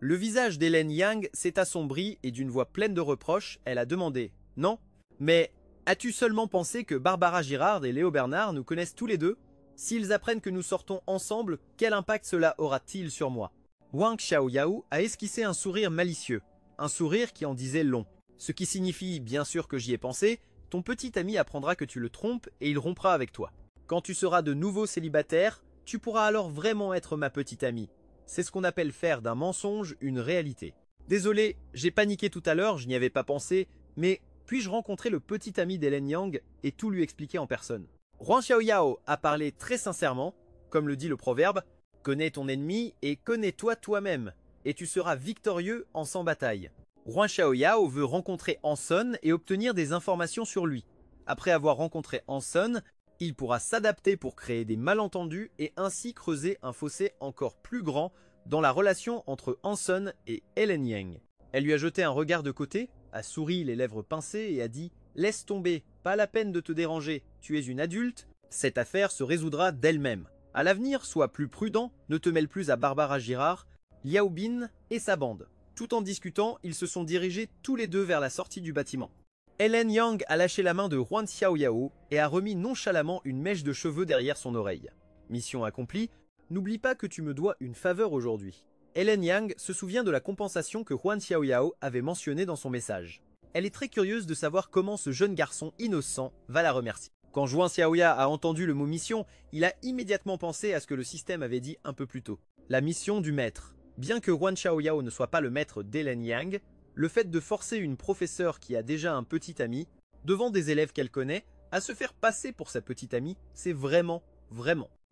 Le visage d'Hélène Yang s'est assombri et d'une voix pleine de reproches, elle a demandé « Non, mais as-tu seulement pensé que Barbara Girard et Léo Bernard nous connaissent tous les deux? S'ils apprennent que nous sortons ensemble, quel impact cela aura-t-il sur moi ?» Wang Xiaoyao a esquissé un sourire malicieux, un sourire qui en disait long. Ce qui signifie, bien sûr que j'y ai pensé, ton petit ami apprendra que tu le trompes et il rompra avec toi. Quand tu seras de nouveau célibataire, tu pourras alors vraiment être ma petite amie. C'est ce qu'on appelle faire d'un mensonge une réalité. Désolé, j'ai paniqué tout à l'heure, je n'y avais pas pensé, mais puis-je rencontrer le petit ami d'Hélène Yang et tout lui expliquer en personne? Huang Xiaoyao a parlé très sincèrement, comme le dit le proverbe, « Connais ton ennemi et connais-toi toi-même, et tu seras victorieux en sans bataille ». Huang Xiaoyao veut rencontrer Hanson et obtenir des informations sur lui. Après avoir rencontré Hanson, il pourra s'adapter pour créer des malentendus et ainsi creuser un fossé encore plus grand dans la relation entre Hanson et Hélène Yang. Elle lui a jeté un regard de côté, a souri les lèvres pincées et a dit « Laisse tomber, pas la peine de te déranger, tu es une adulte, cette affaire se résoudra d'elle-même. À l'avenir, sois plus prudent, ne te mêle plus à Barbara Girard, Liao Bin et sa bande. » Tout en discutant, ils se sont dirigés tous les deux vers la sortie du bâtiment. Hélène Yang a lâché la main de Huang Xiaoyao et a remis nonchalamment une mèche de cheveux derrière son oreille. Mission accomplie, n'oublie pas que tu me dois une faveur aujourd'hui. Hélène Yang se souvient de la compensation que Huang Xiaoyao avait mentionnée dans son message. Elle est très curieuse de savoir comment ce jeune garçon innocent va la remercier. Quand Huang Xiaoyao a entendu le mot mission, il a immédiatement pensé à ce que le système avait dit un peu plus tôt. La mission du maître. Bien que Huang Xiaoyao ne soit pas le maître d'Hélène Yang, le fait de forcer une professeure qui a déjà un petit ami, devant des élèves qu'elle connaît, à se faire passer pour sa petite amie, c'est vraiment,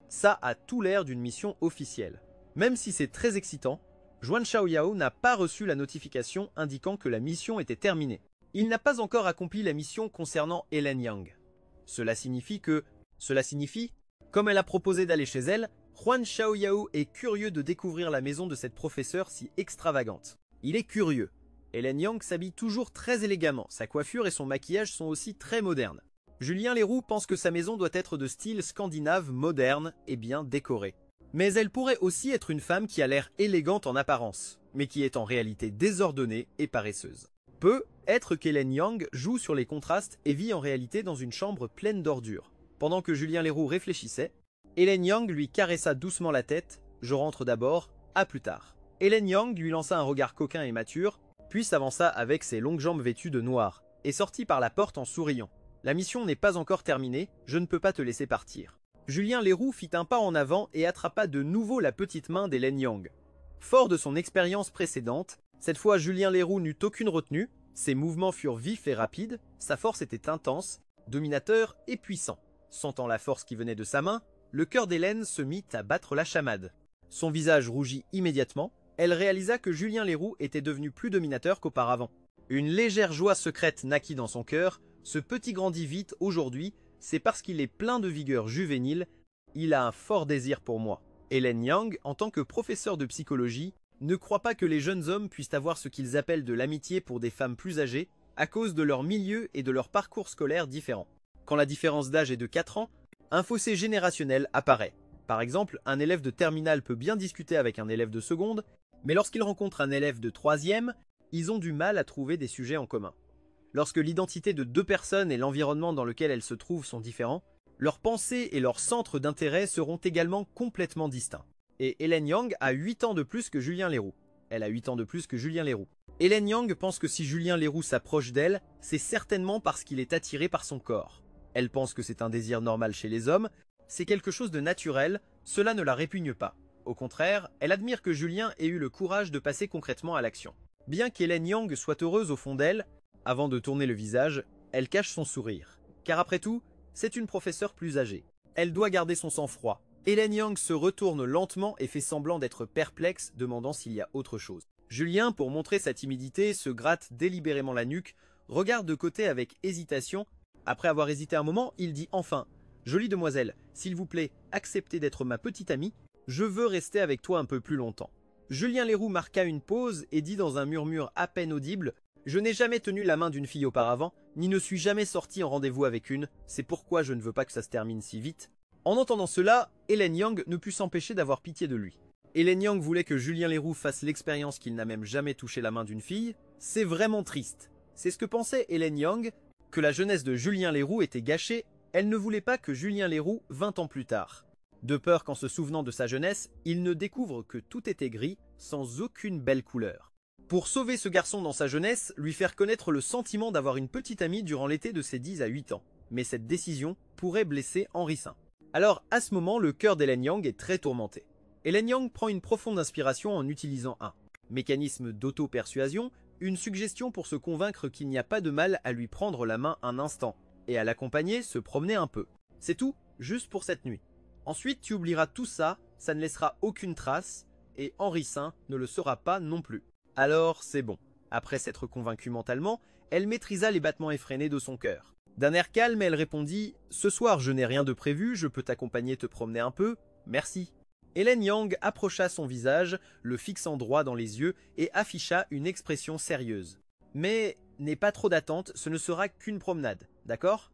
ça a tout l'air d'une mission officielle. Même si c'est très excitant, Huang Xiaoyao n'a pas reçu la notification indiquant que la mission était terminée. Il n'a pas encore accompli la mission concernant Hélène Yang. Cela signifie, comme elle a proposé d'aller chez elle, Huang Xiaoyao est curieux de découvrir la maison de cette professeure si extravagante. Il est curieux. Hélène Yang s'habille toujours très élégamment, sa coiffure et son maquillage sont aussi très modernes. Julien Leroux pense que sa maison doit être de style scandinave moderne et bien décorée. Mais elle pourrait aussi être une femme qui a l'air élégante en apparence, mais qui est en réalité désordonnée et paresseuse. Peut être qu'Hélène Yang joue sur les contrastes et vit en réalité dans une chambre pleine d'ordures. Pendant que Julien Leroux réfléchissait, Hélène Yang lui caressa doucement la tête, « Je rentre d'abord, à plus tard ». Hélène Yang lui lança un regard coquin et mature, puis s'avança avec ses longues jambes vêtues de noir, et sortit par la porte en souriant. « La mission n'est pas encore terminée, je ne peux pas te laisser partir. » Julien Leroux fit un pas en avant et attrapa de nouveau la petite main d'Hélène Yang. Fort de son expérience précédente, cette fois Julien Leroux n'eut aucune retenue, ses mouvements furent vifs et rapides, sa force était intense, dominateur et puissant. Sentant la force qui venait de sa main, le cœur d'Hélène se mit à battre la chamade. Son visage rougit immédiatement, elle réalisa que Julien Leroux était devenu plus dominateur qu'auparavant. Une légère joie secrète naquit dans son cœur, ce petit grandit vite aujourd'hui, c'est parce qu'il est plein de vigueur juvénile, il a un fort désir pour moi. Hélène Yang, en tant que professeur de psychologie, ne croit pas que les jeunes hommes puissent avoir ce qu'ils appellent de l'amitié pour des femmes plus âgées, à cause de leur milieu et de leur parcours scolaire différents. Quand la différence d'âge est de 4 ans, un fossé générationnel apparaît. Par exemple, un élève de terminale peut bien discuter avec un élève de seconde, mais lorsqu'il rencontre un élève de 3e, ils ont du mal à trouver des sujets en commun. Lorsque l'identité de deux personnes et l'environnement dans lequel elles se trouvent sont différents, leurs pensées et leurs centres d'intérêt seront également complètement distincts. Et Hélène Yang a 8 ans de plus que Julien Leroux. Elle a 8 ans de plus que Julien Leroux. Hélène Yang pense que si Julien Leroux s'approche d'elle, c'est certainement parce qu'il est attiré par son corps. Elle pense que c'est un désir normal chez les hommes, c'est quelque chose de naturel, cela ne la répugne pas. Au contraire, elle admire que Julien ait eu le courage de passer concrètement à l'action. Bien qu'Hélène Yang soit heureuse au fond d'elle, avant de tourner le visage, elle cache son sourire. Car après tout, c'est une professeure plus âgée. Elle doit garder son sang-froid. Hélène Yang se retourne lentement et fait semblant d'être perplexe, demandant s'il y a autre chose. Julien, pour montrer sa timidité, se gratte délibérément la nuque, regarde de côté avec hésitation. Après avoir hésité un moment, il dit enfin « Jolie demoiselle, s'il vous plaît, acceptez d'être ma petite amie. Je veux rester avec toi un peu plus longtemps. » Julien Leroux marqua une pause et dit dans un murmure à peine audible « Je n'ai jamais tenu la main d'une fille auparavant, ni ne suis jamais sorti en rendez-vous avec une, c'est pourquoi je ne veux pas que ça se termine si vite. » En entendant cela, Hélène Yang ne put s'empêcher d'avoir pitié de lui. Hélène Yang voulait que Julien Leroux fasse l'expérience qu'il n'a même jamais touché la main d'une fille. C'est vraiment triste. C'est ce que pensait Hélène Yang, que la jeunesse de Julien Leroux était gâchée, elle ne voulait pas que Julien Leroux 20 ans plus tard. De peur qu'en se souvenant de sa jeunesse, il ne découvre que tout était gris, sans aucune belle couleur. Pour sauver ce garçon dans sa jeunesse, lui faire connaître le sentiment d'avoir une petite amie durant l'été de ses 10 à 8 ans. Mais cette décision pourrait blesser Henri Saint. Alors à ce moment, le cœur d'Hélène Yang est très tourmenté. Hélène Yang prend une profonde inspiration en utilisant un mécanisme d'auto-persuasion, une suggestion pour se convaincre qu'il n'y a pas de mal à lui prendre la main un instant, et à l'accompagner se promener un peu. C'est tout, juste pour cette nuit. Ensuite tu oublieras tout ça, ça ne laissera aucune trace, et Henri Saint ne le saura pas non plus. Alors c'est bon. Après s'être convaincue mentalement, elle maîtrisa les battements effrénés de son cœur. D'un air calme, elle répondit « Ce soir, je n'ai rien de prévu, je peux t'accompagner te promener un peu, merci. » Hélène Yang approcha son visage, le fixant droit dans les yeux et afficha une expression sérieuse. « Mais n'aie pas trop d'attente, ce ne sera qu'une promenade, d'accord ?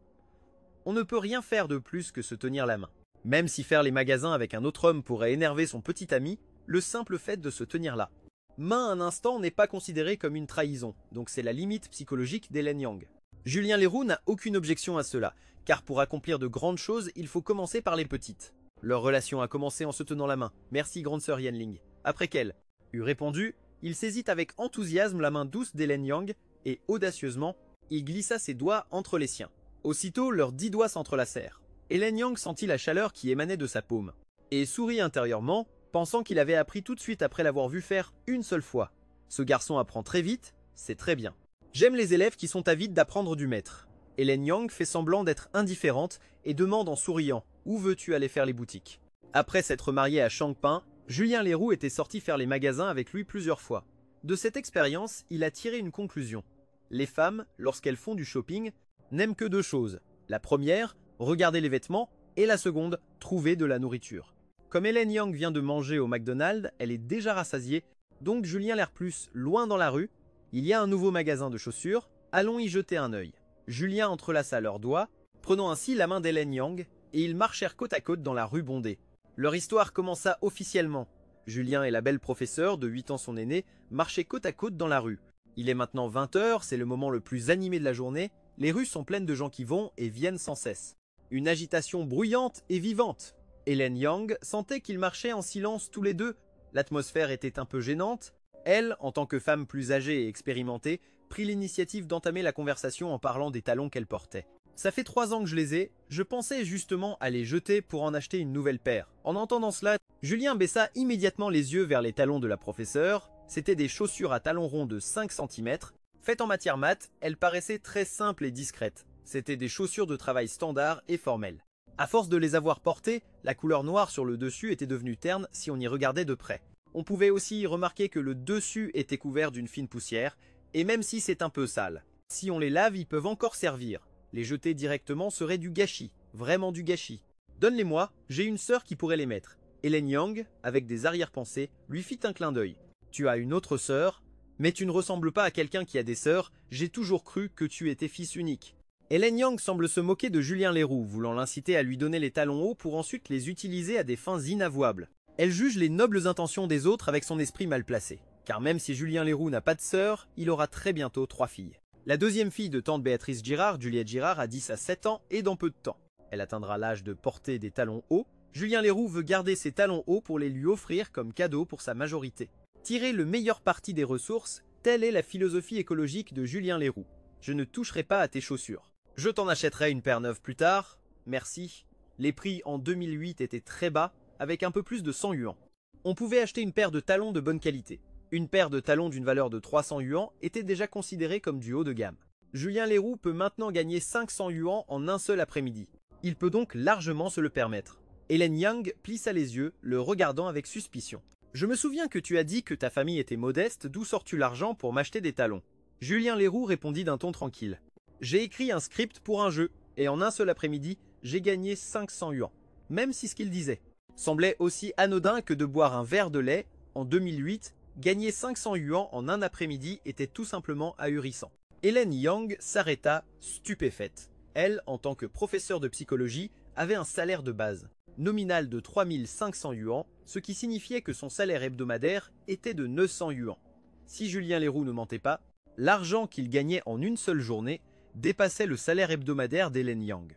On ne peut rien faire de plus que se tenir la main. Même si faire les magasins avec un autre homme pourrait énerver son petit ami, le simple fait de se tenir là. Main un instant n'est pas considéré comme une trahison, donc c'est la limite psychologique d'Hélène Yang. Julien Leroux n'a aucune objection à cela, car pour accomplir de grandes choses, il faut commencer par les petites. Leur relation a commencé en se tenant la main. Merci grande sœur Yanling. Après qu'elle eut répondu, il saisit avec enthousiasme la main douce d'Hélène Yang et audacieusement, il glissa ses doigts entre les siens. Aussitôt, leurs 10 doigts s'entrelacèrent. Hélène Yang sentit la chaleur qui émanait de sa paume et sourit intérieurement, pensant qu'il avait appris tout de suite après l'avoir vu faire une seule fois. Ce garçon apprend très vite, c'est très bien. J'aime les élèves qui sont avides d'apprendre du maître. Hélène Yang fait semblant d'être indifférente et demande en souriant « Où veux-tu aller faire les boutiques ?» Après s'être marié à Changpin, Julien Leroux était sorti faire les magasins avec lui plusieurs fois. De cette expérience, il a tiré une conclusion. Les femmes, lorsqu'elles font du shopping, n'aiment que deux choses. La première, regarder les vêtements, et la seconde, trouver de la nourriture. Comme Hélène Yang vient de manger au McDonald's, elle est déjà rassasiée, donc Julien l'air plus loin dans la rue. Il y a un nouveau magasin de chaussures, allons y jeter un œil. Julien entrelaça leurs doigts, prenant ainsi la main d'Hélène Yang, et ils marchèrent côte à côte dans la rue bondée. Leur histoire commença officiellement. Julien et la belle professeure, de 8 ans son aînée, marchaient côte à côte dans la rue. Il est maintenant 20 h, c'est le moment le plus animé de la journée, les rues sont pleines de gens qui vont et viennent sans cesse. Une agitation bruyante et vivante. Hélène Yang sentait qu'ils marchaient en silence tous les deux, l'atmosphère était un peu gênante. Elle, en tant que femme plus âgée et expérimentée, prit l'initiative d'entamer la conversation en parlant des talons qu'elle portait. Ça fait 3 ans que je les ai, je pensais justement à les jeter pour en acheter une nouvelle paire. En entendant cela, Julien baissa immédiatement les yeux vers les talons de la professeure. C'étaient des chaussures à talons ronds de 5 cm. Faites en matière mate, elles paraissaient très simples et discrètes. C'étaient des chaussures de travail standard et formelles. À force de les avoir portées, la couleur noire sur le dessus était devenue terne si on y regardait de près. On pouvait aussi remarquer que le dessus était couvert d'une fine poussière, et même si c'est un peu sale. Si on les lave, ils peuvent encore servir. Les jeter directement serait du gâchis, vraiment du gâchis. Donne-les-moi, j'ai une sœur qui pourrait les mettre. Hélène Yang, avec des arrière-pensées, lui fit un clin d'œil. Tu as une autre sœur, mais tu ne ressembles pas à quelqu'un qui a des sœurs, j'ai toujours cru que tu étais fils unique. Hélène Yang semble se moquer de Julien Leroux, voulant l'inciter à lui donner les talons hauts pour ensuite les utiliser à des fins inavouables. Elle juge les nobles intentions des autres avec son esprit mal placé. Car même si Julien Leroux n'a pas de sœur, il aura très bientôt 3 filles. La deuxième fille de tante Béatrice Girard, Juliette Girard, a 10 à 7 ans et dans peu de temps. Elle atteindra l'âge de porter des talons hauts. Julien Leroux veut garder ses talons hauts pour les lui offrir comme cadeau pour sa majorité. Tirer le meilleur parti des ressources, telle est la philosophie écologique de Julien Leroux. Je ne toucherai pas à tes chaussures. Je t'en achèterai une paire neuve plus tard. Merci. Les prix en 2008 étaient très bas, avec un peu plus de 100 yuans. On pouvait acheter une paire de talons de bonne qualité. Une paire de talons d'une valeur de 300 yuans était déjà considérée comme du haut de gamme. Julien Leroux peut maintenant gagner 500 yuans en un seul après-midi. Il peut donc largement se le permettre. Hélène Yang plissa les yeux, le regardant avec suspicion. Je me souviens que tu as dit que ta famille était modeste, d'où sors-tu l'argent pour m'acheter des talons? Julien Leroux répondit d'un ton tranquille. J'ai écrit un script pour un jeu, et en un seul après-midi, j'ai gagné 500 yuans. Même si ce qu'il disait semblait aussi anodin que de boire un verre de lait, en 2008, gagner 500 yuans en un après-midi était tout simplement ahurissant. Hélène Yang s'arrêta, stupéfaite. Elle, en tant que professeure de psychologie, avait un salaire de base, nominal de 3500 yuans, ce qui signifiait que son salaire hebdomadaire était de 900 yuans. Si Julien Leroux ne mentait pas, l'argent qu'il gagnait en une seule journée dépassait le salaire hebdomadaire d'Hélène Yang.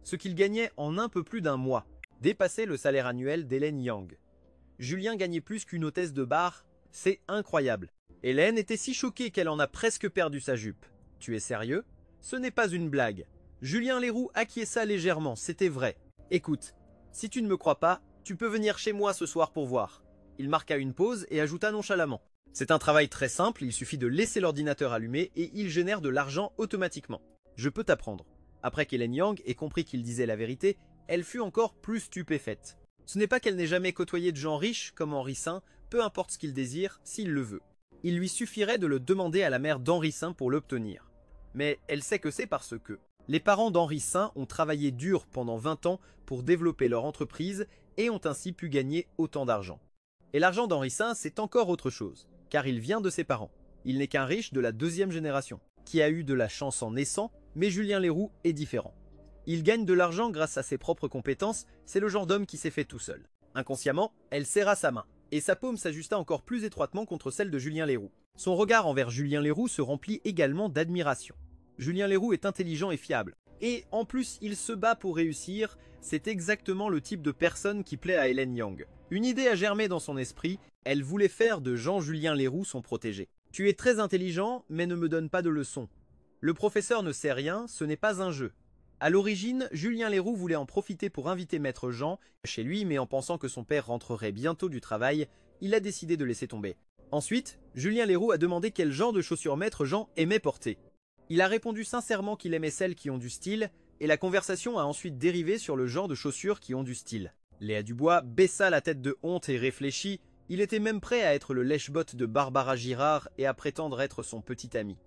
Ce qu'il gagnait en un peu plus d'un mois dépassait le salaire annuel d'Hélène Yang. Julien gagnait plus qu'une hôtesse de bar, c'est incroyable. Hélène était si choquée qu'elle en a presque perdu sa jupe. Tu es sérieux? Ce n'est pas une blague. Julien Leroux acquiesça légèrement, c'était vrai. Écoute, si tu ne me crois pas, tu peux venir chez moi ce soir pour voir. Il marqua une pause et ajouta nonchalamment. C'est un travail très simple, il suffit de laisser l'ordinateur allumé et il génère de l'argent automatiquement. Je peux t'apprendre. Après qu'Hélène Yang ait compris qu'il disait la vérité, elle fut encore plus stupéfaite. Ce n'est pas qu'elle n'ait jamais côtoyé de gens riches comme Henri Saint, peu importe ce qu'il désire, s'il le veut. Il lui suffirait de le demander à la mère d'Henri Saint pour l'obtenir. Mais elle sait que c'est parce que les parents d'Henri Saint ont travaillé dur pendant 20 ans pour développer leur entreprise et ont ainsi pu gagner autant d'argent. Et l'argent d'Henri Saint, c'est encore autre chose, car il vient de ses parents. Il n'est qu'un riche de la 2e génération, qui a eu de la chance en naissant, mais Julien Leroux est différent. Il gagne de l'argent grâce à ses propres compétences, c'est le genre d'homme qui s'est fait tout seul. Inconsciemment, elle serra sa main, et sa paume s'ajusta encore plus étroitement contre celle de Julien Leroux. Son regard envers Julien Leroux se remplit également d'admiration. Julien Leroux est intelligent et fiable. Et en plus, il se bat pour réussir, c'est exactement le type de personne qui plaît à Hélène Yang. Une idée a germé dans son esprit, elle voulait faire de Jean-Julien Leroux son protégé. Tu es très intelligent, mais ne me donne pas de leçons. Le professeur ne sait rien, ce n'est pas un jeu. À l'origine, Julien Leroux voulait en profiter pour inviter Maître Jean chez lui, mais en pensant que son père rentrerait bientôt du travail, il a décidé de laisser tomber. Ensuite, Julien Leroux a demandé quel genre de chaussures Maître Jean aimait porter. Il a répondu sincèrement qu'il aimait celles qui ont du style, et la conversation a ensuite dérivé sur le genre de chaussures qui ont du style. Léa Dubois baissa la tête de honte et réfléchit, il était même prêt à être le lèche-botte de Barbara Girard et à prétendre être son petit ami.